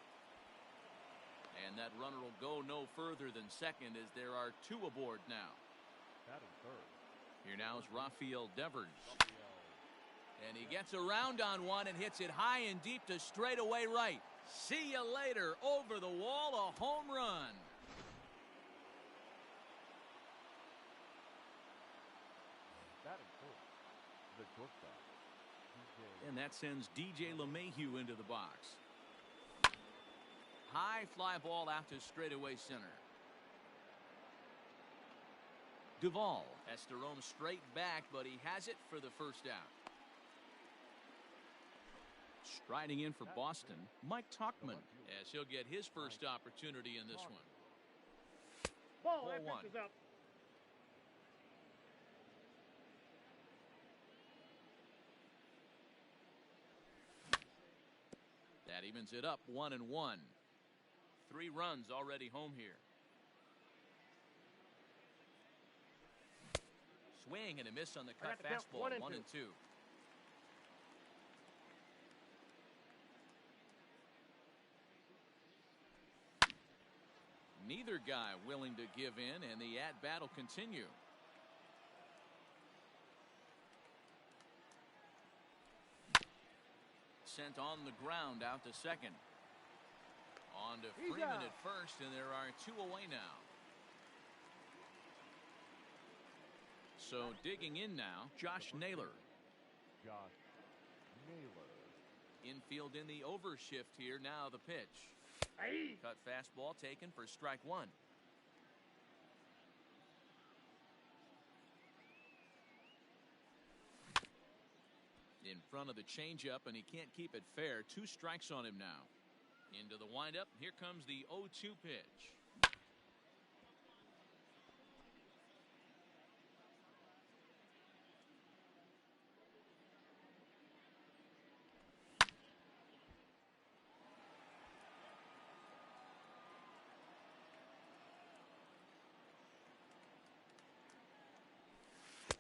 And that runner will go no further than second as there are 2 aboard now. Batting third. Here now is Rafael Devers. And he gets around on one and hits it high and deep to straightaway right. See you later. Over the wall, a home run. Batting fourth. The shortstop. And that sends DJ LeMahieu into the box. High fly ball out to straightaway center. Duvall has to roam straight back, but he has it for the first out. Striding in for Boston, Mike Tauchman, as he'll get his first opportunity in this one. Ball, Ball that one. pitch is up. That evens it up 1-1. 3 runs already home here. Swing and a miss on the cut got the count, fastball. 1 and 1 and 2. Neither guy willing to give in, and the at-bat will continue. Sent on the ground out to second. On to He's Freeman out. at first, and there are 2 away now. So digging in now, Josh Naylor. Josh Naylor. Infield in the overshift here. Now the pitch. Hey. Cut fastball taken for strike 1. In front of the changeup, and he can't keep it fair. 2 strikes on him now. Into the windup. Here comes the 0-2 pitch.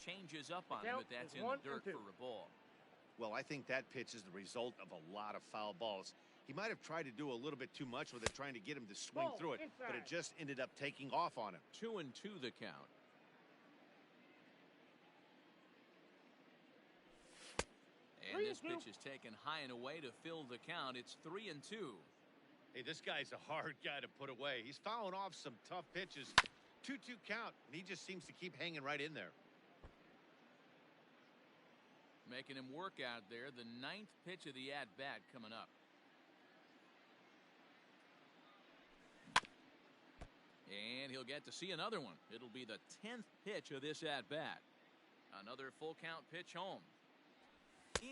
Changes up on him, but that's in the dirt for a ball. Well, I think that pitch is the result of a lot of foul balls. He might have tried to do a little bit too much with it, trying to get him to swing Ball through it, but it inside. just ended up taking off on him. 2-2 the count. And this 3-2. pitch is taken high and away to fill the count. It's 3-2. Hey, this guy's a hard guy to put away. He's fouling off some tough pitches. 2-2 count, and he just seems to keep hanging right in there. Making him work out there. The 9th pitch of the at-bat coming up. And he'll get to see another one. It'll be the 10th pitch of this at-bat. Another full count pitch home.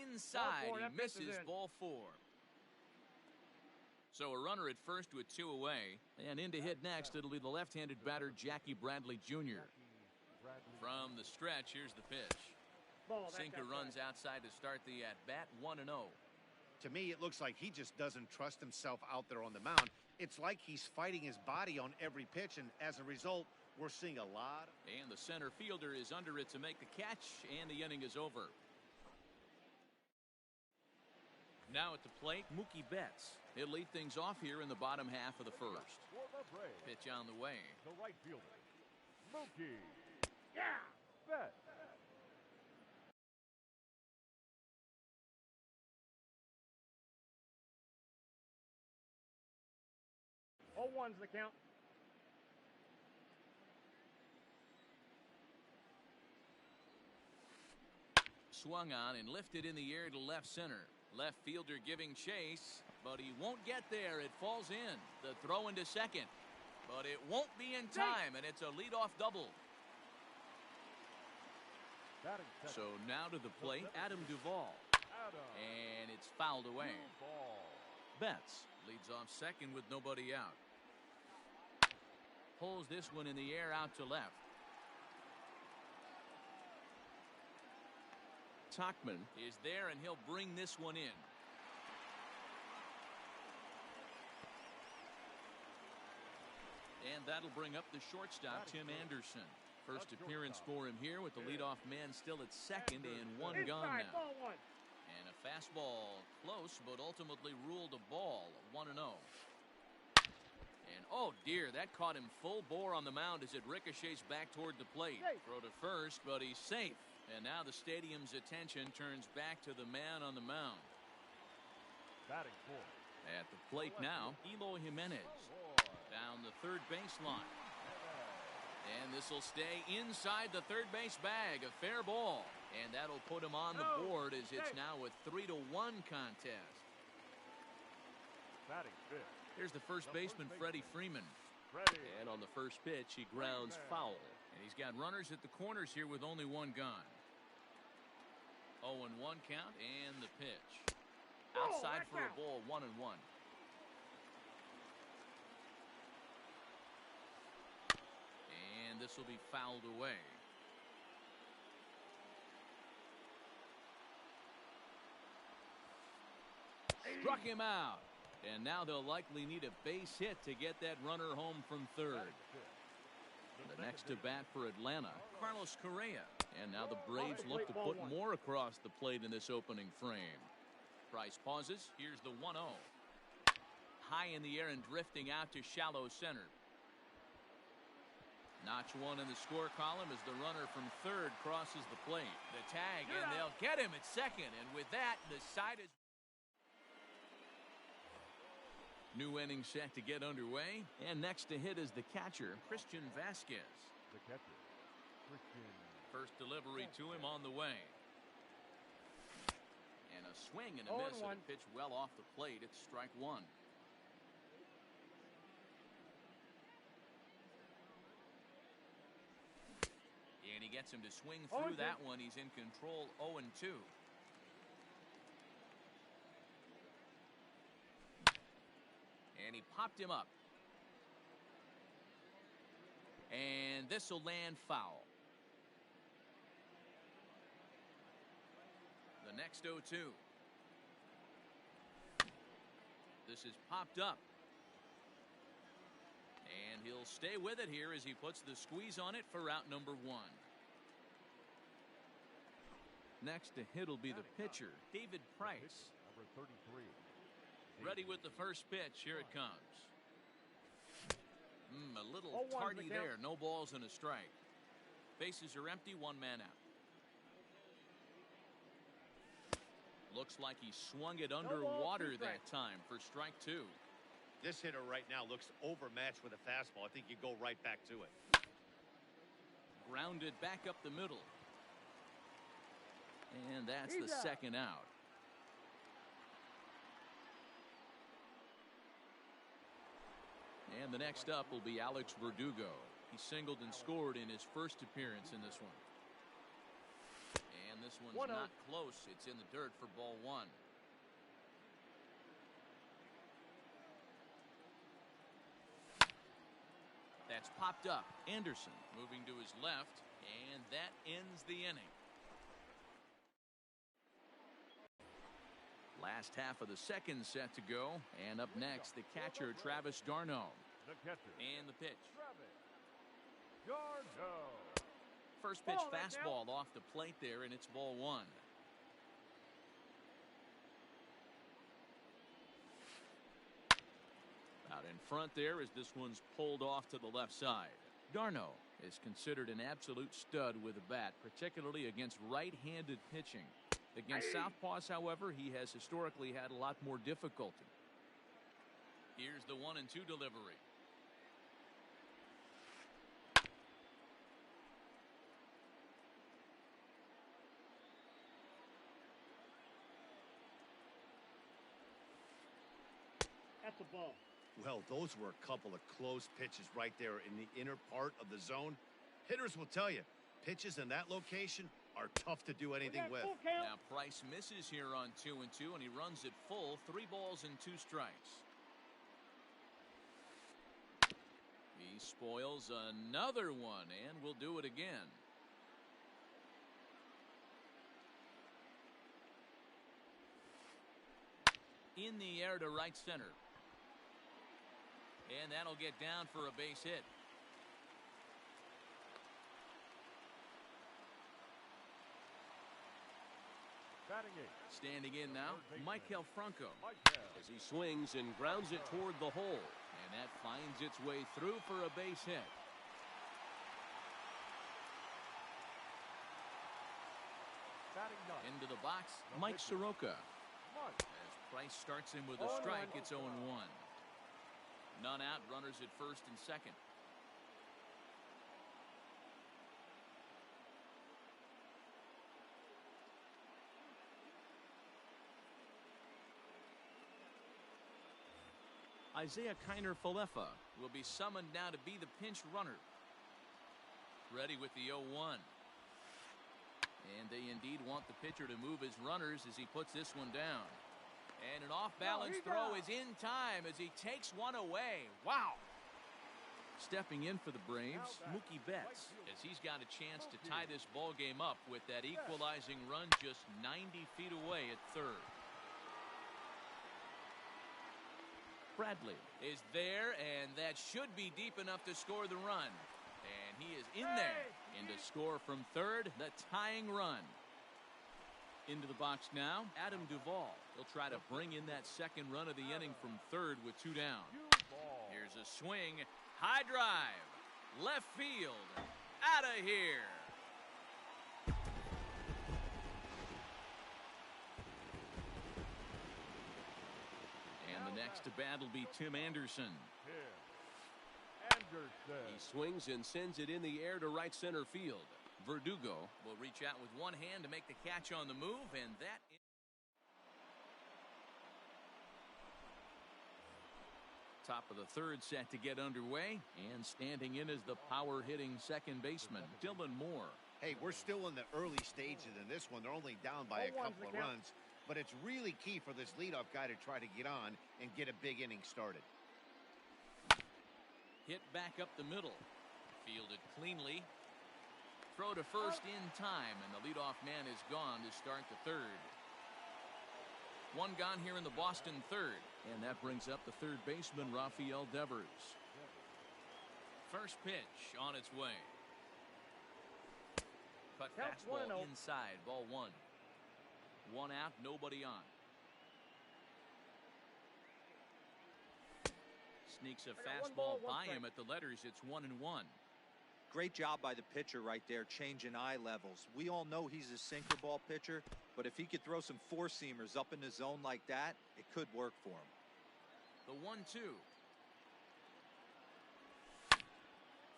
Inside, Ball 4, he that pitch is misses in. ball 4. So a runner at first with 2 away. And in to hit next, it'll be the left-handed batter, Jackie Bradley Jr. From the stretch, here's the pitch. Ball, that's Sinker outside. runs outside to start the at-bat, 1-0. To me, it looks like he just doesn't trust himself out there on the mound. It's like he's fighting his body on every pitch, and as a result, we're seeing a lot. And the center fielder is under it to make the catch, and the inning is over. Now at the plate, Mookie Betts. He'll lead things off here in the bottom half of the first. For the Braves, Pitch on the way. the right fielder, Mookie Yeah. Betts. Oh, 1's the count. Swung on and lifted in the air to left center. Left fielder giving chase, but he won't get there. It falls in. The throw into second, but it won't be in time, and it's a leadoff double. Batting second, So now to the plate, Adam Duvall, Adam and it's fouled away. Duvall. Betts leads off second with nobody out. Pulls this one in the air out to left. Tauchman is there, and he'll bring this one in. that'll bring up the shortstop, Tim Anderson. First appearance for him here with the leadoff man still at second and one gone Inside, now. ball one. And a fastball close, but ultimately ruled a ball, 1-0. And oh dear, that caught him full bore on the mound as it ricochets back toward the plate. Throw to first, but he's safe. And now the stadium's attention turns back to the man on the mound. Batting fourth. At the plate now, Eloy Jimenez. Down the third baseline. And this will stay inside the third base bag. A fair ball. And that'll put him on the board as it's now a 3-1 contest. Batting fifth. Here's the first baseman, Freddie Freeman. Freddie. And on the first pitch, he grounds foul. And he's got runners at the corners here with only one gone. 0-1 count and the pitch. Outside for a ball, 1-1. And this will be fouled away. Struck him out. And now they'll likely need a base hit to get that runner home from third. The next to bat for Atlanta, Carlos Correa. And now the Braves look to put more across the plate in this opening frame. Price pauses. Here's the 1-0. High in the air and drifting out to shallow center. Notch one in the score column as the runner from third crosses the plate. The tag, and they'll get him at second. And with that, the side is... New inning set to get underway. And next to hit is the catcher, Christian Vasquez. The catcher, Christian. First delivery to him on the way. And a swing and a miss and a pitch well off the plate. It's strike one. And he gets him to swing through that one. He's in control, 0-2. And he popped him up. And this will land foul. The next 0-2. This is popped up. And he'll stay with it here as he puts the squeeze on it for out number one. Next to hit will be the pitcher, David Price. Number 33. Ready with the first pitch. Here it comes. A little tardy there. No balls and a strike. Bases are empty. One man out. Looks like he swung it underwater that time for strike two. This hitter right now looks overmatched with a fastball. I think you go right back to it. Grounded back up the middle. And that's the second out. And the next up will be Alex Verdugo. He singled and scored in his first appearance in this one. And this one's not close. It's in the dirt for ball one. That's popped up. Anderson moving to his left, and that ends the inning. Last half of the second set to go, and up next, the catcher, Travis d'Arnaud. The catcher. And the pitch. Travis d'Arnaud. First pitch fastball off the plate there, and it's ball one. Out in front there as this one's pulled off to the left side. d'Arnaud is considered an absolute stud with a bat, particularly against right-handed pitching. Against southpaws, however, he has historically had a lot more difficulty. Here's the 1-2 delivery. That's a ball. Well, those were a couple of close pitches right there in the inner part of the zone. Hitters will tell you, pitches in that location are tough to do anything with. Now Price misses here on 2-2, and he runs it full. 3 balls and 2 strikes. He spoils another one, and will do it again. In the air to right center. And that'll get down for a base hit. Batting eighth. Standing in now, Michael Franco. As he swings and grounds it toward the hole. And that finds its way through for a base hit. Batting ninth. Into the box, Mike Soroka. As Price starts him with a strike, it's 0-1. None out, runners at first and second. Isaiah Kiner-Falefa will be summoned now to be the pinch runner. Ready with the 0-1. And they indeed want the pitcher to move his runners as he puts this one down. And an off-balance throw is in time as he takes one away. Wow! Stepping in for the Braves, Mookie Betts, as he's got a chance to tie this ball game up with that equalizing run just 90 feet away at third. Bradley is there, and that should be deep enough to score the run. And he is in there. And to score from third, the tying run. Into the box now, Adam Duvall. He'll try to bring in that second run of the inning from third with 2 down. Here's a swing. High drive. Left field. Out of here. And the next to bat will be Tim Anderson. He swings and sends it in the air to right center field. Verdugo will reach out with one hand to make the catch on the move, and that is top of the third set to get underway, and standing in is the power-hitting second baseman, Dylan Moore. Hey, we're still in the early stages in this one. They're only down by a couple of runs, but it's really key for this leadoff guy to try to get on and get a big inning started. Hit back up the middle. Fielded cleanly. Throw to first in time, and the leadoff man is gone to start the third. One gone here in the Boston third. And that brings up the third baseman, Rafael Devers. First pitch on its way. Cut fastball inside, ball 1. 1 out, nobody on. Sneaks a fastball by him at the letters. It's 1-1. Great job by the pitcher right there, changing eye levels. We all know he's a sinker ball pitcher, but if he could throw some four-seamers up in the zone like that, it could work for him. The 1-2.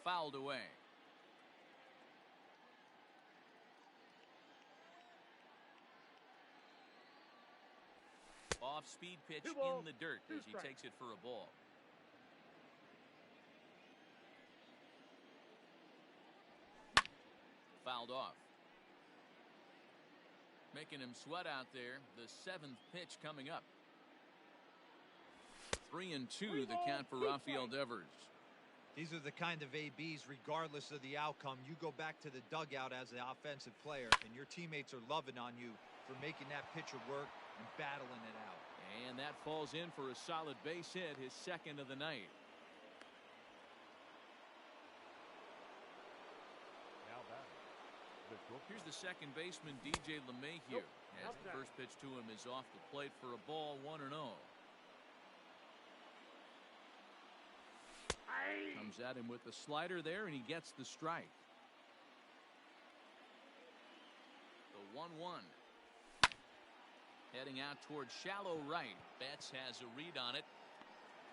Fouled away. Off-speed pitch in the dirt as he takes it for a ball. Fouled off. Making him sweat out there. The 7th pitch coming up. 3-2 the count for Rafael Devers. These are the kind of ABs, regardless of the outcome. You go back to the dugout as the offensive player, and your teammates are loving on you for making that pitcher work and battling it out. And that falls in for a solid base hit, his second of the night. Here's the second baseman, DJ LeMahieu, as the first pitch to him is off the plate for a ball, 1-0. Comes at him with the slider there, and he gets the strike. The 1-1. Heading out towards shallow right. Betts has a read on it,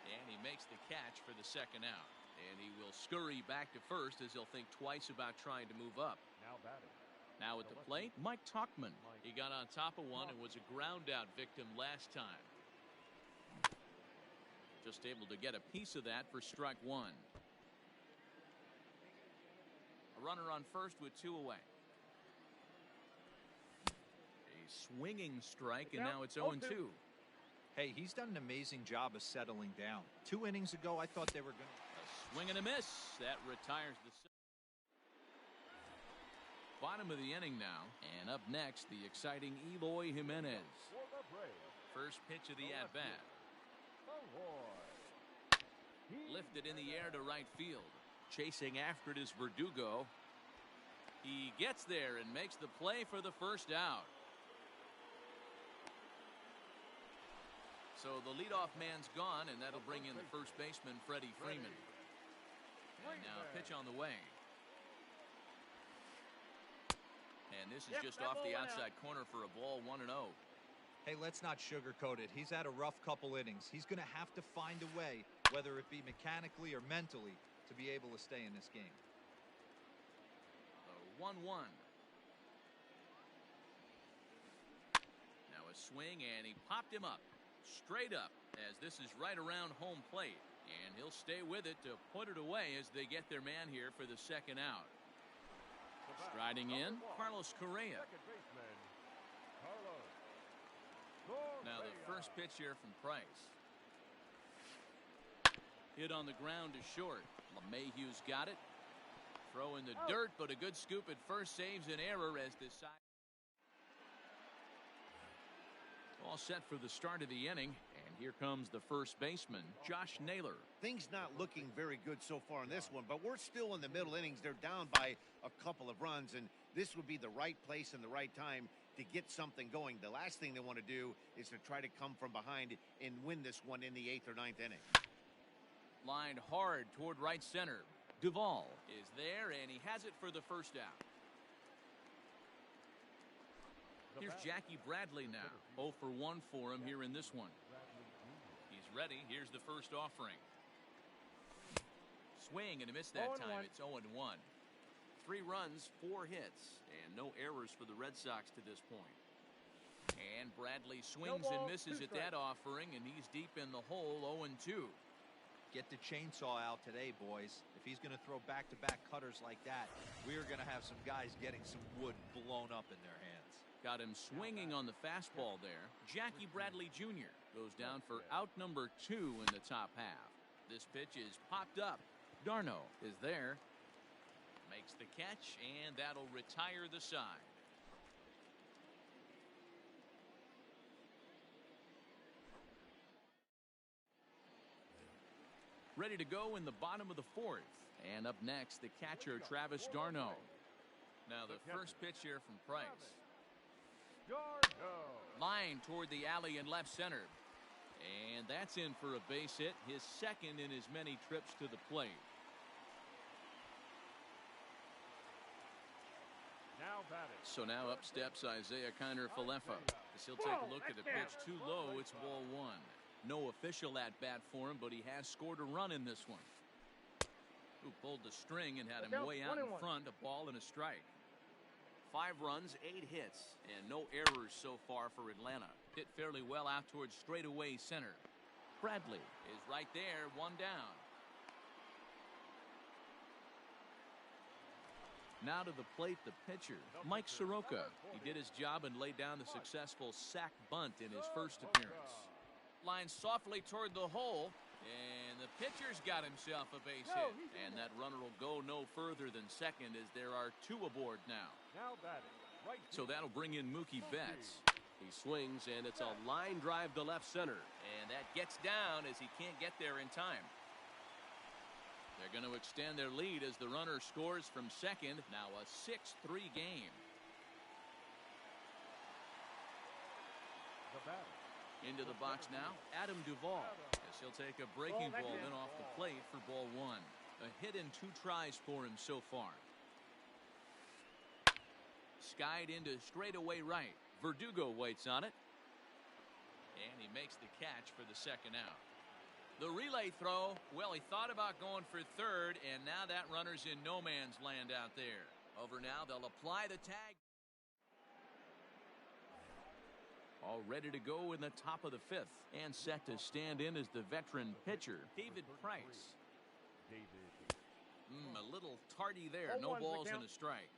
and he makes the catch for the second out. And he will scurry back to first as he'll think twice about trying to move up. Now at the plate, Mike Tauchman. He got on top of one and was a ground out victim last time. Just able to get a piece of that for strike 1. A runner on first with 2 away. A swinging strike, and now it's 0-2. Hey, he's done an amazing job of settling down. 2 innings ago, I thought they were going to... A swing and a miss. That retires the... Bottom of the inning now, and up next, the exciting Eloy Jimenez. First pitch of the at-bat. Lifted in the air to right field. Chasing after it is Verdugo. He gets there and makes the play for the first out. So the leadoff man's gone, and that'll bring in the first baseman, Freddie Freeman. And now a pitch on the way. And this is just off the outside corner for a ball, 1-0. Hey, let's not sugarcoat it. He's had a rough couple innings. He's going to have to find a way, whether it be mechanically or mentally, to be able to stay in this game. 1-1. Now a swing, and he popped him up. Straight up, as this is right around home plate. And he'll stay with it to put it away as they get their man here for the second out. Striding in, Carlos Correa. Now the first pitch here from Price. Hit on the ground to short. LeMahieu's got it. Throw in the dirt, but a good scoop at first saves an error as this side. All set for the start of the inning, and here comes the first baseman, Josh Naylor. Things not looking very good so far in this one, but we're still in the middle innings. They're down by a couple of runs, and this would be the right place and the right time to get something going. The last thing they want to do is to try to come from behind and win this one in the 8th or 9th inning. Lined hard toward right center. Duvall is there, and he has it for the first out. Here's Jackie Bradley now. 0 for 1 for him here in this one. He's ready. Here's the first offering. Swing and a miss that time. It's 0-1. 3 runs, 4 hits, and no errors for the Red Sox to this point. And Bradley swings and misses at that offering, and he's deep in the hole, 0-2. Get the chainsaw out today, boys. If he's going to throw back-to-back cutters like that, we are going to have some guys getting some wood blown up in their hands. Got him swinging on the fastball there. Jackie Bradley Jr. goes down for out number 2 in the top half. This pitch is popped up. Darno is there. Makes the catch, and that'll retire the side. Ready to go in the bottom of the 4th. And up next, the catcher, Travis Darno. Now the first pitch here from Price. Line toward the alley in left center. And that's in for a base hit, his second in as many trips to the plate. So now up steps Isaiah Kiner-Falefa. As he'll take a look at a pitch too low, it's ball 1. No official at bat for him, but he has scored a run in this one. Who pulled the string and had him way out in front, a ball and a strike. 5 runs, 8 hits, and no errors so far for Atlanta. Hit fairly well out towards straightaway center. Bradley is right there, 1 down. Now to the plate, the pitcher, Mike Soroka. He did his job and laid down the successful sac bunt in his first appearance. Line softly toward the hole, and the pitcher's got himself a base hit. And that runner will go no further than second as there are 2 aboard now. So that'll bring in Mookie Betts. He swings, and it's a line drive to left center. And that gets down as he can't get there in time. They're going to extend their lead as the runner scores from second. Now a 6-3 game. Into the box now, Adam Duvall. As he'll take a breaking ball in off the plate for ball 1. A hit in 2 tries for him so far. Skied into straightaway right. Verdugo waits on it. And he makes the catch for the second out. The relay throw, well, he thought about going for third, and now that runner's in no man's land out there. Over now, they'll apply the tag. All ready to go in the top of the 5th, and set to stand in as the veteran pitcher, David Price. A little tardy there, no balls and a strike.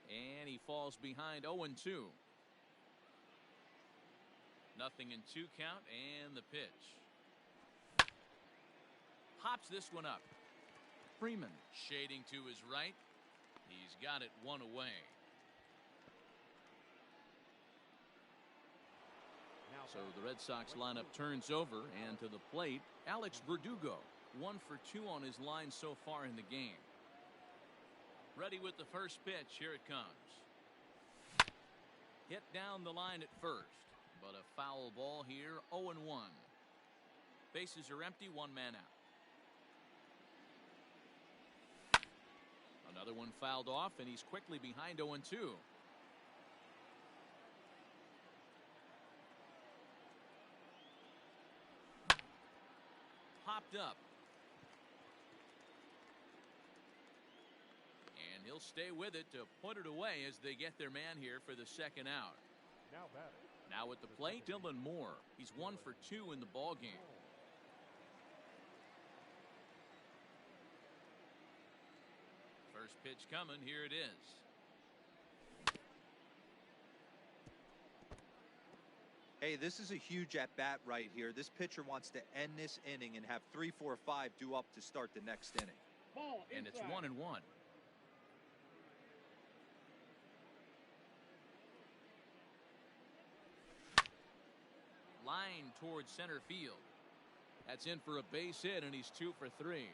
And he falls behind 0-2. Nothing in 2 count, and the pitch. Pops this one up. Freeman shading to his right. He's got it 1 away. So the Red Sox lineup turns over, and to the plate, Alex Verdugo. 1 for 2 on his line so far in the game. Ready with the first pitch. Here it comes. Hit down the line at first, but a foul ball here. 0-1. Bases are empty. One man out. Another one fouled off, and he's quickly behind 0-2. Popped up. And he'll stay with it to put it away as they get their man here for the second out. Now batting. Now at the plate, Dylan Moore. He's 1 for 2 in the ball game. First pitch coming. Here it is. Hey, this is a huge at-bat right here. This pitcher wants to end this inning and have 3, 4, 5 due up to start the next inning. Ball And it's inside. 1-1. Line towards center field. That's in for a base hit, and he's 2 for 3.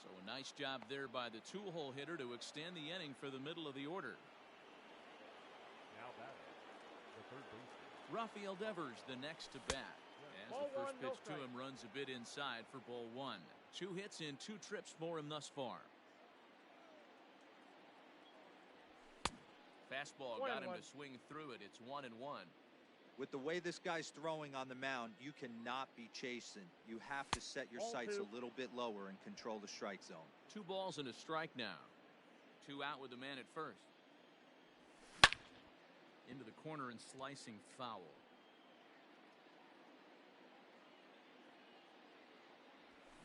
So a nice job there by the two-hole hitter to extend the inning for the middle of the order. Now batting. The third baseman. Rafael Devers the next to bat. As Ball the first one, no pitch to strike. him runs a bit inside for ball 1. 2 hits in 2 trips for him thus far. Fastball got him 1-1. to swing through it. It's 1-1. With the way this guy's throwing on the mound, you cannot be chasing. You have to set your Ball sights 2. a little bit lower and control the strike zone. 2 balls and a strike now. 2 out with the man at first. Into the corner and slicing foul.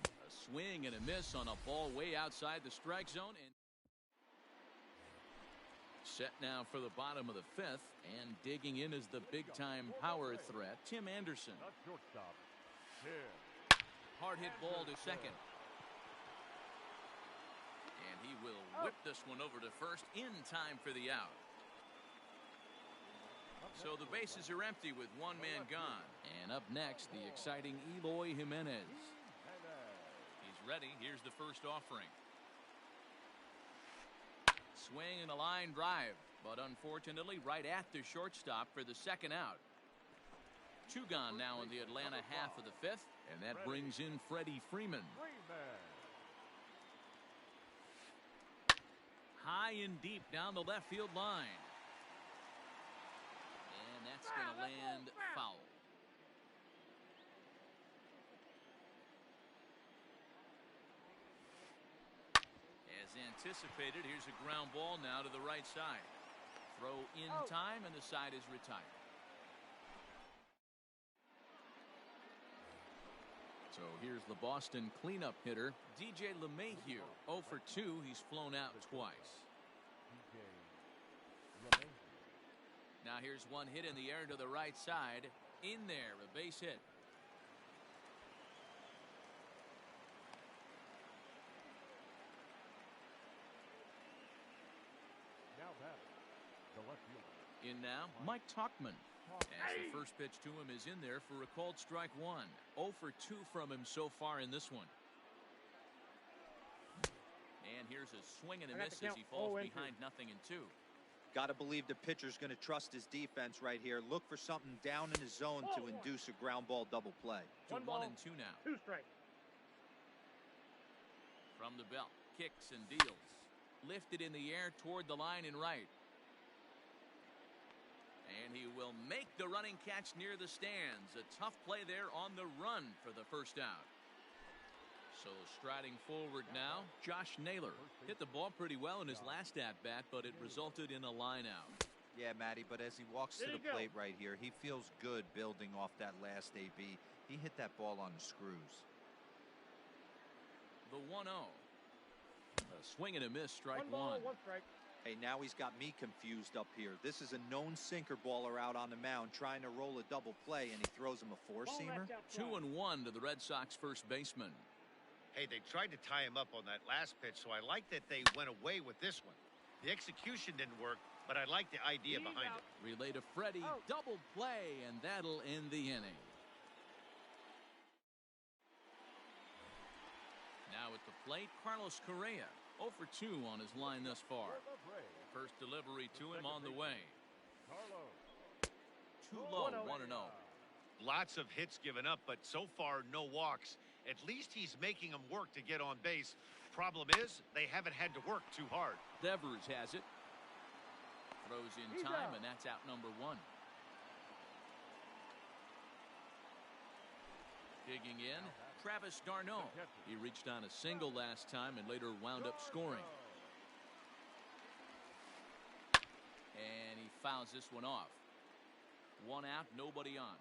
A swing and a miss on a ball way outside the strike zone. And set now for the bottom of the 5th, and digging in is the big-time power threat, Tim Anderson. Not shortstop. Tim. Hard hit ball to second. And he will whip this one over to first in time for the out. So the bases are empty with one man gone. And up next, the exciting Eloy Jimenez. He's ready. Here's the first offering. Swing and a line drive, but unfortunately right at the shortstop for the second out. 2 gone now in the Atlanta half of the 5th, and that brings in Freddie Freeman. High and deep down the left field line. And that's going to land foul. As anticipated, here's a ground ball now to the right side. Throw in time, and the side is retired. So here's the Boston cleanup hitter, DJ LeMahieu. 0 for 2. He's flown out twice. Now here's one hit in the air to the right side. In there, a base hit. Now batting. The left fielder. In now, Mike Tauchman. As the first pitch to him is in there for a called strike 1. 0 for 2 from him so far in this one. And here's a swing and a miss as he falls behind 0-2. Got to believe the pitcher's going to trust his defense right here. Look for something down in the zone to induce a ground ball double play. To 1 ball, 1-2 now. 2 strikes. From the belt, kicks and deals. Lifted in the air toward the line and right. And he will make the running catch near the stands. A tough play there on the run for the first out. So striding forward now, Josh Naylor. Hit the ball pretty well in his last at-bat, but it resulted in a line out. Yeah, Matty, but as he walks to the plate right here, he feels good building off that last AB. He hit that ball on the screws. The 1-0. A swing and a miss, strike 1 ball, 1. 1 strike. Hey, now he's got me confused up here. This is a known sinker baller out on the mound trying to roll a double play, and he throws him a four-seamer. 2-1 to the Red Sox first baseman. Hey, they tried to tie him up on that last pitch, so I like that they went away with this one. The execution didn't work, but I like the idea behind it. Relay to Freddie, double play, and that'll end the inning. Now at the plate, Carlos Correa. 0 for 2 on his line thus far. For the Braves, First delivery to him second on the baseman, way. Carlos. Too low, 1-0. Lots of hits given up, but so far no walks. At least he's making them work to get on base. Problem is, they haven't had to work too hard. Devers has it. Throws in He's time, out. and that's out number 1. Digging in, Travis d'Arnaud. He reached on a single last time and later wound up scoring. And he fouls this one off. 1 out, nobody on.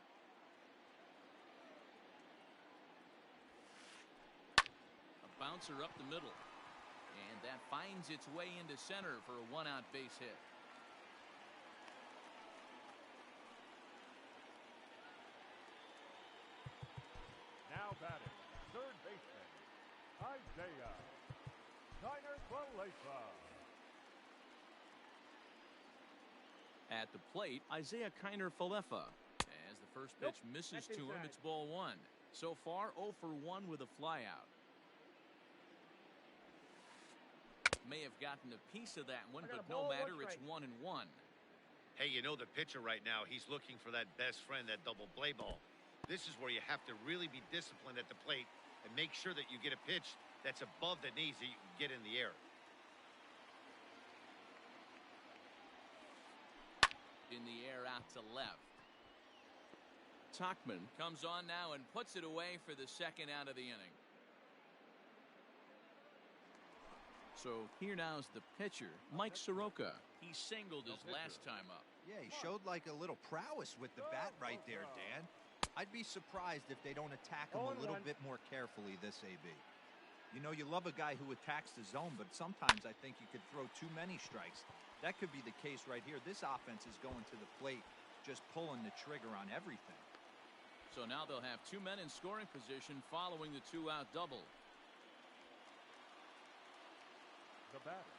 A bouncer up the middle. And that finds its way into center for a 1-out base hit. Now batting, third baseman, Isaiah Kiner-Falefa. At the plate, Isaiah Kiner-Falefa. As the first pitch misses that's to him, inside. it's ball 1. So far, 0 for 1 with a flyout. May have gotten a piece of that one, I got but a no ball, matter, one it's strike. 1-1. Hey, you know the pitcher right now, he's looking for that best friend, that double play ball. This is where you have to really be disciplined at the plate and make sure that you get a pitch that's above the knees that you can get in the air. In the air out to left. Tachman comes on now and puts it away for the second out of the inning. So here now's the pitcher, Mike Soroka. He singled his last time up. Yeah, he showed like a little prowess with the bat right there, Dan. I'd be surprised if they don't attack him a little 0-1. bit more carefully this AB. You know, you love a guy who attacks the zone, but sometimes I think you could throw too many strikes. That could be the case right here. This offense is going to the plate, just pulling the trigger on everything. So now they'll have 2 men in scoring position following the 2-out double. The batter,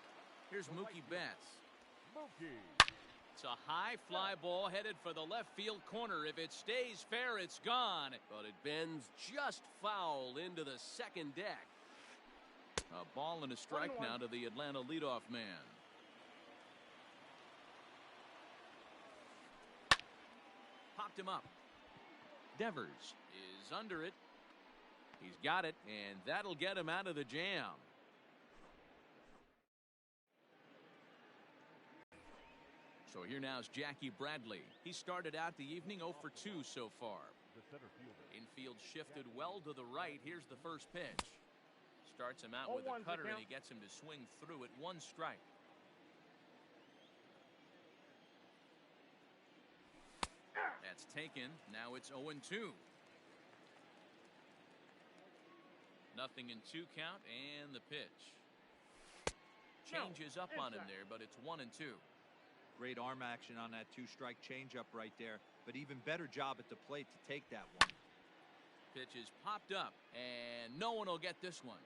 Here's Mookie Betts. Mookie. It's a high fly ball headed for the left field corner. If it stays fair, it's gone. But it bends just foul into the second deck. A ball and a strike 1-1. now to the Atlanta leadoff man. Popped him up. Devers is under it. He's got it, and that'll get him out of the jam. So here now is Jackie Bradley. He started out the evening 0 for 2 so far. The center fielder. Infield shifted well to the right. Here's the first pitch. Starts him out with a 0-1 cutter, and count. he gets him to swing through it. 1 strike. That's taken. Now it's 0-2. Nothing in 2 count, and the pitch. Changes up on him inside. there, but it's 1-2. Great arm action on that 2-strike changeup right there, but even better job at the plate to take that one. Pitch is popped up, and no one will get this one.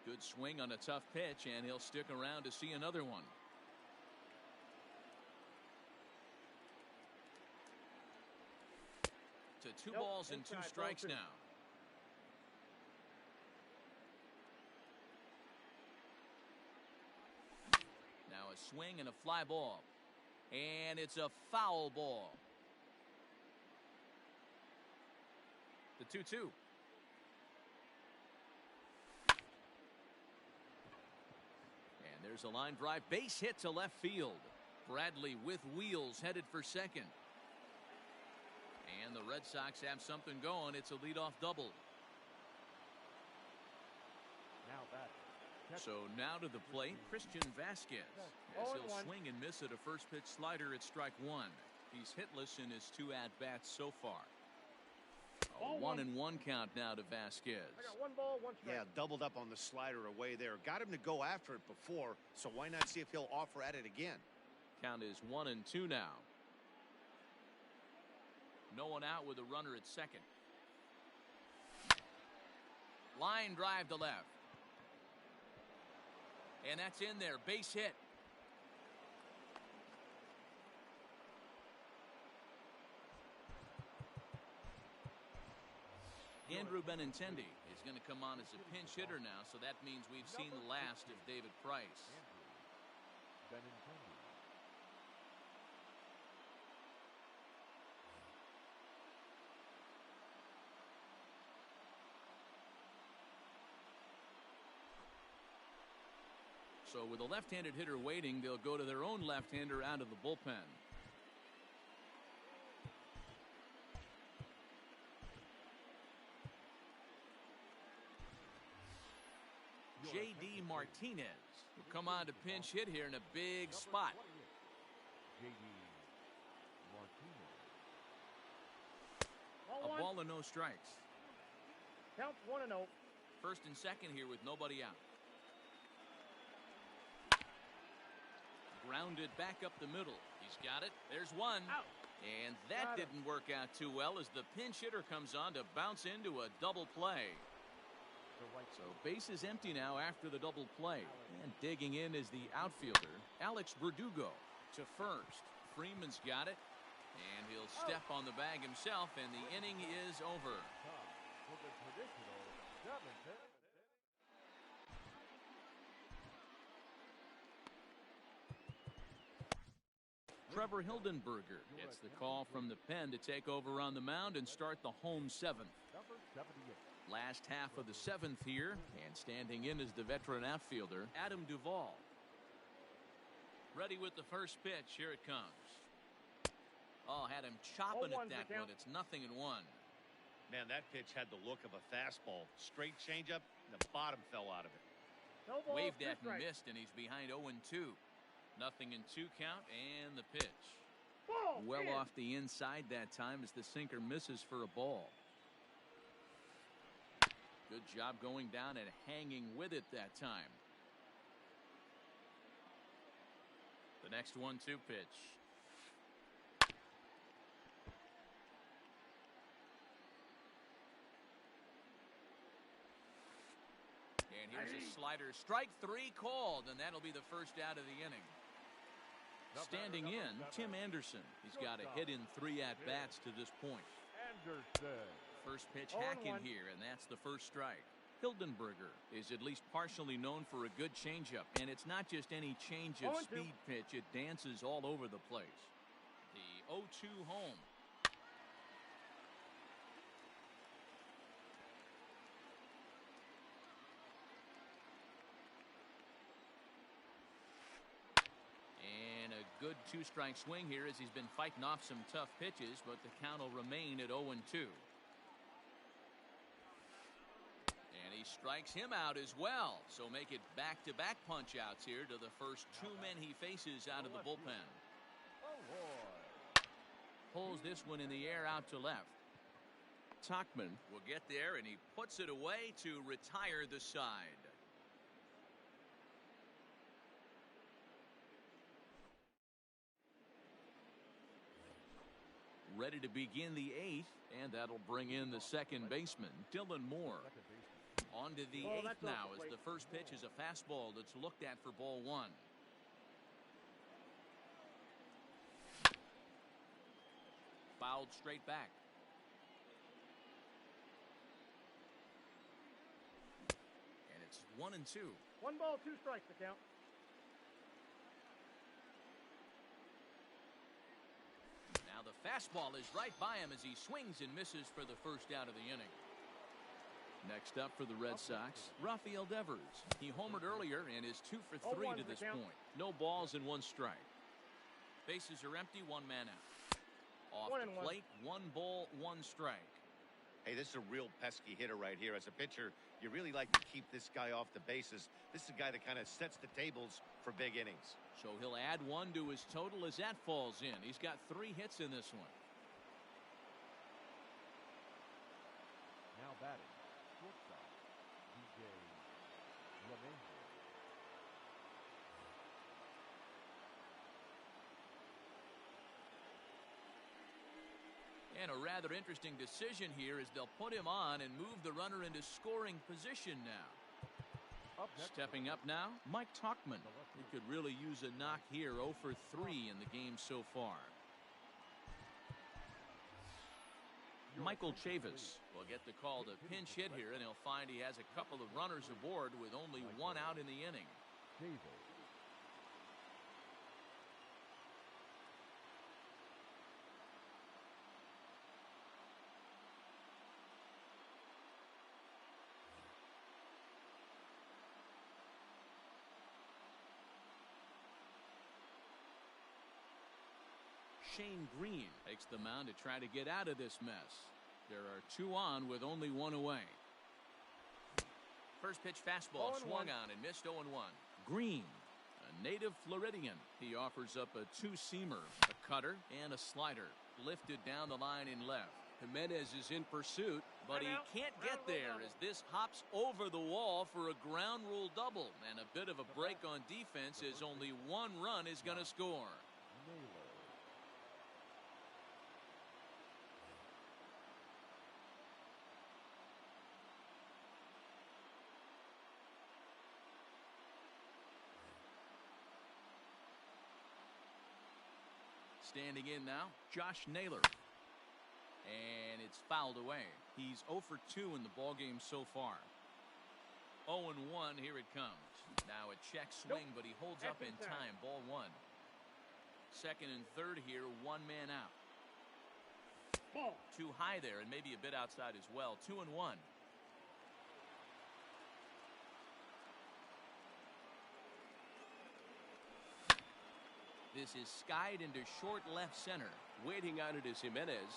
Good swing on a tough pitch, and he'll stick around to see another one. To 2 balls and 2 inside, strikes 0-2. now. Now a swing and a fly ball. And it's a foul ball. The 2-2. And there's a line drive base hit to left field. Bradley with wheels headed for second. And the Red Sox have something going. It's a leadoff double. Now batting. So now to the plate, Christian Vasquez. As he'll 0-1. swing and miss at a first pitch slider at strike 1. He's hitless in his 2 at-bats so far. A 1-1 count now to Vasquez. I got 1 ball, 1 strike. Yeah, doubled up on the slider away there. Got him to go after it before, so why not see if he'll offer at it again? Count is 1-2 now. No one out with a runner at second. Line drive to left. And that's in there. Base hit. Andrew Benintendi is going to come on as a pinch hitter now, so that means we've seen the last of David Price. Benintendi. So with a left-handed hitter waiting, they'll go to their own left-hander out of the bullpen. J.D. Martinez will come on to pinch hit here in a big spot. J.D. Martinez. A ball and no strikes. Count 1-0. First and second here with nobody out. Grounded back up the middle. He's got it. There's one. Out. And that didn't work out too well as the pinch hitter comes on to bounce into a double play. So base is empty now after the double play. And digging in is the outfielder, Alex Verdugo, to first. Freeman's got it. And he'll step on the bag himself, and the inning is over. For the traditional 7th inning. Trevor Hildenberger gets the call from the pen to take over on the mound and start the home seventh. Number 78. Last half of the seventh here, and standing in is the veteran outfielder, Adam Duvall. Ready with the first pitch. Here it comes. Oh, had him chopping at that one. It's 0-1. Man, that pitch had the look of a fastball. Straight changeup, and the bottom fell out of it. No ball, Waved two at and strikes. missed, and he's behind 0-2. 0-2 count, and the pitch. Ball, Well in. off the inside that time as the sinker misses for a ball. Good job going down and hanging with it that time. The next 1-2 pitch. And here's a slider. Strike 3 called, and that'll be the first out of the inning. Standing in, Tim Anderson. He's got a hit in 3 at-bats to this point. Anderson. First pitch 0-1. hacking here, and that's the first strike. Hildenberger is at least partially known for a good changeup, and it's not just any change of 0-2. speed pitch. It dances all over the place. The 0-2 home. And a good 2-strike swing here as he's been fighting off some tough pitches, but the count will remain at 0-2. And he strikes him out as well. So make it back-to-back punch-outs here to the first 2 men he faces out of the bullpen. Pulls this one in the air out to left. Tachman will get there, and he puts it away to retire the side. Ready to begin the 8th, and that'll bring in the second baseman, Dylan Moore. On to the 8th that's now off the as the first pitch is a fastball that's looked at for ball 1. Fouled straight back. And it's 1-2. 1 ball, 2 strikes to count. Now the fastball is right by him as he swings and misses for the first out of the inning. Next up for the Red Sox, Rafael Devers. He homered earlier and is 2 for 3 to this point. No balls and 1 strike. Bases are empty, 1 man out. Off the 1-1. plate, 1 ball, 1 strike. Hey, this is a real pesky hitter right here. As a pitcher, you really like to keep this guy off the bases. This is a guy that kind of sets the tables for big innings. So he'll add 1 to his total as that falls in. He's got 3 hits in this one. Now batting. Shortstop. DJ LeMahieu. And a rather interesting decision here as they'll put him on and move the runner into scoring position now. Up next. Stepping up now, Mike Tachman. He could really use a knock here. 0 for 3 in the game so far. Michael Chavis will get the call to pinch hit here, and he'll find he has a couple of runners aboard with only one out in the inning. Davis. Shane Green takes the mound to try to get out of this mess. There are two on with only one away. First pitch fastball swung on and missed 0-1. Green, a native Floridian. He offers up a two-seamer, a cutter, and a slider. Lifted down the line in left. Jimenez is in pursuit, but he can't get there as this hops over the wall for a ground rule double. And a bit of a break on defense as only one run is going to score. Standing in now, Josh Naylor. And it's fouled away. He's 0 for 2 in the ballgame so far. 0-1, here it comes. Now a check swing, but he holds up in time. Ball one. Second and third here, one man out. Ball. Too high there, and maybe a bit outside as well. 2-1. This is skied into short left center. Waiting on it is Jimenez.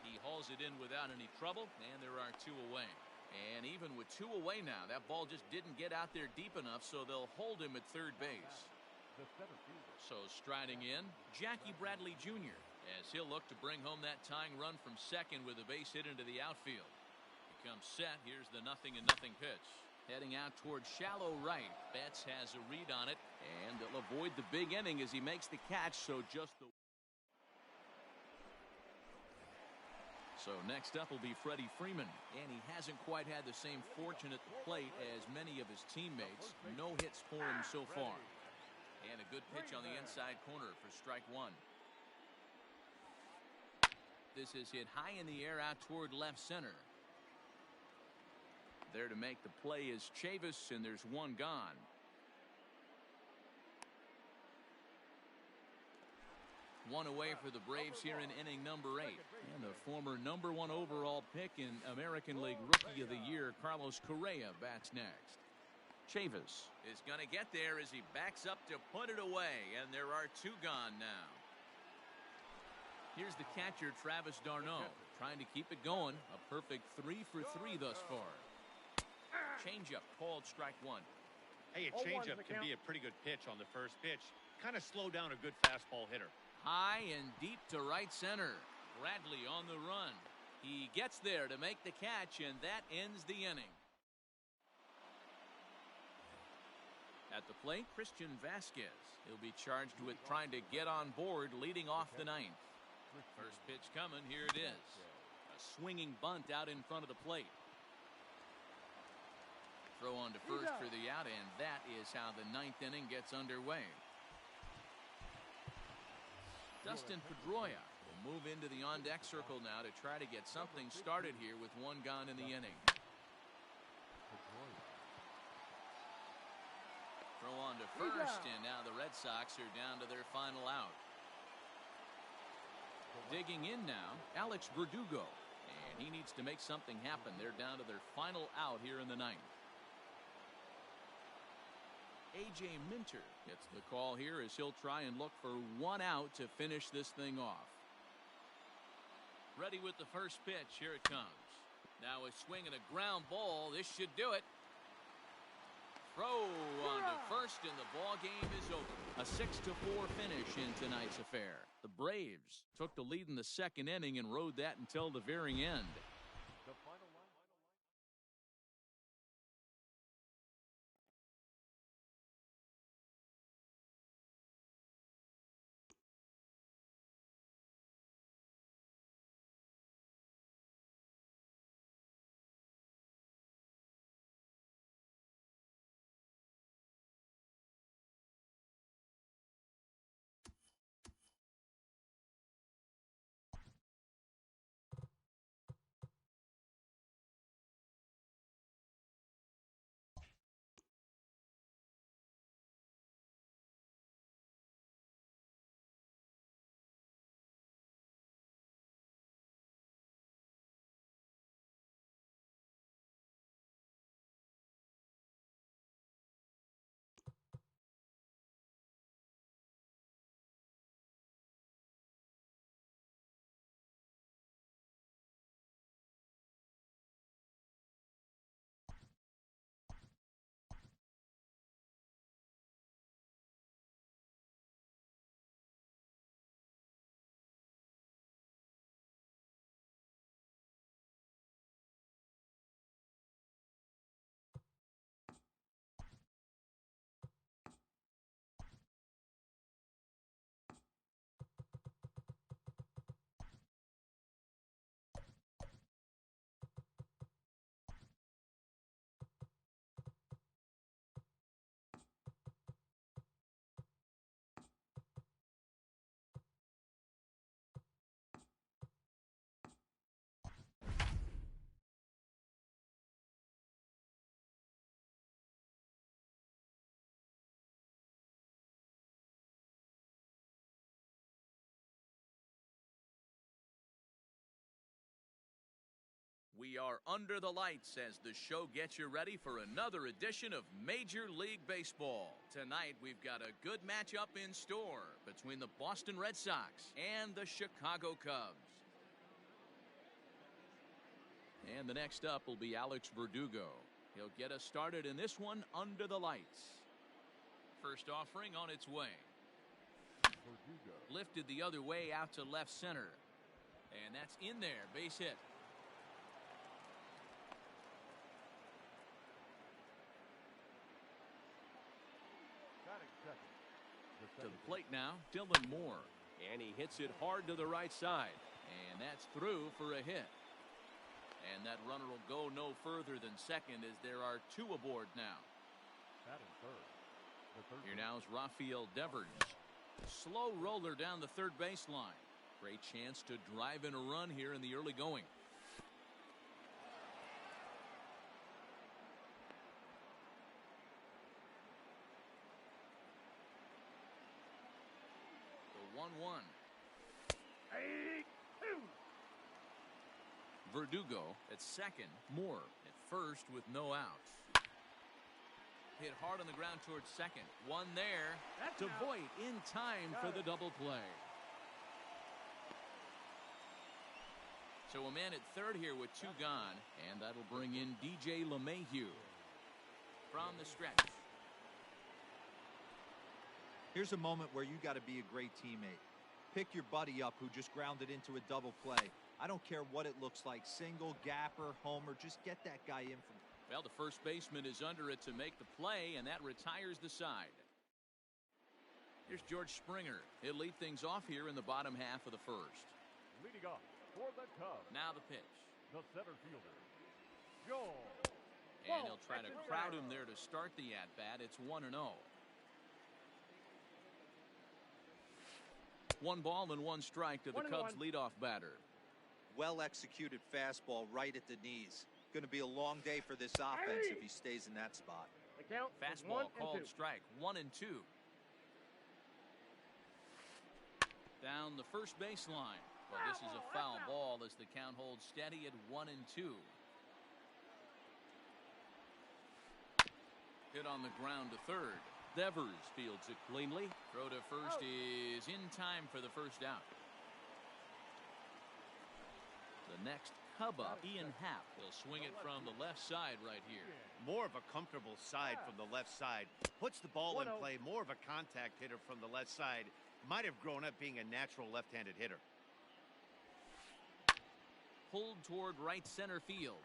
He hauls it in without any trouble, and there are two away. And even with two away now, that ball just didn't get out there deep enough, so they'll hold him at third base. So striding in, Jackie Bradley Jr., as he'll look to bring home that tying run from second with a base hit into the outfield. He comes set. Here's the 0-0 pitch. Heading out towards shallow right. Betts has a read on it, and they'll avoid the big inning as he makes the catch, so just the... So next up will be Freddie Freeman, and he hasn't quite had the same fortune at the plate as many of his teammates. No hits for him so far. And a good pitch on the inside corner for strike one. This is hit high in the air out toward left center. There to make the play is Chavis, and there's one gone. One away for the Braves here in inning number 8. And the former number 1 overall pick in American League Rookie of the Year, Carlos Correa, bats next. Chavis is going to get there as he backs up to put it away, and there are two gone now. Here's the catcher, Travis d'Arnaud, trying to keep it going. A perfect 3 for 3 thus far. Changeup called strike one. Hey, a changeup can be a pretty good pitch on the first pitch. Kind of slow down a good fastball hitter. High and deep to right center. Bradley on the run. He gets there to make the catch, and that ends the inning. At the plate, Christian Vasquez. He'll be charged with trying to get on board leading off the ninth. First pitch coming. Here it is. A swinging bunt out in front of the plate. Throw on to first for the out, and that is how the ninth inning gets underway. Dustin Pedroia will move into the on-deck circle now to try to get something started here with one gone in the inning. Throw on to first, and now the Red Sox are down to their final out. Digging in now, Alex Verdugo, and he needs to make something happen. They're down to their final out here in the ninth. A.J. Minter gets the call here as he'll try and look for one out to finish this thing off. Ready with the first pitch. Here it comes. Now a swing and a ground ball. This should do it. Throw on to first, and the ball game is over. A 6-4 finish in tonight's affair. The Braves took the lead in the second inning and rode that until the very end. We are under the lights as the show gets you ready for another edition of Major League Baseball. Tonight, we've got a good matchup in store between the Boston Red Sox and the Chicago Cubs. And the next up will be Alex Verdugo. He'll get us started in this one under the lights. First offering on its way. Verdugo. Lifted the other way out to left center. And that's in there, base hit. Batting second. To the plate now, Dylan Moore. And he hits it hard to the right side. And that's through for a hit. And that runner will go no further than second as there are two aboard now. Batting third. The third Here now is Rafael Devers. Slow roller down the third baseline. Great chance to drive in a run here in the early going. The 1-1. 8-2. Verdugo at second. Moore at first with no outs. Hit hard on the ground towards second. One there to Voit in time for the double play. So a man at third here with two gone, and that'll bring in DJ LeMahieu from the stretch. Here's a moment where you got to be a great teammate. Pick your buddy up who just grounded into a double play. I don't care what it looks like, single, gapper, homer, just get that guy in from. Well, the first baseman is under it to make the play, and that retires the side. Here's George Springer. He'll lead things off here in the bottom half of the first. leading off for the Cubs. Now the pitch. The center fielder, Joel. And he'll try to crowd him there to start the at-bat. It's 1-0. 1 ball and 1 strike to the Cubs leadoff batter. Well executed fastball right at the knees. Going to be a long day for this offense if he stays in that spot. The count is Fastball 1-2. called strike. 1-2. Down the first baseline. Well, this is a foul ball as the count holds steady at 1-2. Hit on the ground to third. Devers fields it cleanly. Throw to first is in time for the first out. The next Cub up, Ian Happ. He'll swing it from the left side right here. More of a comfortable side from the left side. Puts the ball in play. More of a contact hitter from the left side. Might have grown up being a natural left-handed hitter. Pulled toward right center field.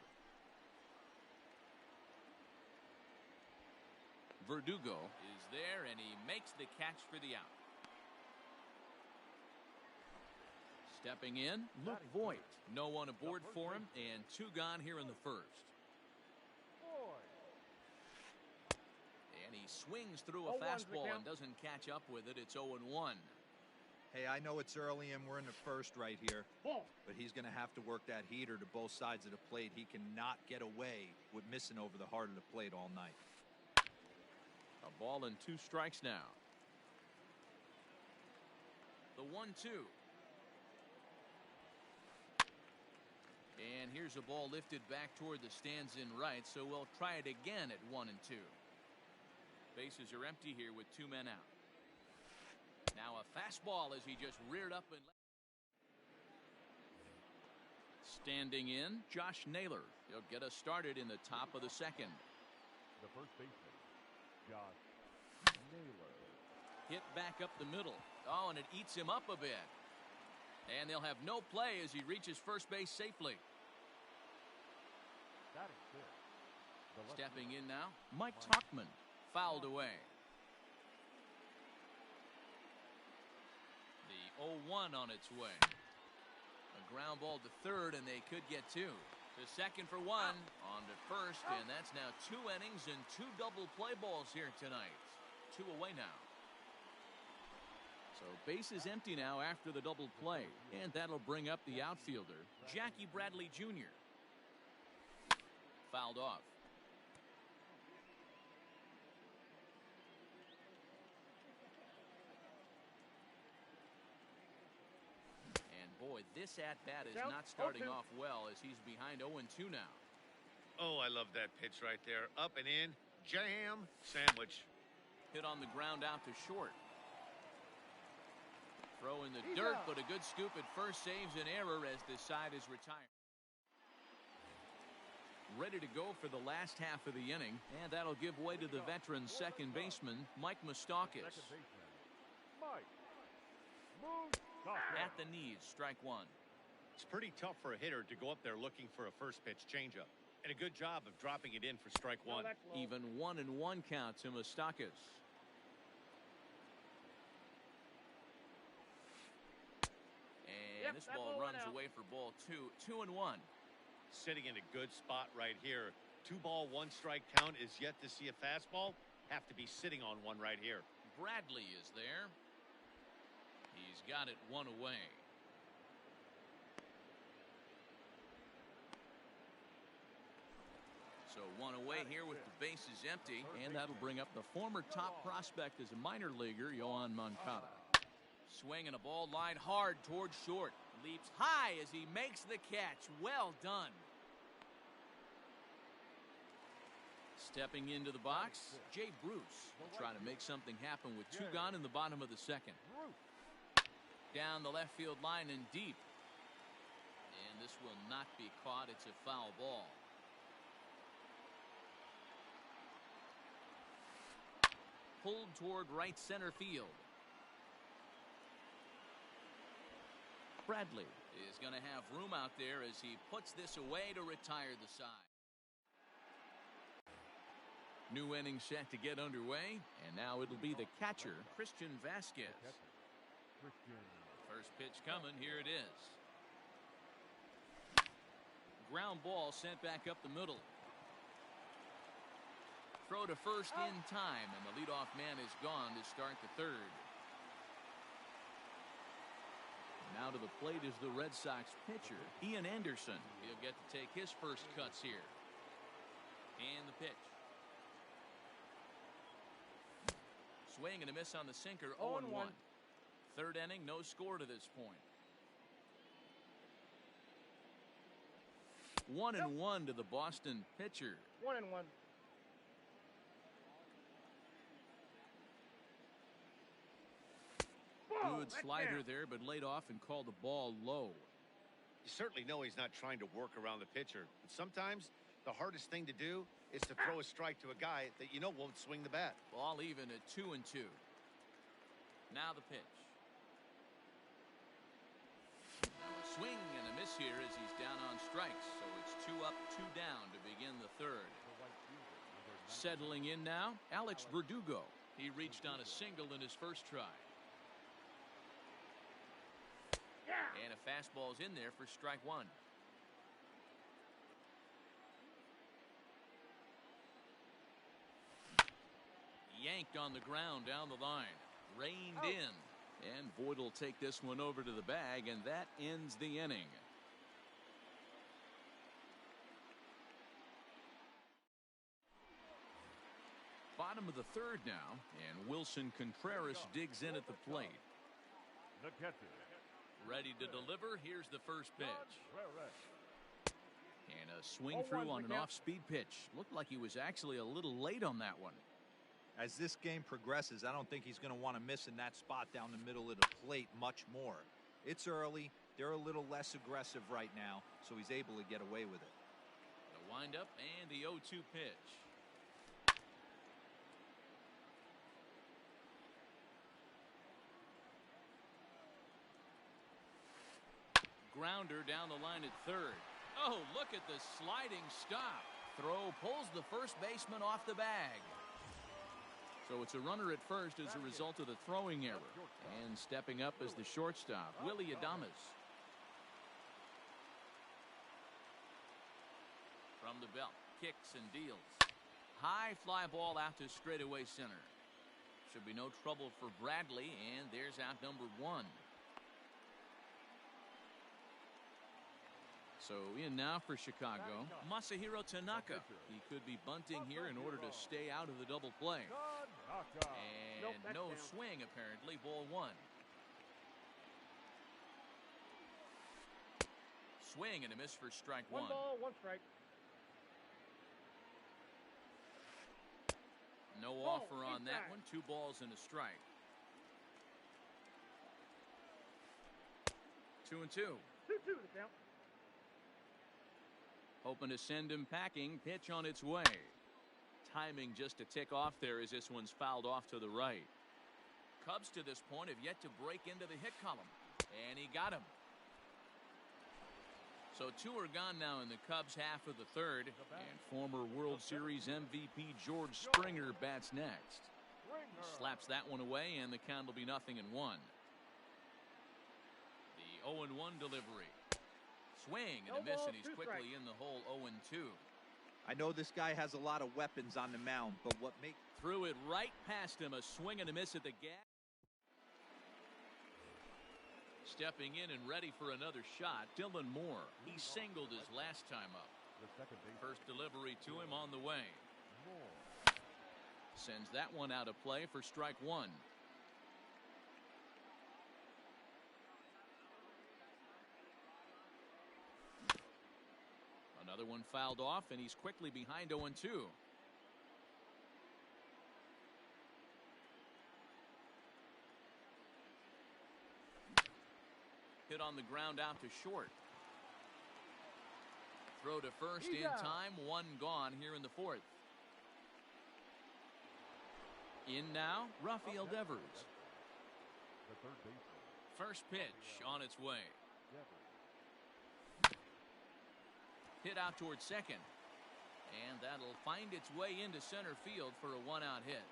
Verdugo is there, and he makes the catch for the out. Stepping in, Luke Voit. No one aboard for him, and 2 gone here in the first. And he swings through a fastball and doesn't catch up with it. It's 0-1. Hey, I know it's early and we're in the first right here, but he's going to have to work that heater to both sides of the plate. He cannot get away with missing over the heart of the plate all night. A ball and 2 strikes now. The 1-2. And here's a ball lifted back toward the stands in right, so we'll try it again at 1-2. Bases are empty here with 2 men out. Now a fastball as he just reared up and standing in, Josh Naylor. He'll get us started in the top of the second. The first baseman, Josh Naylor. Hit back up the middle. Oh, and it eats him up a bit. And they'll have no play as he reaches first base safely. Batting fifth. The left Stepping in now, Mike Tauchman. Fouled away. The 0-1 on its way. A ground ball to third, and they could get 2. To second for 1. On to first, and that's now 2 innings and 2 double play balls here tonight. 2 away now. So bases empty now after the double play, and that'll bring up the outfielder, Jackie Bradley Jr. Fouled off. And boy, Boy, this at-bat is Down, not starting 0-2. off well as he's behind 0-2 now. Oh, I love that pitch right there. Up and in. Jam. Sandwich. Hit on the ground out to short. Throw in the dirt, but a good scoop at first saves an error as this side is retired. Ready to go for the last half of the inning, and that'll give way to the veteran second baseman, Mike Moustakas. Second baseman, Mike. Moustakas. At the knees, strike one. It's pretty tough for a hitter to go up there looking for a first pitch changeup. And a good job of dropping it in for strike one. Even 1-1 count to Moustakas. And this ball runs away for ball two. 2-1. Sitting in a good spot right here. 2-ball, 1-strike count is yet to see a fastball. Have to be sitting on one right here. Bradley is there. He's got it one away. So one away here with the bases empty, and that'll bring up the former top prospect as a minor leaguer, Yohan Moncada. Swinging a ball line hard towards short. Leaps high as he makes the catch. Well done. Stepping into the box, Jay Bruce will try to make something happen with two gone in the bottom of the second. Down the left field line and deep. And this will not be caught. It's a foul ball. Pulled toward right center field. Bradley is going to have room out there as he puts this away to retire the side. New inning set to get underway, and now it'll be the catcher, Christian Vasquez. First pitch coming, here it is. Ground ball sent back up the middle. Throw to first in time, and the leadoff man is gone to start the third. Now to the plate is the Red Sox pitcher, Ian Anderson. He'll get to take his first cuts here. And the pitch. Swing and a miss on the sinker, 0-1. Third inning, no score to this point. 1-1 to the Boston pitcher. 1-1. Good slider there, but laid off and called the ball low. You certainly know he's not trying to work around the pitcher. But sometimes the hardest thing to do is to throw a strike to a guy that you know won't swing the bat. Ball even at 2-2. Now the pitch. Now a swing and a miss here as he's down on strikes. So it's 2 up, 2 down to begin the third. Settling in now, Alex Verdugo. He reached on a single in his first try. And a fastball's in there for strike one. Yanked on the ground down the line. Reined in. And Boyd will take this one over to the bag, and that ends the inning. Bottom of the third now, and Wilson Contreras digs in at the plate. The catcher. Ready to deliver. Here's the first pitch. And a swing through on an off-speed pitch. Looked like he was actually a little late on that one. As this game progresses, I don't think he's going to want to miss in that spot down the middle of the plate much more. It's early. They're a little less aggressive right now, so he's able to get away with it. The windup and the 0-2 pitch. Grounder down the line at third. Oh, look at the sliding stop. Throw pulls the first baseman off the bag. So it's a runner at first as a result of the throwing error. And stepping up as the shortstop, Willie Adames. From the belt, kicks and deals. High fly ball out to straightaway center. Should be no trouble for Bradley, and there's out number one. So in now for Chicago, Masahiro Tanaka. He could be bunting here in order to stay out of the double play. And no swing, apparently. Ball one. Swing and a miss for strike One one. ball, one strike. No Ball, offer on that inside. one. 2 balls and a strike. 2-2. 2-2 the count. Hoping to send him packing. Pitch on its way. Timing just to tick off there as this one's fouled off to the right. Cubs to this point have yet to break into the hit column. And he got him. So 2 are gone now in the Cubs half of the third. And former World Series MVP George Springer bats next. He slaps that one away, and the count will be 0-1. The 0-1 delivery. Swing and a miss, and he's quickly in the hole. 0-2. I know this guy has a lot of weapons on the mound, but what makes... Threw it right past him. A swing and a miss at the gap. Stepping in and ready for another shot, Dylan Moore. He singled his last time up. The second base. First delivery to him on the way. Moore. Sends that one out of play for strike one. Another one fouled off, and he's quickly behind 0-2. Hit on the ground out to short. Throw to first in time. 1 gone here in the fourth. In now, Rafael Devers. The third baseman. First pitch on its way. Devers. Hit out towards second. And that'll find its way into center field for a 1-out hit.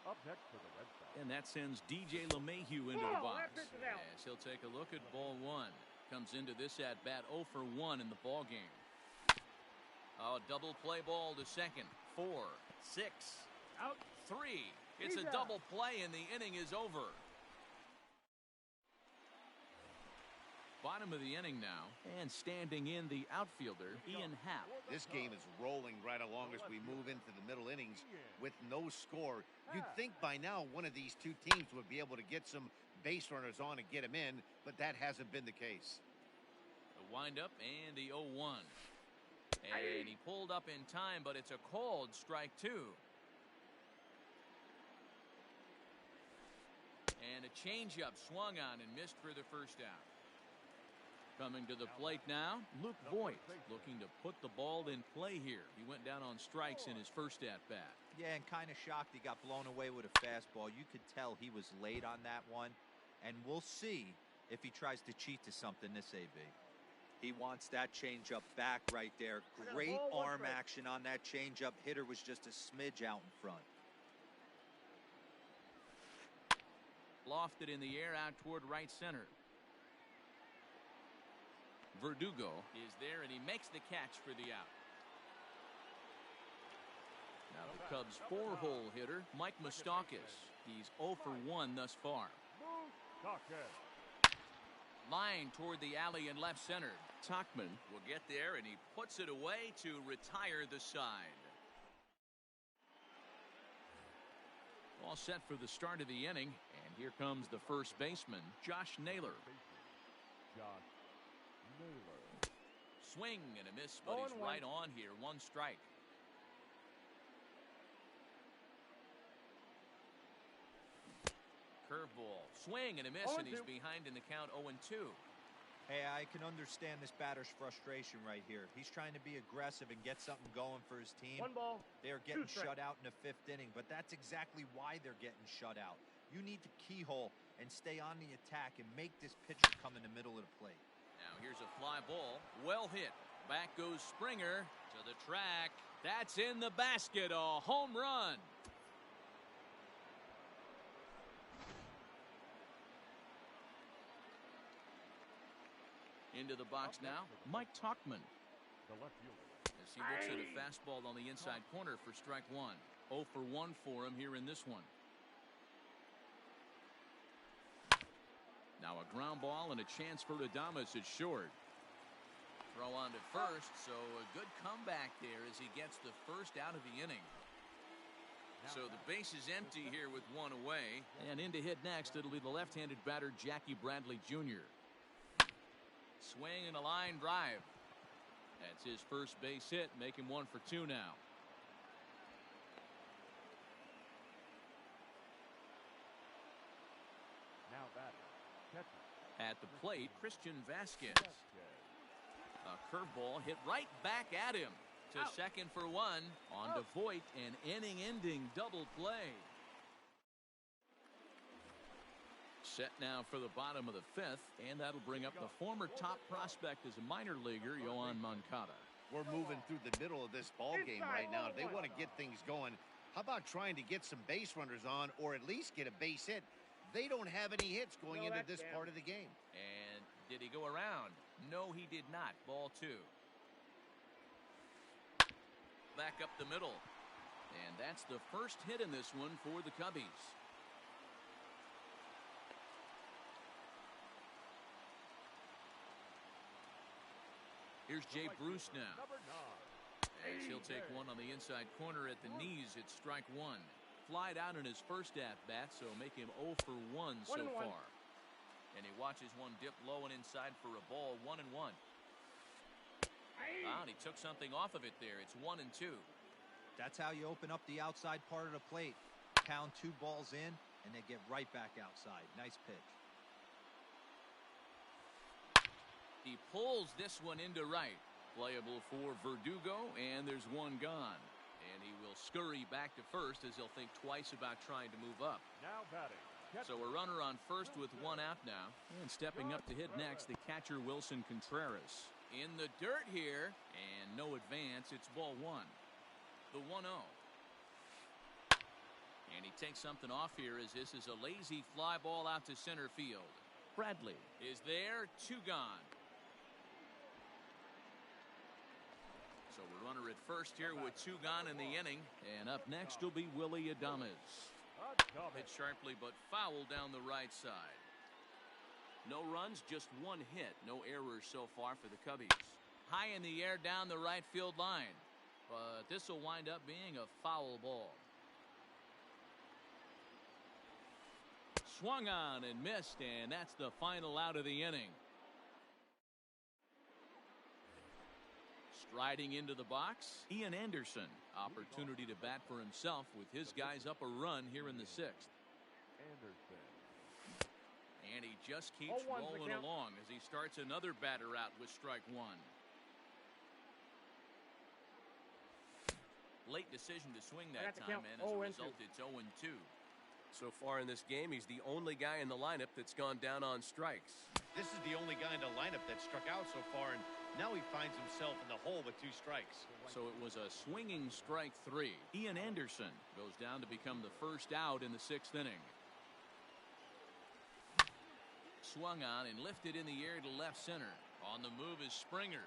Up next for the Red Sox. And that sends DJ LeMahieu into the Ball, box. that pitch is out. As he'll take a look at ball 1. Comes into this at bat 0 for 1 in the ball game. Oh, double play ball to second. 4, 6, Out. 3. It's a He's out. double play, and the inning is over. Bottom of the inning now, and standing in the outfielder, Ian Happ. This game is rolling right along as we move into the middle innings with no score. You'd think by now one of these two teams would be able to get some base runners on and get them in, but that hasn't been the case. The windup and the 0-1. And he pulled up in time, but it's a called strike 2. And a changeup swung on and missed for the first out. Coming to the plate now, Luke Voigt, looking to put the ball in play here. He went down on strikes in his first at-bat. Yeah, and kind of shocked he got blown away with a fastball. You could tell he was late on that one. And we'll see if he tries to cheat to something this AB. He wants that changeup back right there. Great arm action on that changeup. Hitter was just a smidge out in front. Lofted in the air out toward right center. Verdugo is there, and he makes the catch for the out. Now the Cubs' 4-hole hitter, Mike Moustakas. He's 0 for 1 thus far. Line toward the alley and left center. Tachman will get there, and he puts it away to retire the side. All set for the start of the inning, and here comes the first baseman, Josh Naylor. Josh Naylor. Swing and a miss, but he's right on here. 1 strike. Curveball. Swing and a miss, and he's behind in the count 0-2. Hey, I can understand this batter's frustration right here. He's trying to be aggressive and get something going for his team. 1 ball. They're getting shut out in the 5th inning, but that's exactly why they're getting shut out. You need to keyhole and stay on the attack and make this pitcher come in the middle of the plate. Now here's a fly ball. Well hit. Back goes Springer to the track. That's in the basket. A home run. Into the box now, Mike Tachman. The left fielder. As he looks at a fastball on the inside corner for strike 1. 0 for 1 for him here in this one. Now a ground ball and a chance for Adames at short. Throw on to first, so a good comeback there as he gets the first out of the inning. So the base is empty here with one away. And in to hit next, it'll be the left-handed batter, Jackie Bradley Jr. Swing and a line drive. That's his first base hit, make him 1 for 2 now. Now batting, catcher. At the plate, Christian Vasquez. A curveball hit right back at him. To second for 1. On to Voit, an inning-ending double play. Set now for the bottom of the 5th, and that'll bring up the former top prospect as a minor leaguer, Yohan Moncada. We're moving through the middle of this ball game right now. If they want to get things going, how about trying to get some base runners on, or at least get a base hit? They don't have any hits going into this part of the game. And did he go around? No, he did not. Ball 2. Back up the middle. And that's the first hit in this one for the Cubbies. Here's Jay Bruce now. As he'll take one on the inside corner at the knees, it's strike 1. Flied out in his first at-bat, so make him 0 for 1 so far. And he watches one dip low and inside for a ball, 1-1. And he took something off of it there. It's 1-2. That's how you open up the outside part of the plate. Pound 2 balls in, and they get right back outside. Nice pitch. He pulls this one into right. Playable for Verdugo, and there's one gone. And he will scurry back to first as he'll think twice about trying to move up. Now batting. So a runner on first with 1 out now. And stepping up to hit next, the catcher Wilson Contreras. In the dirt here, and no advance. It's ball 1. The 1-0. And he takes something off here as this is a lazy fly ball out to center field. Bradley is there, 2 gone. So a runner at first here with 2 gone in the inning. And up next will be Willy Adames. Hit sharply but foul down the right side. No runs, just 1 hit. No errors so far for the Cubbies. High in the air down the right field line. But this will wind up being a foul ball. Swung on and missed, and that's the final out of the inning. Striding into the box, Ian Anderson. Opportunity to bat for himself with his guys up a run here in the 6th. Anderson. And he just keeps rolling along as he starts another batter out with strike 1. Late decision to swing that time, and as a result, it's 0-2. So far in this game, he's the only guy in the lineup that's gone down on strikes. This is the only guy in the lineup that struck out so far, and now he finds himself in the hole with 2 strikes. So it was a swinging strike 3. Ian Anderson goes down to become the first out in the 6th inning. Swung on and lifted in the air to left center. On the move is Springer.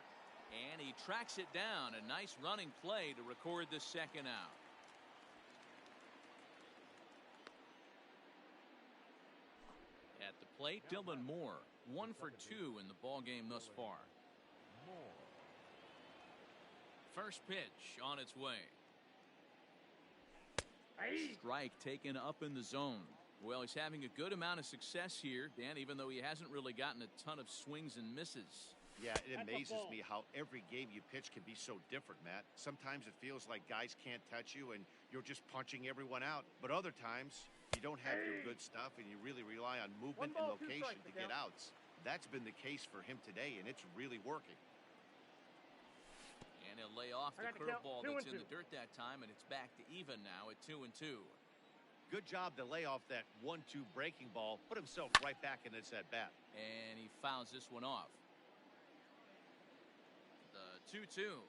And he tracks it down. A nice running play to record the 2nd out. At the plate, Dylan Moore. 1 for 2 in the ball game thus far. First pitch on its way. Strike taken up in the zone. Well, he's having a good amount of success here, Dan, even though he hasn't really gotten a ton of swings and misses. Yeah, it amazes me how every game you pitch can be so different, Matt. Sometimes it feels like guys can't touch you and you're just punching everyone out. But other times, you don't have your good stuff and you really rely on movement and location to get outs. That's been the case for him today, and it's really working. And he'll lay off the curveball that's in the dirt that time, and it's back to even now at 2-2. Good job to lay off that 1-2 breaking ball, put himself right back in this at-bat. And he fouls this one off. The 2-2.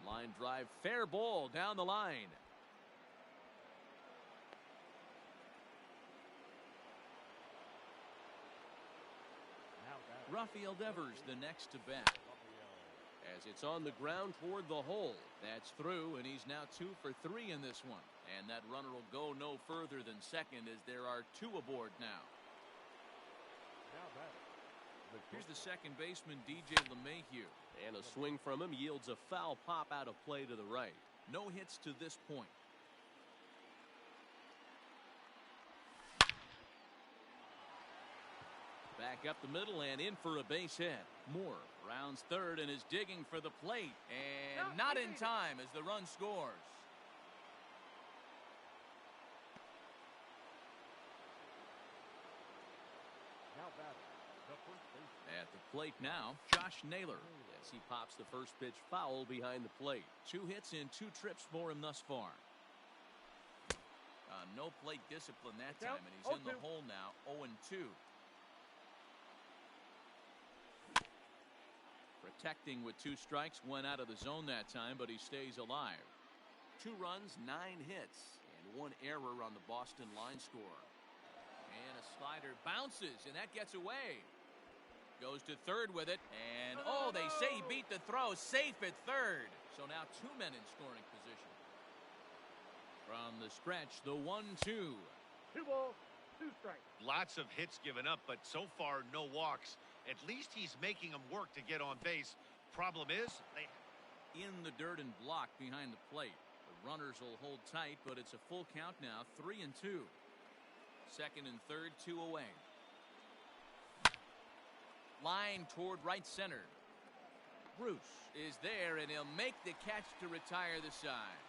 Line drive, fair ball down the line. Rafael Devers the next to bat. As it's on the ground toward the hole. That's through, and he's now 2 for 3 in this one. And that runner will go no further than second as there are 2 aboard now. Now batting, the Here's the second baseman, DJ LeMahieu. And a swing from him yields a foul pop out of play to the right. No hits to this point. Back up the middle and in for a base hit. Moore rounds third and is digging for the plate. And not in time as the run scores. Now batting, the first baseman. At the plate now, Josh Naylor. As he pops the first pitch foul behind the plate. 2 hits in 2 trips for him thus far. No plate discipline that time, and he's in the hole now, 0-2. Protecting with 2 strikes, went out of the zone that time, but he stays alive. 2 runs, 9 hits, and 1 error on the Boston line score. And a slider bounces, and that gets away. Goes to third with it, and they say he beat the throw, safe at third. So now 2 men in scoring position. From the stretch, the 1-2. 2 balls, 2 strikes. Lots of hits given up, but so far no walks. At least he's making them work to get on base. Problem is, they in the dirt and blocked behind the plate. The runners will hold tight, but it's a full count now, 3-2. Second and third, 2 away. Line toward right center. Bruce is there, and he'll make the catch to retire the side.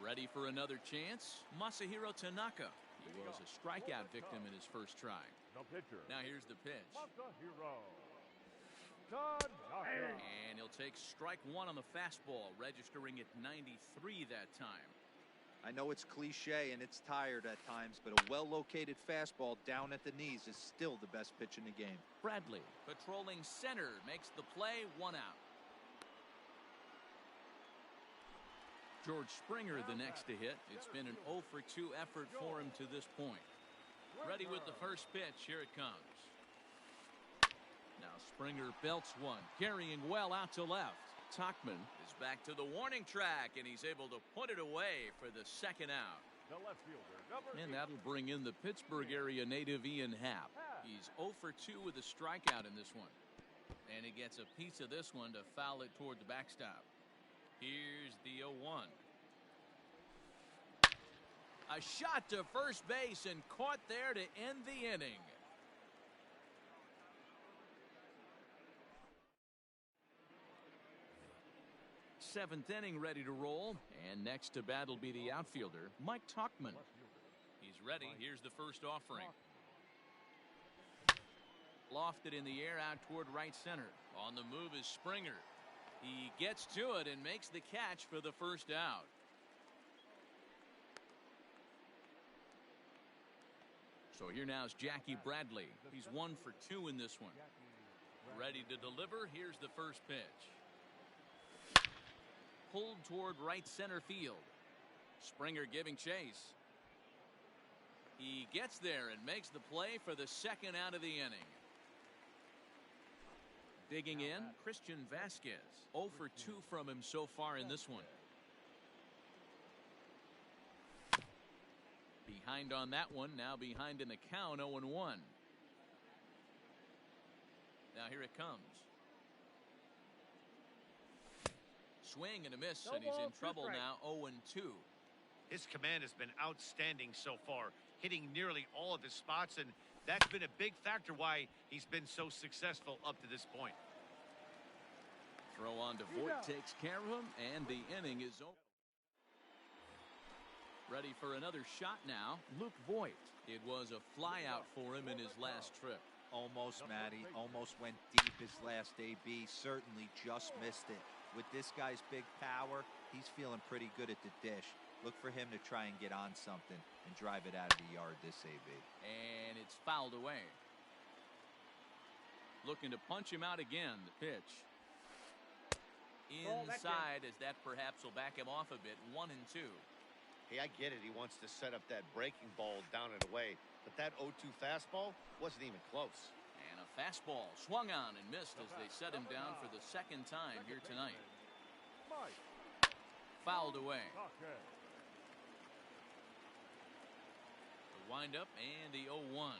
Ready for another chance? Masahiro Tanaka. He was a strikeout victim in his first try. The pitcher. Now here's the pitch. Masahiro Tanaka. And he'll take strike 1 on the fastball, registering at 93 that time. I know it's cliche and it's tired at times, but a well-located fastball down at the knees is still the best pitch in the game. Bradley, patrolling center, makes the play, 1 out. George Springer the next to hit. It's been an 0-for-2 effort for him to this point. Ready with the first pitch. Here it comes. Now Springer belts 1, carrying well out to left. Tachman is back to the warning track, and he's able to put it away for the second out. The left fielder, number And 8. that'll bring in the Pittsburgh area native Ian Happ. He's 0-for-2 with a strikeout in this one. And he gets a piece of this one to foul it toward the backstop. Here's the 0-1. A shot to first base and caught there to end the inning. Seventh inning ready to roll. And next to bat will be the outfielder, Mike Tachman. He's ready. Here's the first offering. Lofted in the air out toward right center. On the move is Springer. He gets to it and makes the catch for the first out. So here now is Jackie Bradley. He's 1-for-2 in this one. Ready to deliver. Here's the first pitch. Pulled toward right center field. Springer giving chase. He gets there and makes the play for the second out of the inning. Digging in, Christian Vasquez. 0-for-2 from him so far in this one. Behind on that one, now behind in the count, 0-1. Now here it comes. Swing and a miss, and he's in trouble now, 0-2. His command has been outstanding so far, hitting nearly all of his spots, and that's been a big factor why he's been so successful up to this point. Throw on to Voit takes care of him, and the inning is over. Ready for another shot now, Luke Voit. It was a flyout for him in his last trip. Almost, Matty. Almost went deep his last AB. Certainly just missed it. With this guy's big power, he's feeling pretty good at the dish. Look for him to try and get on something and drive it out of the yard this AB. And it's fouled away. Looking to punch him out again. The pitch. Inside, as that perhaps will back him off a bit. 1-2. Hey, I get it. He wants to set up that breaking ball down and away. But that 0-2 fastball wasn't even close. And a Fastball swung on and missed as they set him down for the second time here tonight. Fouled away. The windup and the 0-1.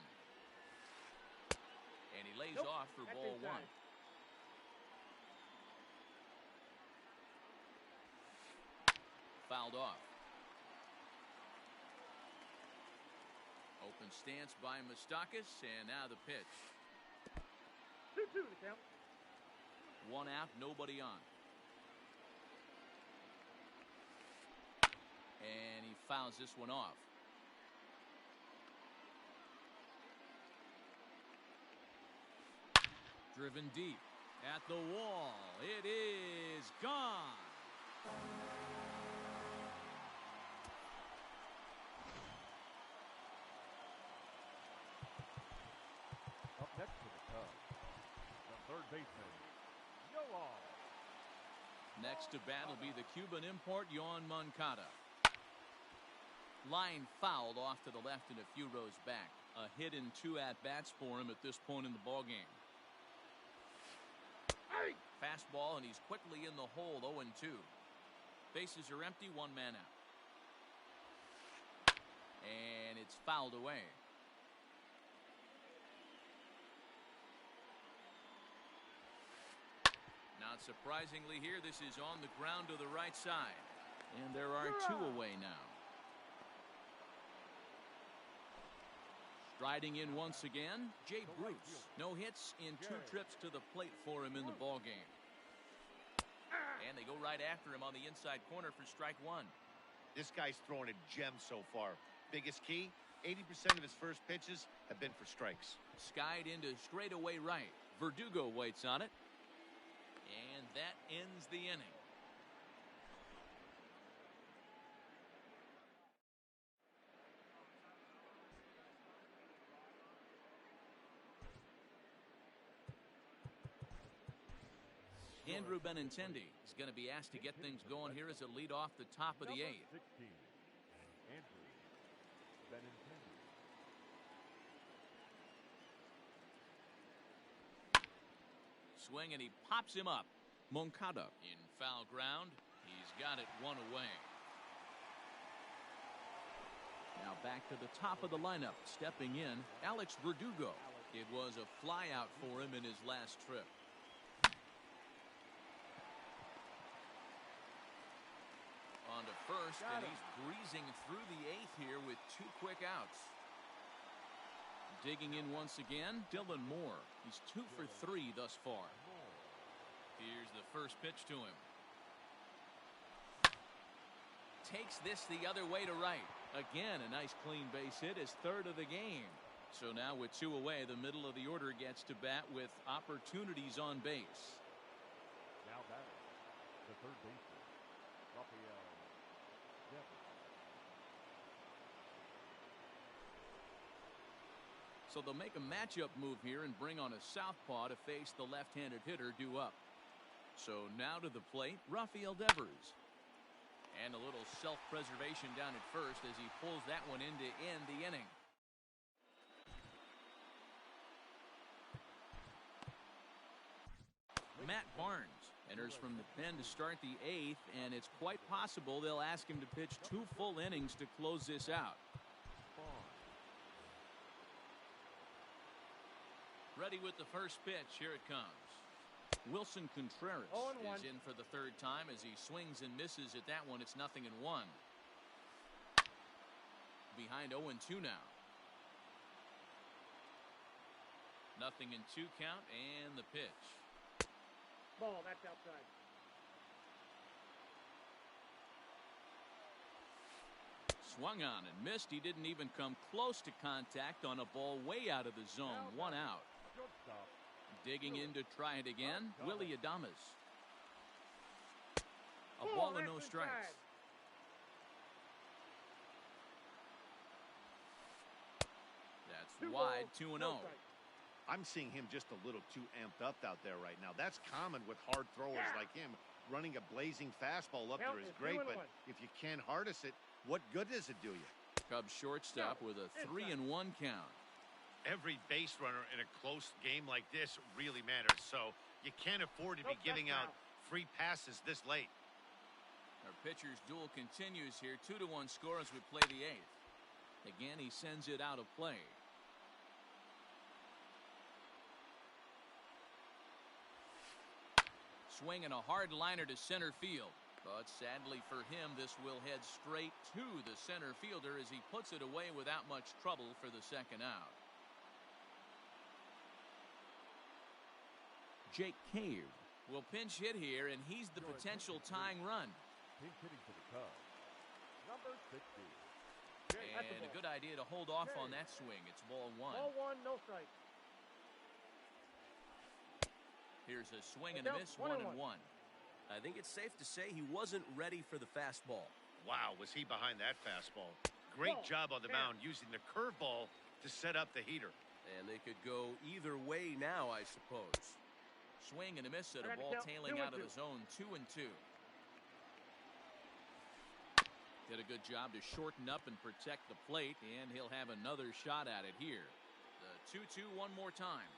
And he lays off for ball one. Fouled off. Open stance by Moustakas, and now the pitch. 2-2 the count. One out, nobody on. And he fouls this one off. Driven deep at the wall. It is gone. Up next to the Cubs, the third baseman, Yoan. Next to bat will be the Cuban import, Yoan Moncada. Line fouled off to the left and a few rows back. A hit in 2 at-bats for him at this point in the ballgame. Fastball, and he's quickly in the hole, 0-2. Bases are empty, 1 man out. And it's fouled away. Not surprisingly here, this is on the ground to the right side. And there are 2 away now. Striding in once again, Jay Bruce. No hits in 2 trips to the plate for him in the ballgame. And they go right after him on the inside corner for strike 1. This guy's throwing a gem so far. Biggest key, 80% of his first pitches have been for strikes. Skied into straightaway right. Verdugo waits on it. And that ends the inning. Andrew Benintendi is going to be asked to get things going here as a lead off the top of the 8th. 16, Andrew Benintendi. Swing, and he pops him up. Moncada in foul ground. He's got it 1 away. Now back to the top of the lineup. Stepping in, Alex Verdugo. It was a flyout for him in his last trip. On to first, and he's breezing through the 8th here with 2 quick outs. Digging in once again, Dylan Moore. He's 2 for 3 thus far. Here's the first pitch to him. Takes this the other way to right. Again, a nice clean base hit, his 3rd of the game. So now with 2 away, the middle of the order gets to bat with opportunities on base. Now batting, the third baseman, Rafael Devers. So they'll make a matchup move here and bring on a southpaw to face the left-handed hitter due up. So now to the plate, Rafael Devers. And a little self-preservation down at first as he pulls that one in to end the inning. Matt Barnes enters from the pen to start the 8th, and it's quite possible they'll ask him to pitch 2 full innings to close this out. Ready with the first pitch. Here it comes. Wilson Contreras is in for the 3rd time as he swings and misses at that one. It's 0-1. Behind 0-2 now. 0-2 count, and the pitch. Ball, that's outside. Swung on and missed. He didn't even come close to contact on a ball way out of the zone. 1 out. Shortstop. Digging in to try it again, Willie Adames. A ball and no strikes. That's wide, 2-0. I'm seeing him just a little too amped up out there right now. That's common with hard throwers like him. Running a blazing fastball up there is great, but if you can't harness it, what good does it do you? Cubs shortstop with a 3-1 count. Every base runner in a close game like this really matters, so you can't afford to be giving out free passes this late. Our pitcher's duel continues here. 2-1 score as we play the 8th. Again, he sends it out of play. Swinging a hard liner to center field. But sadly for him, this will head straight to the center fielder as he puts it away without much trouble for the second out. Jake Cave will pinch hit here, and he's the potential tying run. Pinch hitting for the Cubs. Number 60. And a good idea to hold off on that swing. It's ball 1. Ball 1, no strike. Here's a swing and a miss, 1-1. I think it's safe to say he wasn't ready for the fastball. Wow, was he behind that fastball. Great job on the mound using the curveball to set up the heater. And they could go either way now, I suppose. Swing and a miss at a ball tailing out of the zone, 2-2. Did a good job to shorten up and protect the plate, and he'll have another shot at it here. The 2-2 one more time.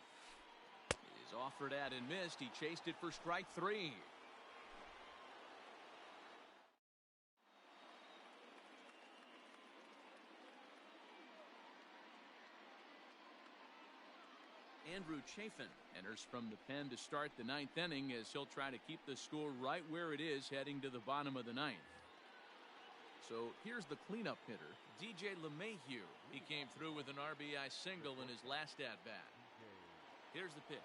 He's offered at and missed. He chased it for strike 3. Andrew Chafin enters from the pen to start the 9th inning as he'll try to keep the score right where it is heading to the bottom of the 9th. So here's the cleanup hitter, DJ LeMahieu. He came through with an RBI single in his last at-bat. Here's the pitch.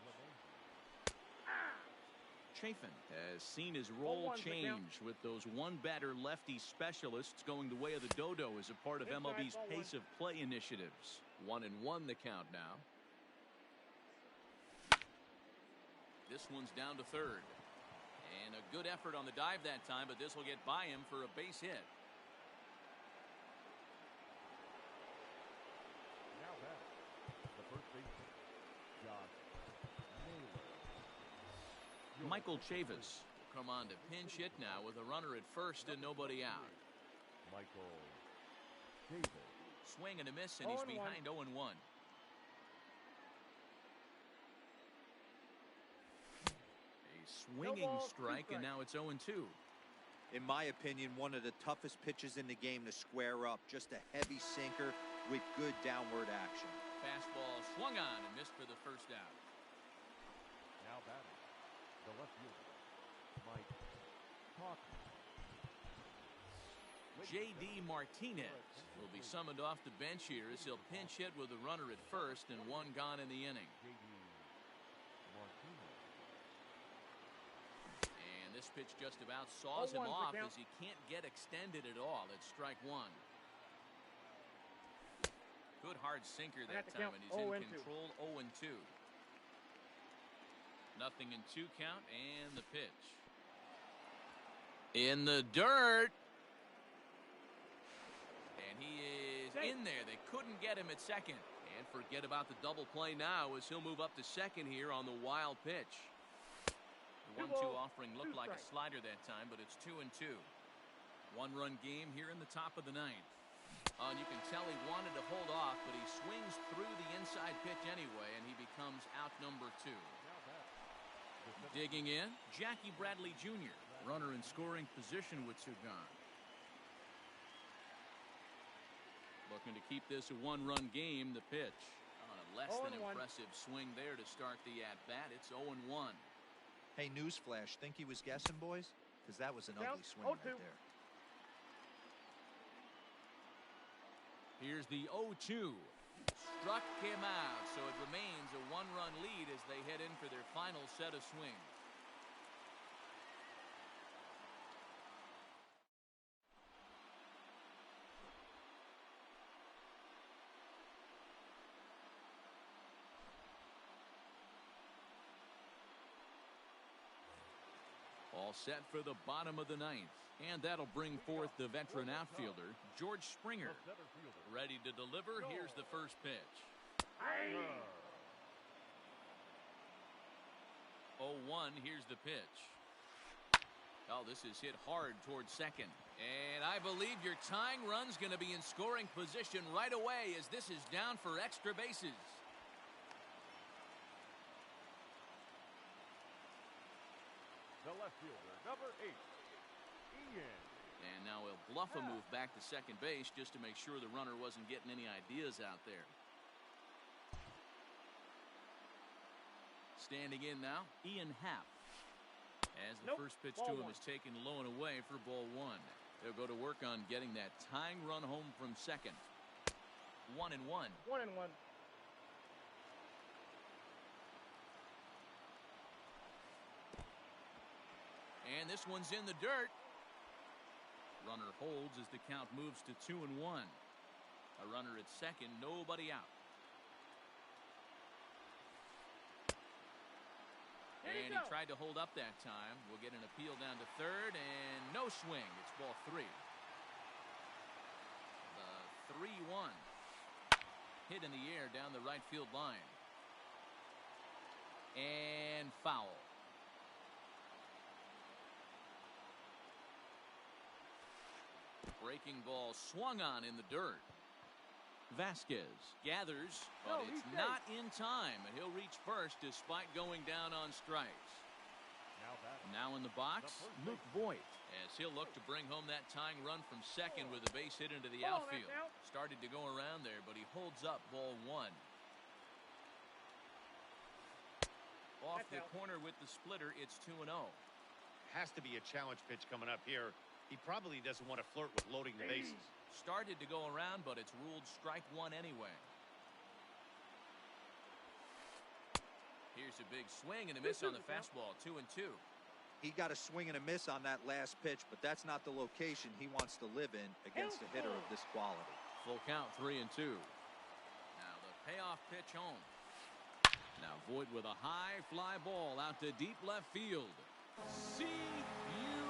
Chafin has seen his role change with those one-batter lefty specialists going the way of the dodo as a part of MLB's pace of play initiatives. 1-1 the count now. This one's down to third. And a good effort on the dive that time, but this will get by him for a base hit. Now back, the first baseman, Josh Naylor. Michael Chavis will come on to pinch hit now with a runner at first and nobody out. Michael Davis. Swing and a miss, and he's behind 0-1. Swinging strike, and now it's 0-2. In my opinion, one of the toughest pitches in the game to square up. Just a heavy sinker with good downward action. Fastball swung on and missed for the first out. Now batting, the left fielder, Mike Talkman. J.D. Martinez will be summoned off the bench here as he'll pinch hit with a runner at first and one gone in the inning. J.D. Martinez. This pitch just about saws him off as he can't get extended at all. It's strike 1. Good hard sinker that time, and he's in control. 0-2. Nothing in 2 count, and the pitch. In the dirt. And he is in there. They couldn't get him at second. And forget about the double play now as he'll move up to second here on the wild pitch. The 1-2 offering looked like a slider that time, but it's 2-2. 1-run game here in the top of the 9th. And you can tell he wanted to hold off, but he swings through the inside pitch anyway, and he becomes out number 2. Digging in, Jackie Bradley Jr., runner in scoring position with 2 gone. Looking to keep this a 1-run game, the pitch. On a less than impressive swing there to start the at-bat. It's 0-1. Hey, newsflash, think he was guessing, boys? Because that was an ugly swing right there. Here's the 0-2. Struck him out, so it remains a 1-run lead as they head in for their final set of swings. All set for the bottom of the 9th. And that'll bring forth the veteran outfielder, George Springer. Ready to deliver. Here's the first pitch. 0-1. Here's the pitch. Oh, this is hit hard towards second. And I believe your tying run's going to be in scoring position right away as this is down for extra bases. The left fielder, number 8, Ian. And now he'll bluff a move back to second base just to make sure the runner wasn't getting any ideas out there. Standing in now, Ian Happ. As the first pitch to him is taken low and away for ball 1. They'll go to work on getting that tying run home from second. 1-1. 1-1. And this one's in the dirt. Runner holds as the count moves to 2-1. A runner at second, nobody out. And he tried to hold up that time. We'll get an appeal down to third, and no swing. It's ball 3. The 3-1. Hit in the air down the right field line. And foul. Breaking ball swung on in the dirt. Vasquez gathers, but it's not in time, and he'll reach first despite going down on strikes. Now in the box, Luke Voigt, as he'll look to bring home that tying run from second with a base hit into the outfield. Started to go around there, but he holds up ball 1. Off the corner with the splitter, it's 2-0. Has to be a challenge pitch coming up here. He probably doesn't want to flirt with loading the bases. Started to go around, but it's ruled strike 1 anyway. Here's a big swing and a miss on the fastball. 2-2. He got a swing and a miss on that last pitch, but that's not the location he wants to live in against a hitter of this quality. Full count, 3-2. Now the payoff pitch home. Now Voigt with a high fly ball out to deep left field. See you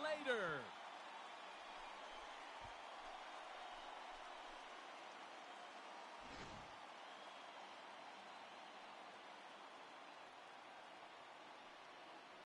later.